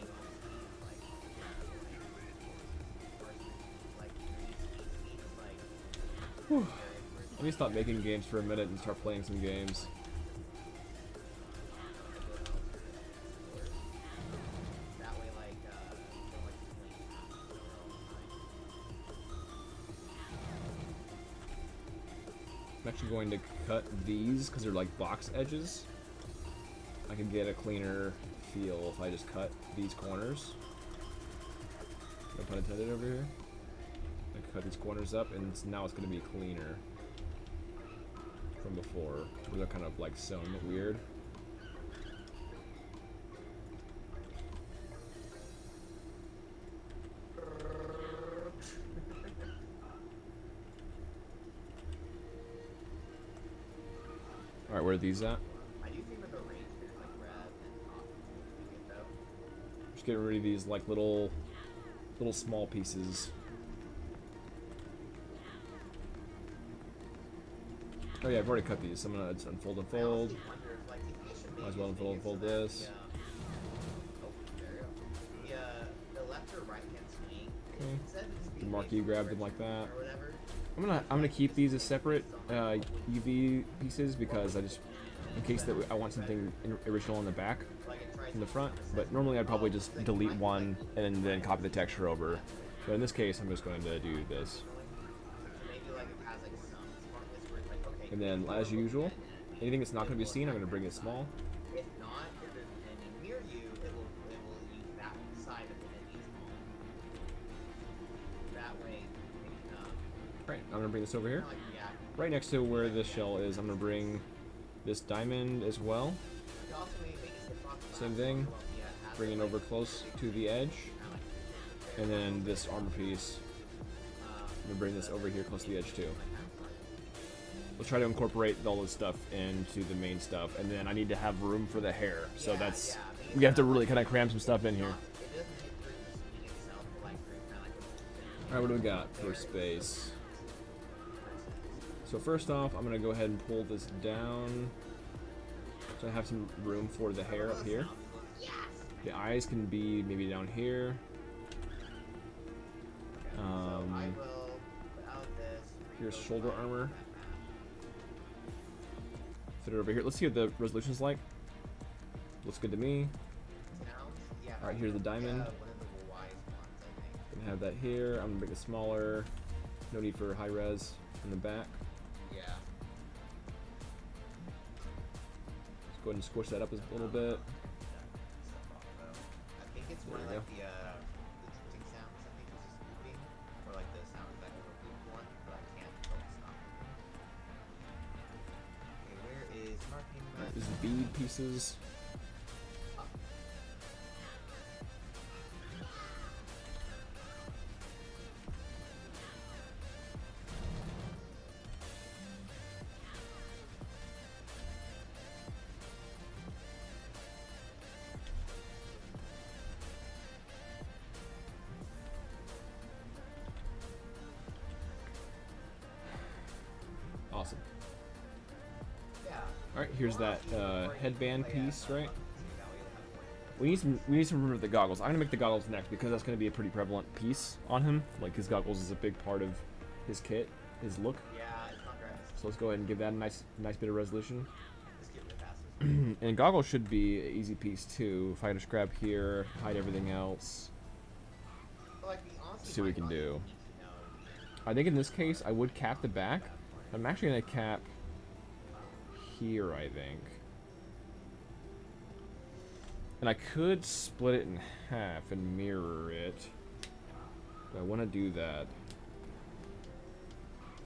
A: Whew. Let me stop making games for a minute and start playing some games.
B: That way, like,
A: I'm actually going to cut these because they're like box edges. I can get a cleaner feel if I just cut these corners. No pun intended over here. I can cut these corners up, and now it's going to be cleaner from before. They're kind of like sewn weird. Alright, where are these at?
B: I do think that the range is like red and off.
A: Just getting rid of these like little small pieces. Oh yeah, I've already cut these. So I'm gonna just unfold and fold. Might as well unfold this.
B: The left or right hand swing.
A: Okay. The marquee grab them like that. I'm gonna keep these as separate UV pieces because in case that I want something original on the back in the front. But normally I'd probably just delete one and then copy the texture over. But in this case, I'm just going to do this. And then, as usual, anything that's not going to be seen, I'm going to bring it small.
B: If not, if there's any near you, it will use that side of it as small. That way,
A: Right, I'm going to bring this over here. Right next to where this shell is, I'm going to bring this diamond as well. Same thing. Bring it over close to the edge. And then this armor piece, I'm going to bring this over here close to the edge too. We'll try to incorporate all this stuff into the main stuff, and then I need to have room for the hair. So that's, we have to really kind of cram some stuff in here. Alright, what do we got for space? So first off, I'm going to go ahead and pull this down so I have some room for the hair up here. The eyes can be maybe down here. Here's shoulder armor. Fit it over here. Let's see what the resolution's like. Looks good to me. Alright, here's the diamond. Gonna have that here. I'm gonna make it smaller. No need for high res in the back.
B: Yeah.
A: Let's go ahead and squish that up a little bit.
B: I think it's more like the drifting sounds. I think it's just moving, or like the sounds that go one, but I can't stop. Okay, where is marking?
A: These are bead pieces. Awesome. Alright, here's that headband piece, right? We need some room for the goggles. I'm gonna make the goggles next because that's gonna be a pretty prevalent piece on him. Like his goggles is a big part of his kit, his look. So let's go ahead and give that a nice bit of resolution. And goggles should be an easy piece too. If I just grab here, hide everything else. See what we can do. I think in this case I would cap the back. I'm actually gonna cap here, I think. And I could split it in half and mirror it. But I want to do that.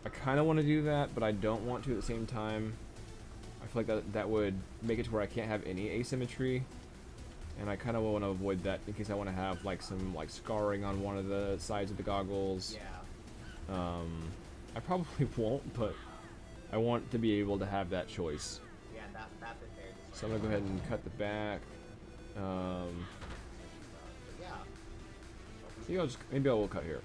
A: I kind of want to do that, but I don't want to at the same time. I feel like that would make it to where I can't have any asymmetry. And I kind of want to avoid that in case I want to have like some like scarring on one of the sides of the goggles. I probably won't, but I want to be able to have that choice. So I'm gonna go ahead and cut the back. Maybe I will cut here.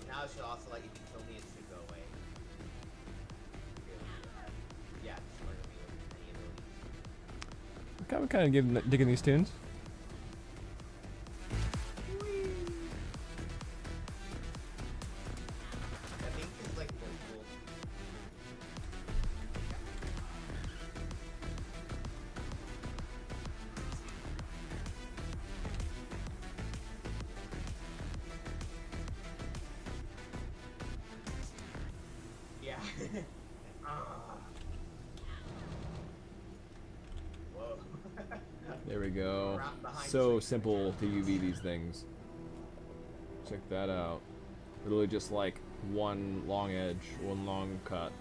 B: Now it should also, like, if you kill me, it should
A: I'm kind of digging these tunes.
B: I think it's like vocal. Yeah. Whoa.
A: There we go. So simple to UV these things. Check that out. Literally just like one long edge, one long cut.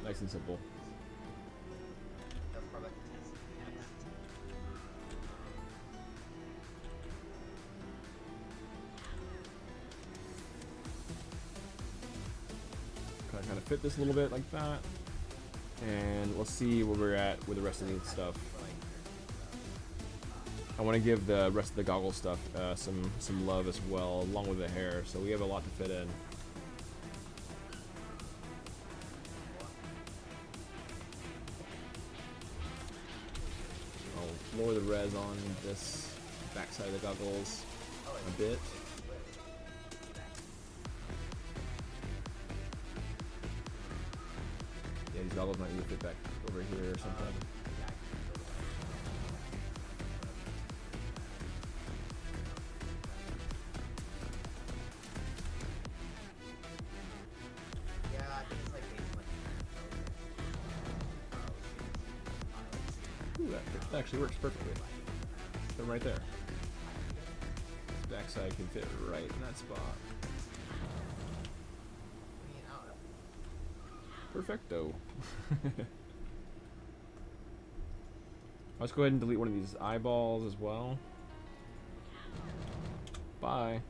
A: Nice and simple.
B: That's probably like a test.
A: Kind of fit this a little bit like that. And let's see where we're at with the rest of the stuff. I want to give the rest of the goggle stuff some love as well, along with the hair. So we have a lot to fit in. I'll lower the res on this backside of the goggles a bit. Yeah, these goggles might need to fit back over here or something.
B: Yeah, I think it's like
A: Ooh, that actually works perfectly. Put them right there. This backside can fit right in that spot. Perfecto. Let's go ahead and delete one of these eyeballs as well. Bye.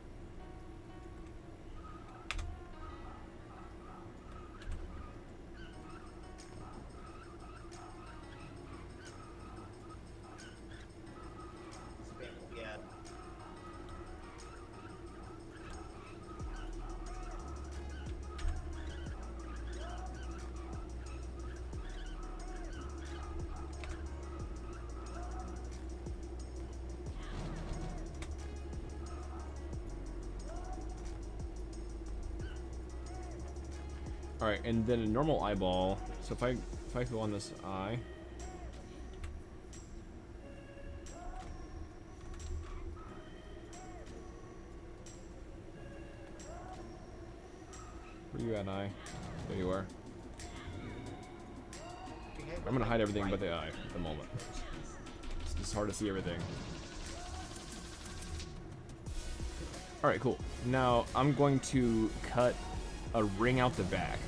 B: yeah.
A: Alright, and then a normal eyeball. So if I go on this eye. Where you at, eye? There you are. I'm gonna hide everything but the eye at the moment. It's just hard to see everything. Alright, cool. Now I'm going to cut a ring out the back.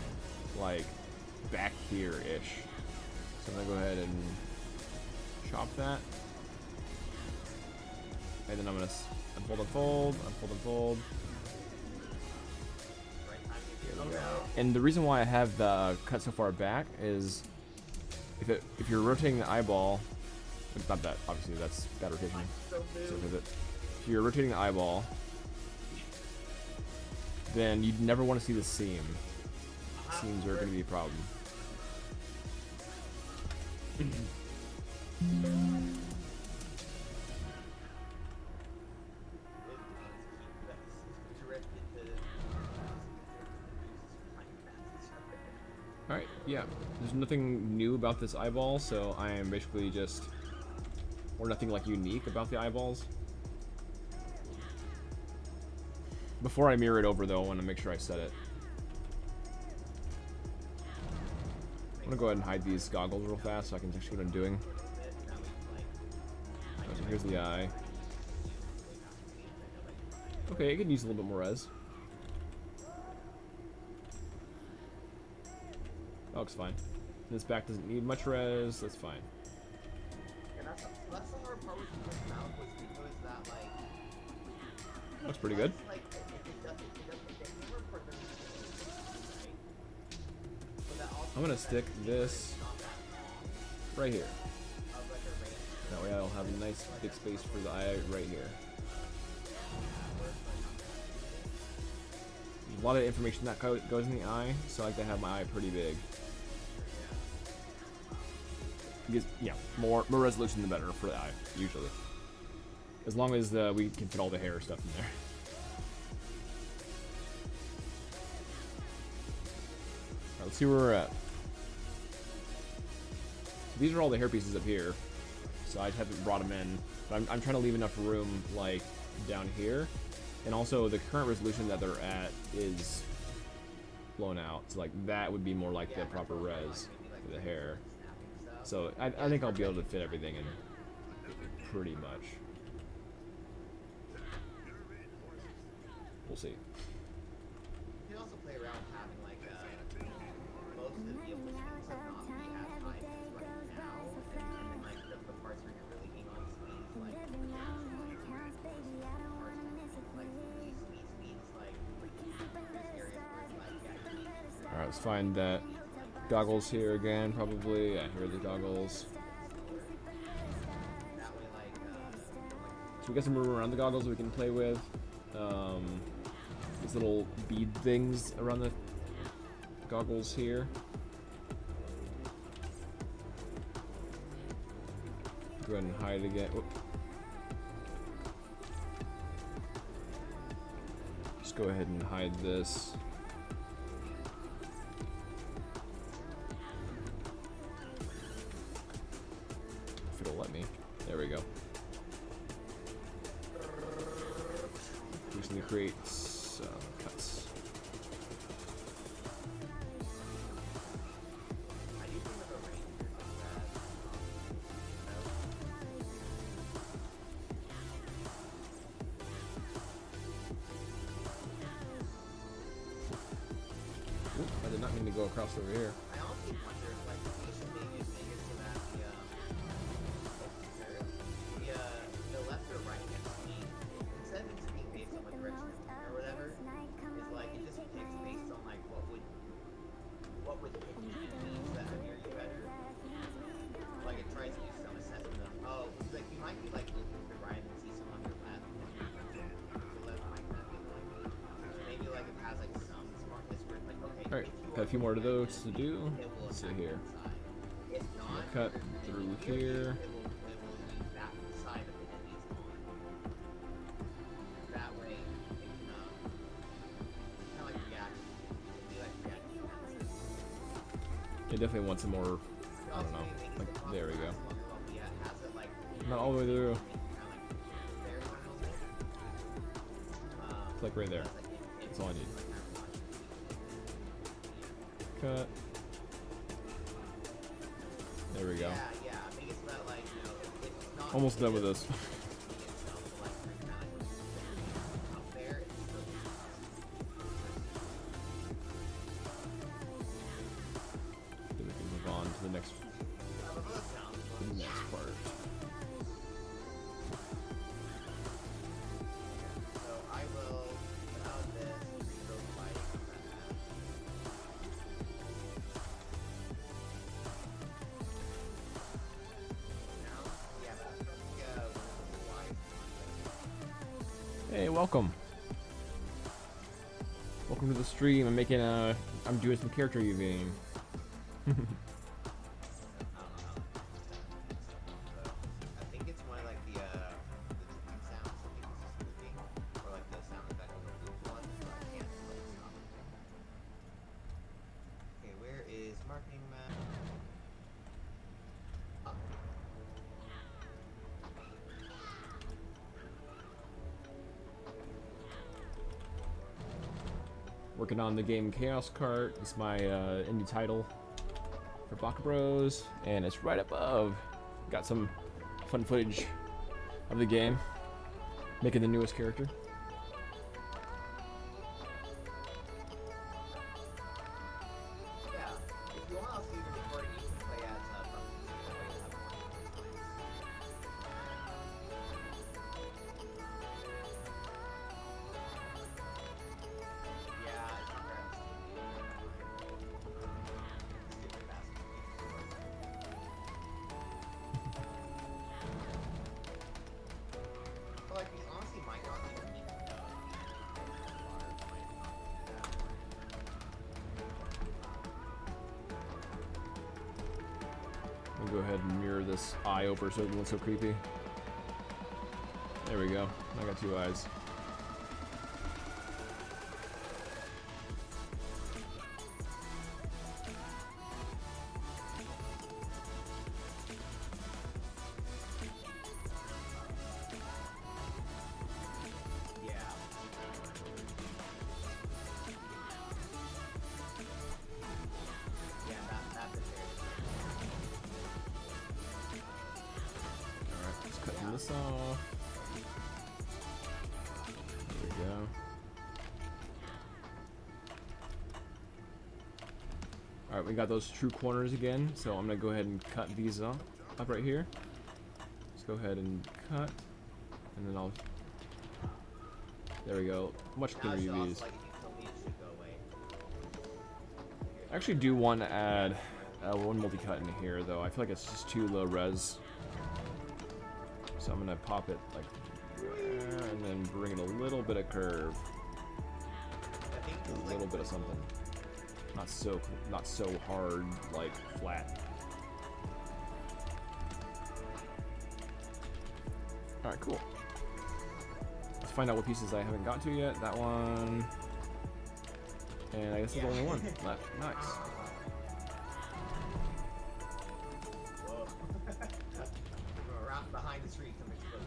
A: Like back here-ish. So I'm gonna go ahead and chop that. And then I'm gonna unfold, unfold, unfold, unfold. There we go. And the reason why I have the cut so far back is if you're rotating the eyeball, not that, obviously that's bad rotation. So if you're rotating the eyeball, then you'd never want to see the seam. Seams are going to be a problem. Alright, yeah. There's nothing new about this eyeball, so I am basically just... or nothing like unique about the eyeballs. Before I mirror it over though, I want to make sure I set it. I'm gonna go ahead and hide these goggles real fast so I can see what I'm doing. So here's the eye. Okay, it could use a little bit more res. That looks fine. This back doesn't need much res, that's fine.
B: And that's the hard part with the mouth was because that like
A: Looks pretty good.
B: like
A: I'm gonna stick this right here. That way I'll have a nice big space for the eye right here. There's a lot of information that goes in the eye, so I like to have my eye pretty big. Because, yeah, more resolution the better for the eye, usually. As long as we can fit all the hair stuff in there. Alright, let's see where we're at. So these are all the hair pieces up here. So I haven't brought them in. But I'm trying to leave enough room, like, down here. And also, the current resolution that they're at is blown out. So, like, that would be more like the proper res for the hair. So, I think I'll be able to fit everything in pretty much. We'll see.
B: You can also play around having like most of the vehicles not be as high right now, and like the parts where you're really being on speeds, like
A: Alright, let's find that goggles here again, probably. Yeah, here are the goggles. So we got some room around the goggles we can play with. These little bead things around the goggles here. Go ahead and hide again. Whoop. Just go ahead and hide this. If it'll let me. There we go. Recently creates cuts. Oop, I did not mean to go across over here.
B: I honestly wonder if like they should maybe make it so that the left or right hand speed, instead of it just being based on the direction or whatever, is like it just picks based on like what would hit you means that are near you better. Like it tries to do some assessment of like you might be like looking to the right and see some on your left. The left might not be like maybe like it has like some smartness where it's like okay.
A: Alright, got a few more of those to do. Let's see here. Cut through here. I definitely want some more, I don't know, like, there we go. Not all the way through. It's like right there. That's all I need. Cut. There we go. Almost done with this. Then we can move on to the next part.
B: So I will put out this rebuild light.
A: Hey, welcome. Welcome to the stream. I'm doing some character UVing.
B: I think it's one of like the different sounds. I think it's just looking, or like the sound effect of the loop one, so I can't really stop it. Okay, where is marketing map?
A: Working on the game Chaos Kart. It's my indie title for Baka Bros, and it's right above. Got some fun footage of the game, making the newest character.
B: Yeah, if you want, I'll see the recording. You can play as yeah, it's not bad. Stupid bastard. But like, these honestly might not even be
A: ahead and mirror this eye over so it doesn't look so creepy. There we go. I got 2 eyes. This off. There we go. Alright, we got those true corners again, so I'm gonna go ahead and cut these up right here. Let's go ahead and cut, and then I'll. There we go. Much cleaner UVs. I actually do want to add one multi-cut in here, though. I feel like it's just too low res. So I'm gonna pop it like there, and then bring it a little bit of curve, a little bit of something. Not so hard, like flat. All right, cool. Let's find out what pieces I haven't got to yet. That one, and I guess there's only one left. Nice.
B: Behind the tree, come explode.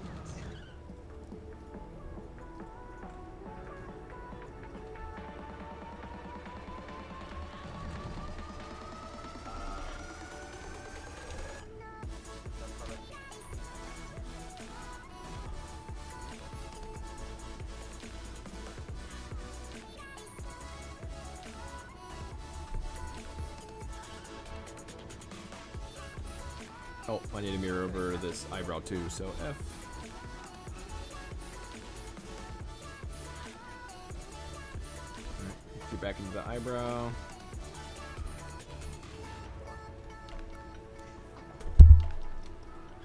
A: Oh, I need to mirror over this eyebrow too, so F. Alright, get back into the eyebrow.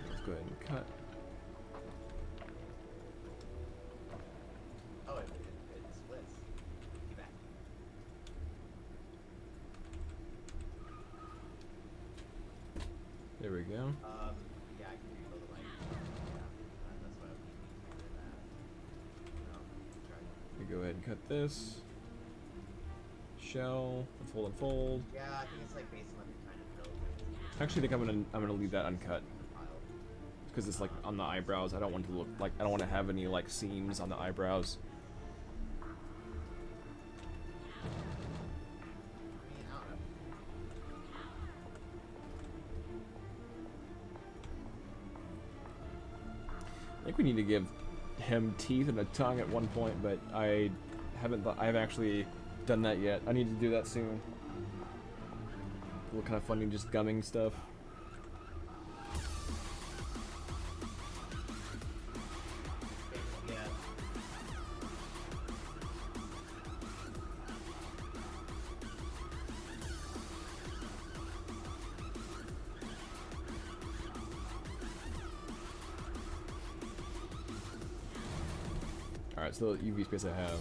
A: Let's go ahead and cut.
B: Oh, it splits. Get back.
A: There we go.
B: Yeah, I can rebuild the light. Yeah, that's what I was thinking. No, try.
A: We go ahead and cut this. Shell, unfold, unfold.
B: Yeah, I think it's like based on what you're trying to build.
A: I actually think I'm gonna leave that uncut because it's like on the eyebrows. I don't want to look like I don't want to have any like seams on the eyebrows. I think we need to give him teeth and a tongue at one point, but I haven't actually done that yet. I need to do that soon. Look kind of funny, just gumming stuff.
B: Yeah.
A: Alright, so the UV space I have.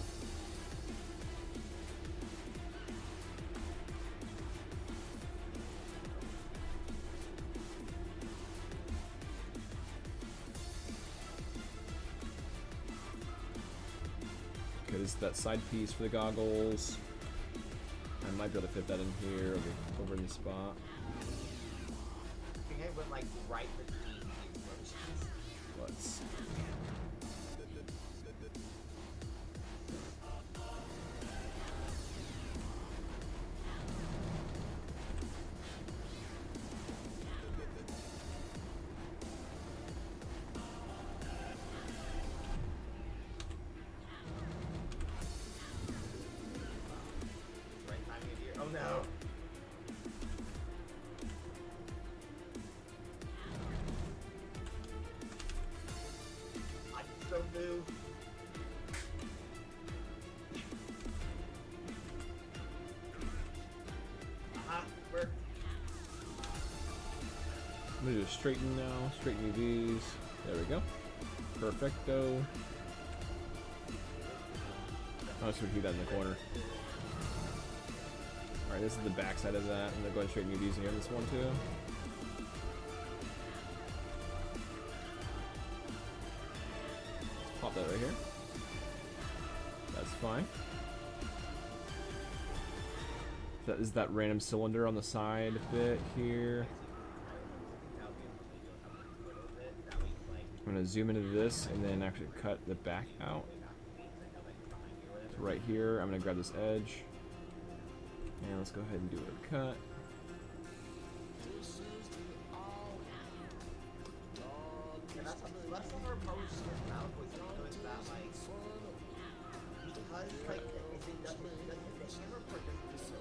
A: Okay, this is that side piece for the goggles. I might be able to fit that in here, over in the spot.
B: I think I went like right between the explosions.
A: Let's see.
B: Right time of year. Oh no! I just don't move. Work.
A: I'm gonna do a straighten now. Straighten UVs. There we go. Perfecto. I'll just repeat that in the corner. Alright, this is the back side of that. I'm gonna go ahead and straighten UVs here. This one too. pop that right here. That's fine. That is that random cylinder on the side bit here. I'm gonna zoom into this and then actually cut the back out. So right here, I'm gonna grab this edge. And let's go ahead and do a cut.
B: That's the hard part with this mouth was that like because like if it doesn't the hammer part doesn't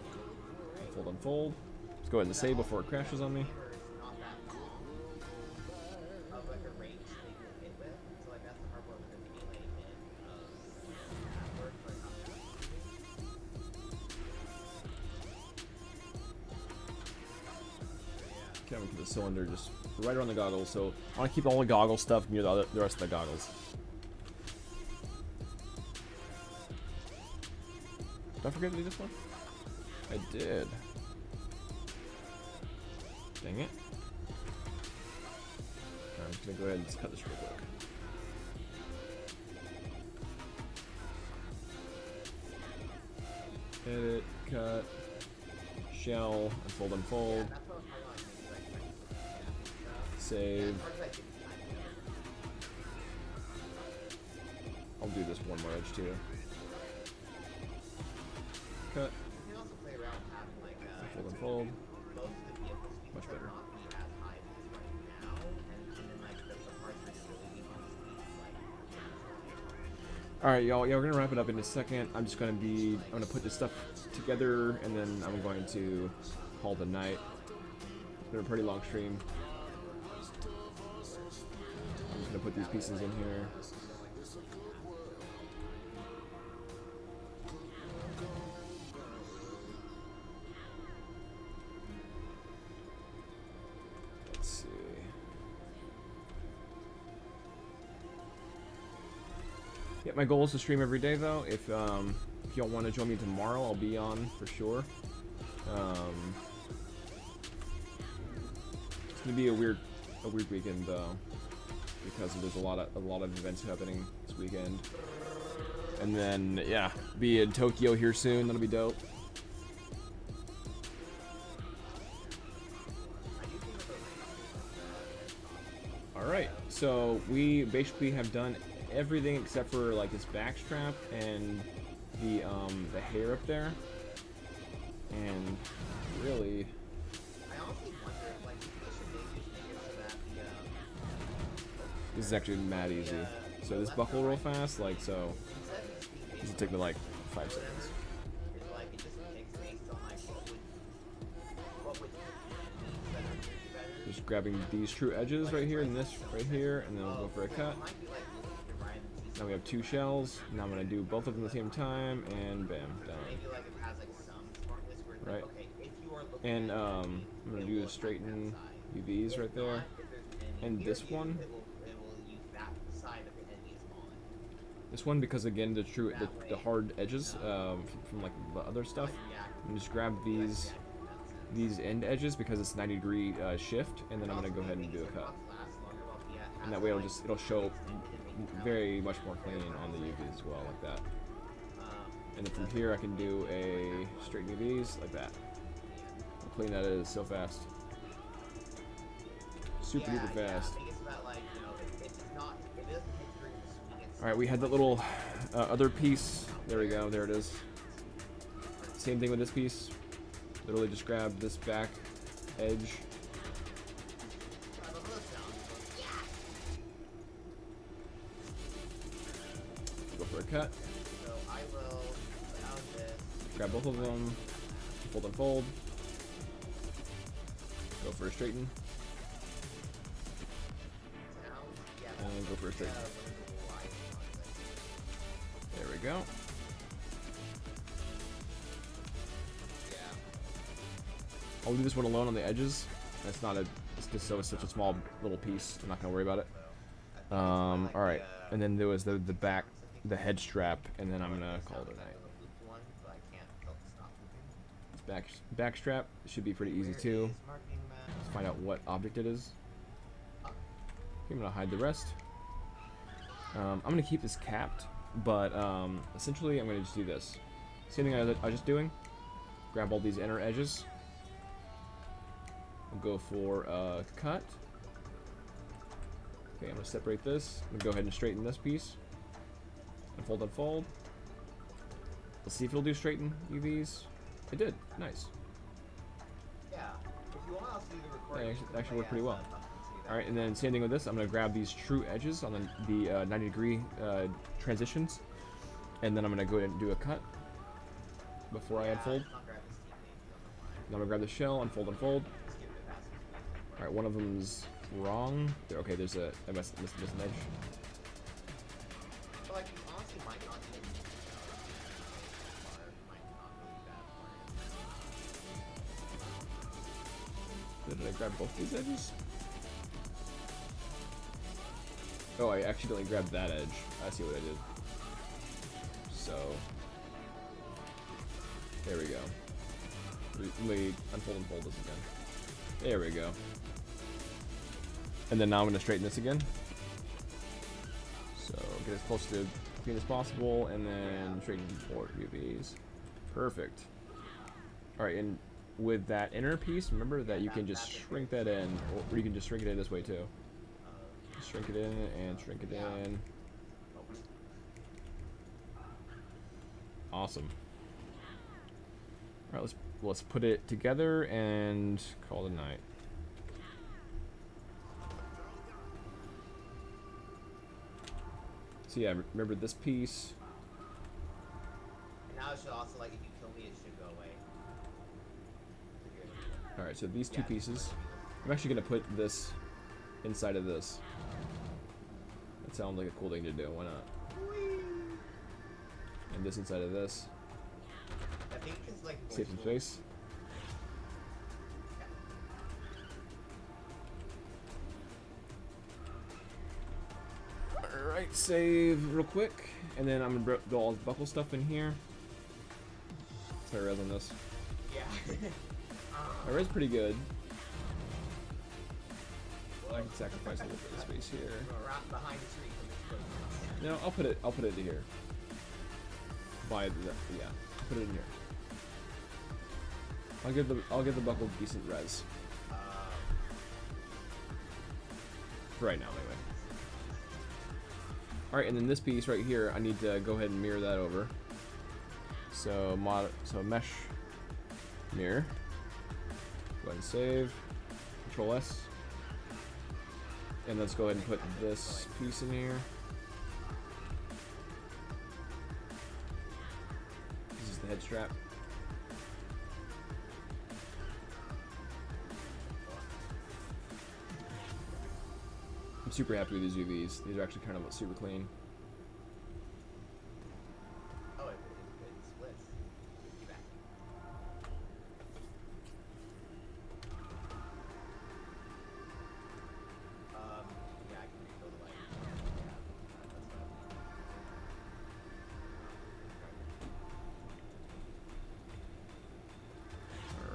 A: Fold, unfold. Let's go ahead and save before it crashes on me.
B: not that long of like a range they can hit with. So like that's the hard part with the melee hit that work, but not that.
A: Okay, I'm gonna keep the cylinder just right around the goggles, so I want to keep all the goggle stuff near the rest of the goggles. Did I forget to do this one? I did. Dang it. I'm just gonna go ahead and just cut this real quick. Edit, cut, shell, unfold, unfold. Save. I'll do this one more edge too. Cut.
B: You can also play around having like
A: Fold and fold.
B: most of the vehicles
A: Much better.
B: not be as high as right now, and then like the parts are still being on speed,
A: Alright, y'all, yeah, we're gonna wrap it up in a second. I'm gonna put this stuff together and then I'm going to call the night. It's been a pretty long stream. I'm just gonna put these pieces in here. Let's see. Yeah, my goal is to stream every day though. If y'all want to join me tomorrow, I'll be on for sure. It's gonna be a weird weekend though, because there's a lot of events happening this weekend. And then yeah, be in Tokyo here soon. That'll be dope. All right, so we basically have done everything except for like this back strap and the hair up there, and really
B: I honestly wonder if like they should maybe just make it so that
A: this is actually mad easy. So this buckle real fast, like so. This will take me like 5 seconds.
B: it's like it just takes based on like what would better.
A: Just grabbing these true edges right here and this right here, and then we'll go for a cut.
B: Might be like
A: Now we have 2 shells. Now I'm gonna do both of them at the same time, and bam, done.
B: maybe like it has like some smartness where it's
A: Right.
B: like, okay, if you are looking
A: And
B: at
A: I'm gonna do the straighten UVs right there, and this one.
B: it will use that side of the end on.
A: This one because again the hard edges from like the other stuff. And just grab these end edges because it's 90-degree shift, and then I'm gonna go ahead and do a cut. And that way it'll show very much more clean on the UVs as well, like that. And then from here I can do a straight UVs like that. How clean that is, so fast. Super duper fast. Alright, we had that little other piece. There we go, there it is. Same thing with this piece. Literally just grab this back edge. Go for a cut.
B: So I will allow this.
A: Grab both of them. Fold and fold. Go for a straighten. And go for a straighten. There we go. I'll do this one alone on the edges. That's not a. It's just so it's such a small little piece. I'm not gonna worry about it. All right, and then there was the back, the head strap, and then I'm gonna call it a night. This back strap should be pretty easy too. Let's find out what object it is. Okay, I'm gonna hide the rest. I'm gonna keep this capped, but essentially I'm gonna just do this. Same thing I was just doing. Grab all these inner edges. We'll go for cut. Okay, I'm gonna separate this. I'm gonna go ahead and straighten this piece. Unfold, unfold. Let's see if it'll do straighten UVs. It did. Nice.
B: Yeah. If you want, I'll see the recording.
A: Yeah, actually worked pretty well. Alright, and then same thing with this. I'm going to grab these true edges on the 90-degree transitions. And then I'm going to go ahead and do a cut before I unfold. Now I'm going to grab the shell, unfold, unfold. Alright, one of them's wrong. Okay, there's I missed an edge.
B: But like, you honestly might not even might not really bad for it.
A: Did I grab both these edges? Oh, I accidentally grabbed that edge. I see what I did. So, there we go. Let me unfold this again. There we go. And then now I'm going to straighten this again. So, get as close to clean as possible, and then straighten for UVs. Perfect. Alright, and with that inner piece, remember that you can just shrink that in, or you can just shrink it in this way too. Shrink it in and shrink it in. Awesome. All right, let's put it together and call it a night. So yeah, remember this piece.
B: And now it should also, like, if you kill me, it should go away.
A: All right, so these two pieces. I'm actually gonna put this inside of this. That sounds like a cool thing to do. Why not? And this inside of this.
B: I think it's like
A: Save some space. Alright, save real quick. And then I'm gonna do all the buckle stuff in here. What's my res on this?
B: Yeah.
A: My res pretty good. I can sacrifice a little bit of space here.
B: Behind the tree from the
A: No, I'll put it in here. Yeah, I'll put it in here. I'll give the buckle decent res. For right now, anyway. All right, and then this piece right here, I need to go ahead and mirror that over. So mesh mirror. Go ahead and save. Control S. And let's go ahead and put this piece in here. This is the head strap. I'm super happy with these UVs. These are actually kind of super clean.
B: Oh, it splits. Be back. Yeah, I can refill the light. Yeah, that's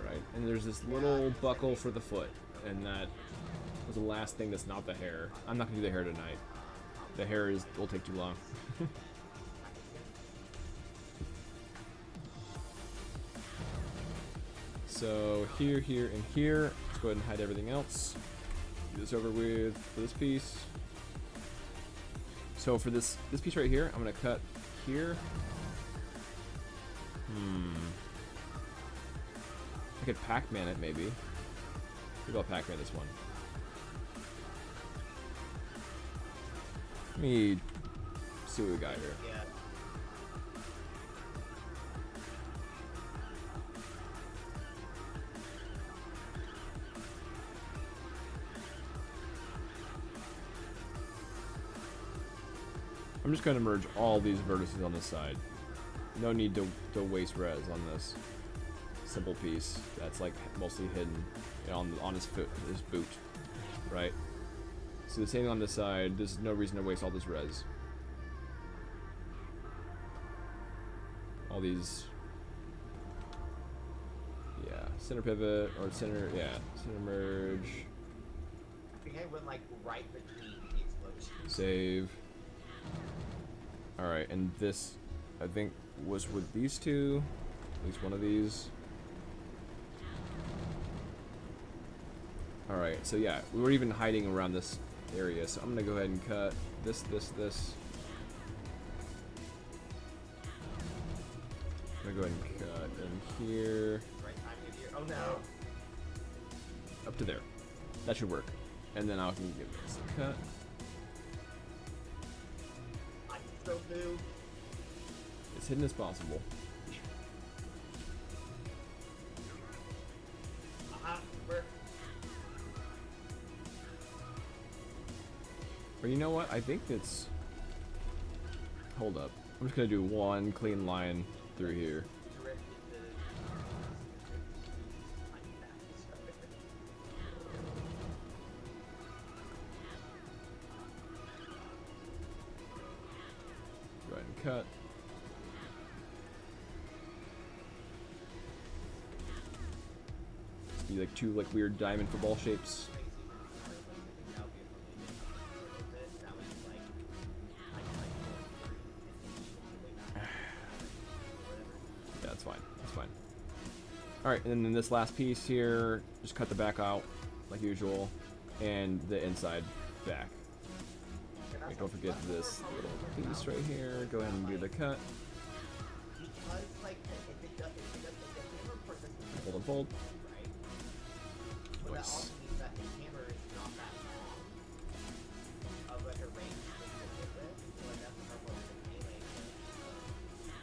A: Alright, and there's this little buckle for the foot, and that was the last thing that's not the hair. I'm not gonna do the hair tonight. The hair will take too long. So here, here, and here. Let's go ahead and hide everything else. Do this over with for this piece. So for this piece right here, I'm gonna cut here. I could Pac-Man it maybe. Maybe I'll Pac-Man this one. Let me see what we got here.
B: Yeah.
A: I'm just going to merge all these vertices on this side. No need to waste res on this simple piece that's like mostly hidden on his boot, right? So the same on this side. There's no reason to waste all this res. All these, yeah, center pivot or center merge.
B: I think I went like right between the explosion.
A: Save. Alright, and this, I think, was with these two. At least one of these. Alright, so yeah, we were even hiding around this area, so I'm gonna go ahead and cut this. I'm gonna go ahead and cut in here.
B: Oh no!
A: Up to there. That should work. And then I can give this a cut.
B: I'm so new.
A: As hidden as possible.
B: Work.
A: Or you know what? I think it's... Hold up. I'm just gonna do one clean line through here. Go ahead and cut. Be like two like weird diamond football shapes. Yeah, that's fine. That's fine. Alright, and then this last piece here, just cut the back out, like usual, and the inside back. Okay, don't forget this little piece right here. Go ahead and do the cut. Fold and fold. Nice.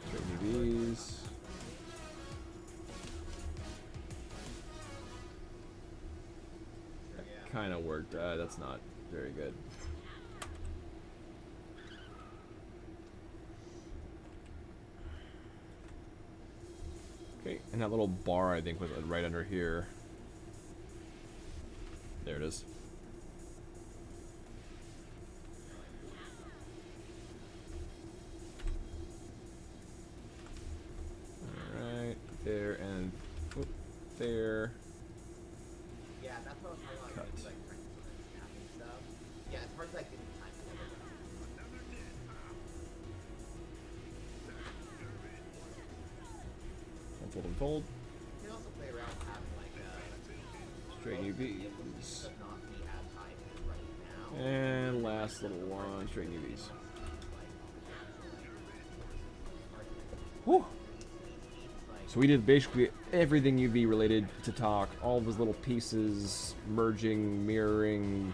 A: Straighten these. That kind of worked. That's not very good. Okay, and that little bar I think was right under here. There it is. Alright, there and whoop, there.
B: Yeah, that's what I was talking about.
A: Cut.
B: Like, snapping stuff. Yeah, it's hard to like get the time to
A: Fold and fold.
B: You can also play around with having like
A: Straighten UVs.
B: not be as high as right now.
A: And last little one, straighten UVs. Whew. So we did basically everything UV related to talk, all those little pieces, merging, mirroring,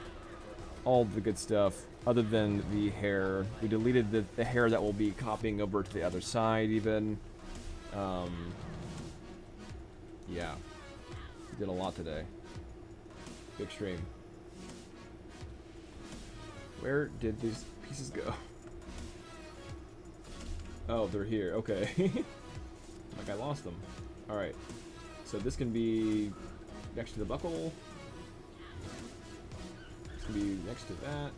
A: all the good stuff, other than the hair. We deleted the hair that will be copying over to the other side even. Yeah, we did a lot today. Big stream. Where did these pieces go? Oh, they're here. Okay. Like I lost them. Alright. So this can be next to the buckle. This can be next to that.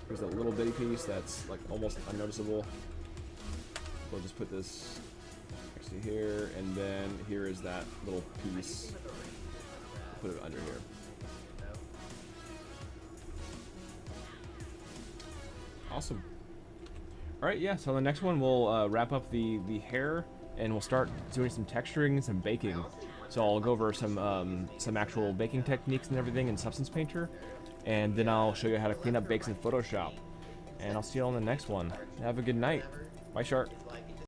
A: There's that little bitty piece that's like almost unnoticeable. We'll just put this next to here, and then here is that little piece. Put it under here. Awesome. Alright, yeah, so the next one we'll wrap up the hair, and we'll start doing some texturing, some baking. So I'll go over some actual baking techniques and everything in Substance Painter, and then I'll show you how to clean up bakes in Photoshop. And I'll see you on the next one. Have a good night. Bye, Shark.